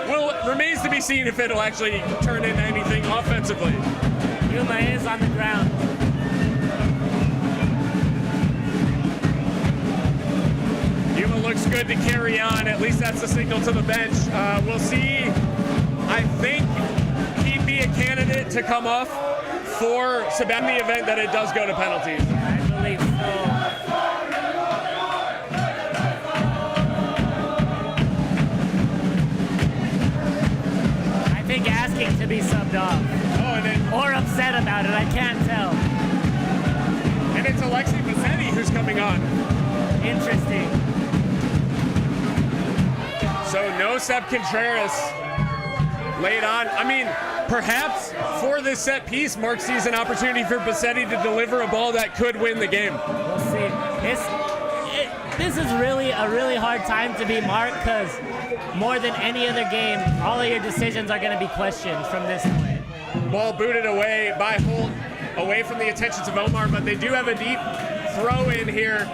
Well, it remains to be seen if it'll actually turn into anything offensively. Yuma is on the ground. Yuma looks good to carry on. At least that's the signal to the bench. We'll see. I think he'd be a candidate to come off for Sebastian in the event that it does go to penalties. I believe so. I think asking to be subbed off. Or upset about it, I can't tell. And it's Alexi Mazzetti who's coming on. Interesting. So no Seb Contreras laid on. I mean, perhaps for this set piece, Mark sees an opportunity for Bassetti to deliver a ball that could win the game. We'll see. This is really a really hard time to be Mark, because more than any other game, all of your decisions are going to be questioned from this point. Ball booted away by Holt, away from the attentions of Omar, but they do have a deep throw in here.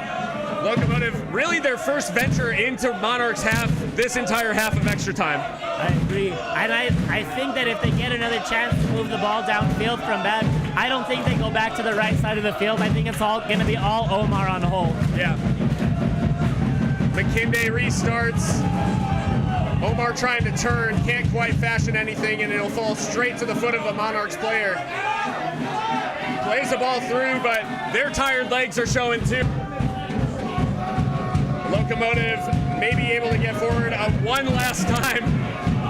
Locomotive, really their first venture into Monarchs half, this entire half of extra time. I agree. And I think that if they get another chance to move the ball downfield from that, I don't think they go back to the right side of the field. I think it's all going to be all Omar on Holt. Yeah. McKinday restarts. Omar trying to turn, can't quite fashion anything, and it'll fall straight to the foot of a Monarchs player. Plays the ball through, but their tired legs are showing too. Locomotive may be able to get forward one last time.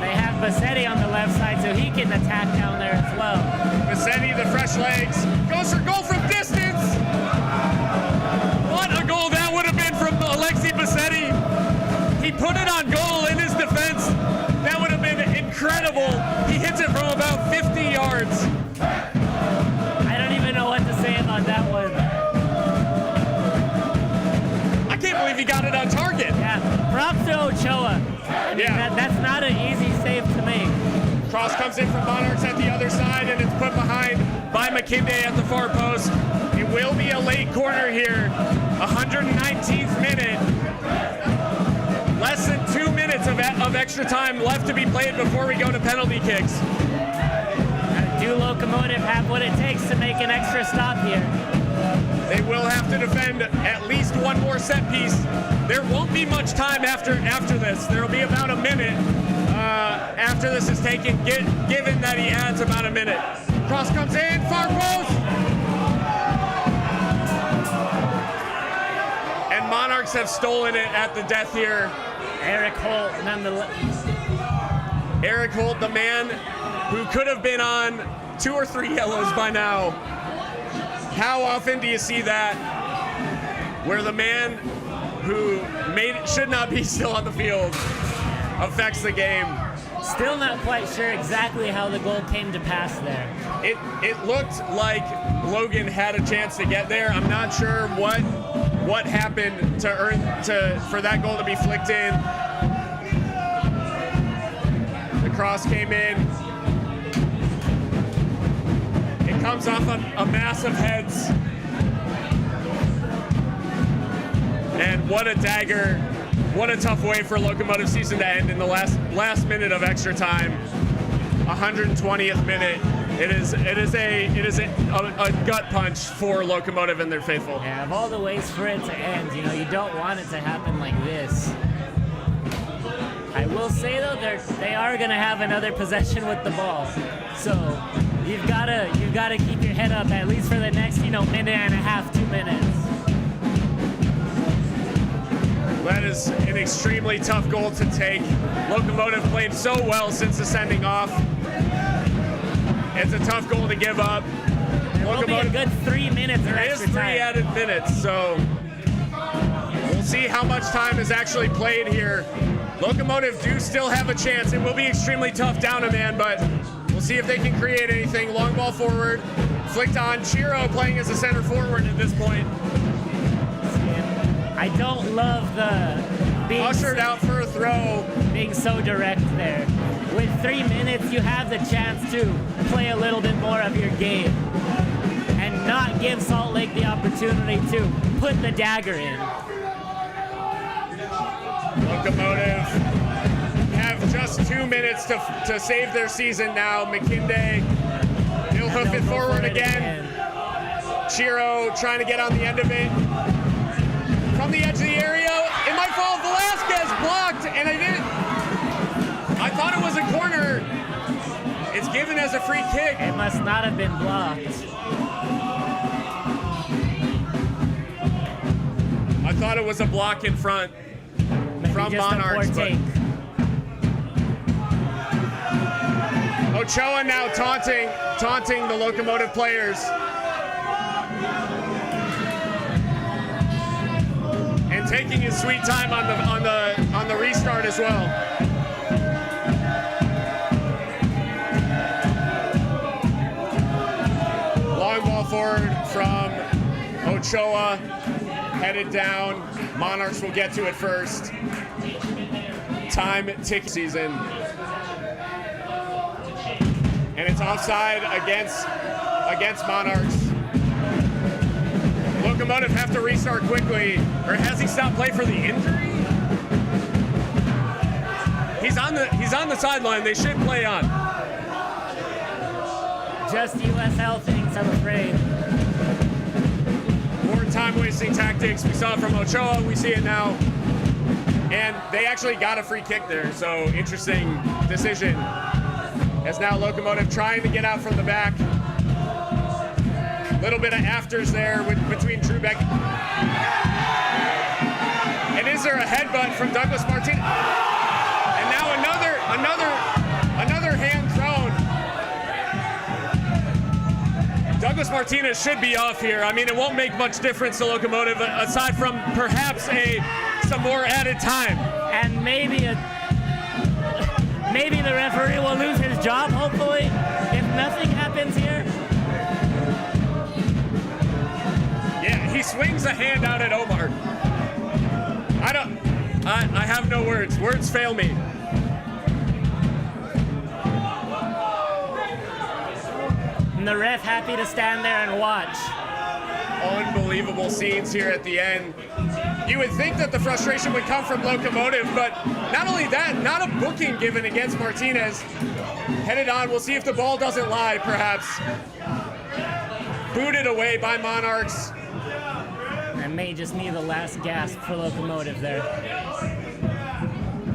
They have Bassetti on the left side, so he can attack down there as well. Bassetti, the fresh legs, goes for goal from distance. What a goal that would have been from Alexi Bassetti. He put it on goal in his defense. That would have been incredible. He hits it from about 50 yards. I don't even know what to say about that one. I can't believe he got it on target. Yeah, props to Ochoa. I mean, that's not an easy save to make. Cross comes in from Monarchs at the other side, and it's put behind by McKinday at the far post. It will be a late corner here. 119th minute. Less than 2 minutes of extra time left to be played before we go to penalty kicks. Do Locomotive have what it takes to make an extra stop here? They will have to defend at least one more set piece. There won't be much time after this. There will be about a minute after this is taken, given that he adds about a minute. Cross comes in, far post! And Monarchs have stolen it at the death here. Eric Holt, nonetheless. Eric Holt, the man who could have been on 2 or 3 yellows by now. How often do you see that, where the man who should not be still on the field affects the game? Still not quite sure exactly how the goal came to pass there. It looked like Logan had a chance to get there. I'm not sure what happened for that goal to be flicked in. The cross came in. It comes off a mass of heads. And what a dagger. What a tough way for Locomotive season to end in the last minute of extra time. 120th minute. It is a gut punch for Locomotive and their faithful. Yeah, of all the ways for it to end, you don't want it to happen like this. I will say though, they are gonna have another possession with the ball, so you've gotta keep your head up at least for the next minute and a half, 2 minutes. That is an extremely tough goal to take. Locomotive played so well since the sending off. It's a tough goal to give up. There will be a good 3 minutes of extra time. There is 3 added minutes, so we'll see how much time is actually played here. Locomotive do still have a chance. It will be extremely tough down a man, but we'll see if they can create anything. Long ball forward, flicked on. Chiro playing as a center forward at this point. I don't love the being ushered out for a throw. Being so direct there. With 3 minutes, you have the chance to play a little bit more of your game and not give Salt Lake the opportunity to put the dagger in. Locomotive have just 2 minutes to save their season now. McKinday, he'll hoof it forward again. Chiro trying to get on the end of it. From the edge of the area, it might fall. Velasquez blocked, and I thought it was a corner. It's given as a free kick. It must not have been blocked. I thought it was a block in front. Maybe from just Monarchs. A poor take. Ochoa now taunting the Locomotive players. And taking his sweet time on the restart as well. Long ball forward from Ochoa, headed down. Monarchs will get to it first. Time ticking season. And it's offside against Monarchs. Locomotive have to restart quickly. Or has he stopped play for the injury? He's on the sideline. They should play on. Just USL things, I'm afraid. More time-wasting tactics. We saw it from Ochoa. We see it now. And they actually got a free kick there. So interesting decision. As now Locomotive trying to get out from the back. Little bit of afters there between Trubeck. And is there a headbutt from Douglas Martinez? And now another hand thrown. Douglas Martinez should be off here. I mean, it won't make much difference to Locomotive aside from perhaps some more added time. And maybe the referee will lose his job, hopefully, if nothing happens here. Yeah, he swings a hand out at Omar. I have no words. Words fail me. And the ref happy to stand there and watch. Unbelievable scenes here at the end. You would think that the frustration would come from Locomotive, but not only that, not a booking given against Martinez. Headed on, we'll see if the ball doesn't lie, perhaps. Booted away by Monarchs. That may just need the last gasp for Locomotive there.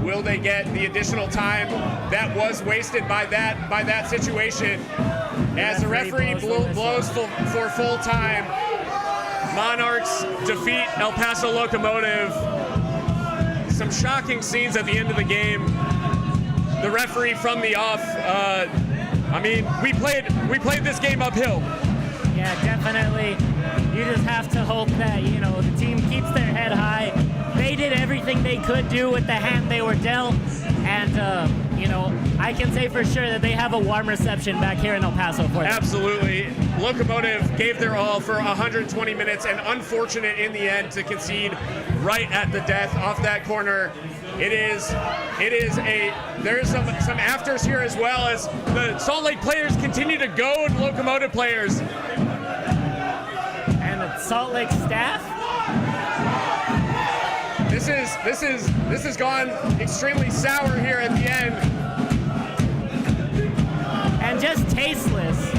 Will they get the additional time that was wasted by that situation? As the referee blows for full time. Monarchs defeat El Paso Locomotive. Some shocking scenes at the end of the game. The referee from the off. I mean, we played this game uphill. Yeah, definitely. You just have to hope that the team keeps their head high. They did everything they could do with the hand they were dealt, and I can say for sure that they have a warm reception back here in El Paso for them. Absolutely. Locomotive gave their all for 120 minutes and unfortunate in the end to concede right at the death off that corner. There's some afters here as well as the Salt Lake players continue to go and Locomotive players. And the Salt Lake staff. This has gone extremely sour here at the end. And just tasteless.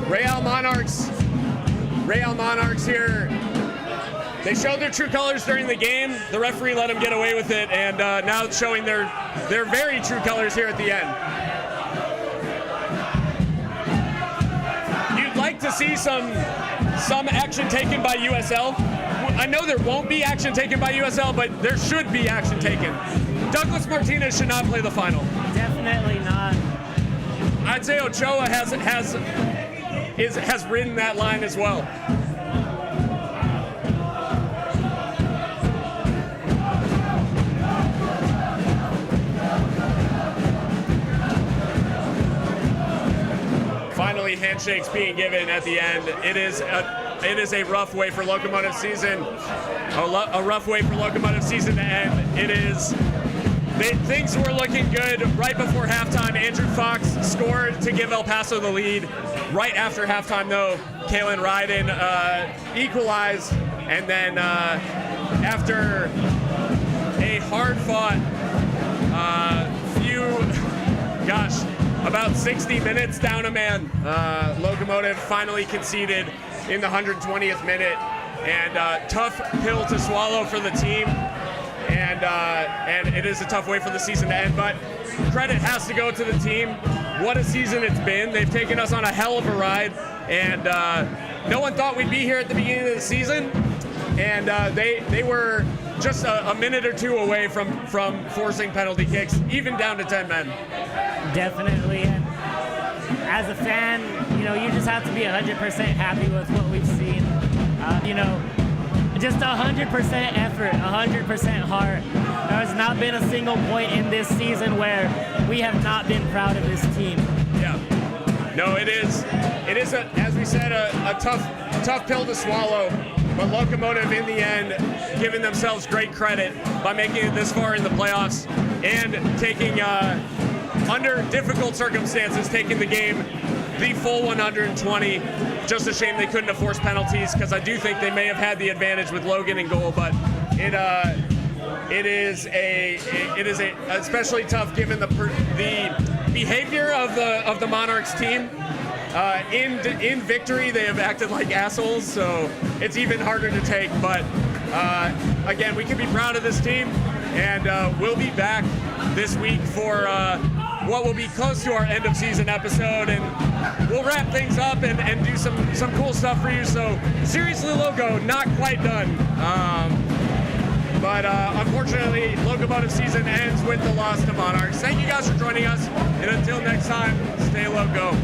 Real Monarchs here. They showed their true colors during the game. The referee let them get away with it, and now it's showing their very true colors here at the end. You'd like to see some action taken by USL. I know there won't be action taken by USL, but there should be action taken. Douglas Martinez should not play the final. Definitely not. I'd say Ochoa has ridden that line as well. Finally, handshakes being given at the end. It is a rough way for Locomotive season. A rough way for Locomotive season to end. Things were looking good right before halftime. Andrew Fox scored to give El Paso the lead. Right after halftime, though, Kalen Ryden equalized, and then after a hard-fought about 60 minutes down a man, Locomotive finally conceded in the 120th minute, and tough pill to swallow for the team. And it is a tough way for the season to end, but credit has to go to the team. What a season it's been. They've taken us on a hell of a ride, and no one thought we'd be here at the beginning of the season, and they were just a minute or two away from forcing penalty kicks, even down to 10 men. Definitely. And as a fan, you just have to be 100% happy with what we've seen. Just 100% effort, 100% heart. There has not been a single point in this season where we have not been proud of this team. Yeah. No, it is as we said, a tough pill to swallow. But Locomotive, in the end, giving themselves great credit by making it this far in the playoffs and taking, under difficult circumstances, taking the game the full 120. Just a shame they couldn't have forced penalties, because I do think they may have had the advantage with Logan in goal, but it is especially tough given the behavior of the Monarchs team. In victory, they have acted like assholes, so it's even harder to take. But again, we can be proud of this team, and we'll be back this week for what will be close to our end of season episode, and we'll wrap things up and do some cool stuff for you. So seriously, Loco, not quite done. But unfortunately, Locomotive season ends with the loss to Monarchs. Thank you guys for joining us, and until next time, stay loco.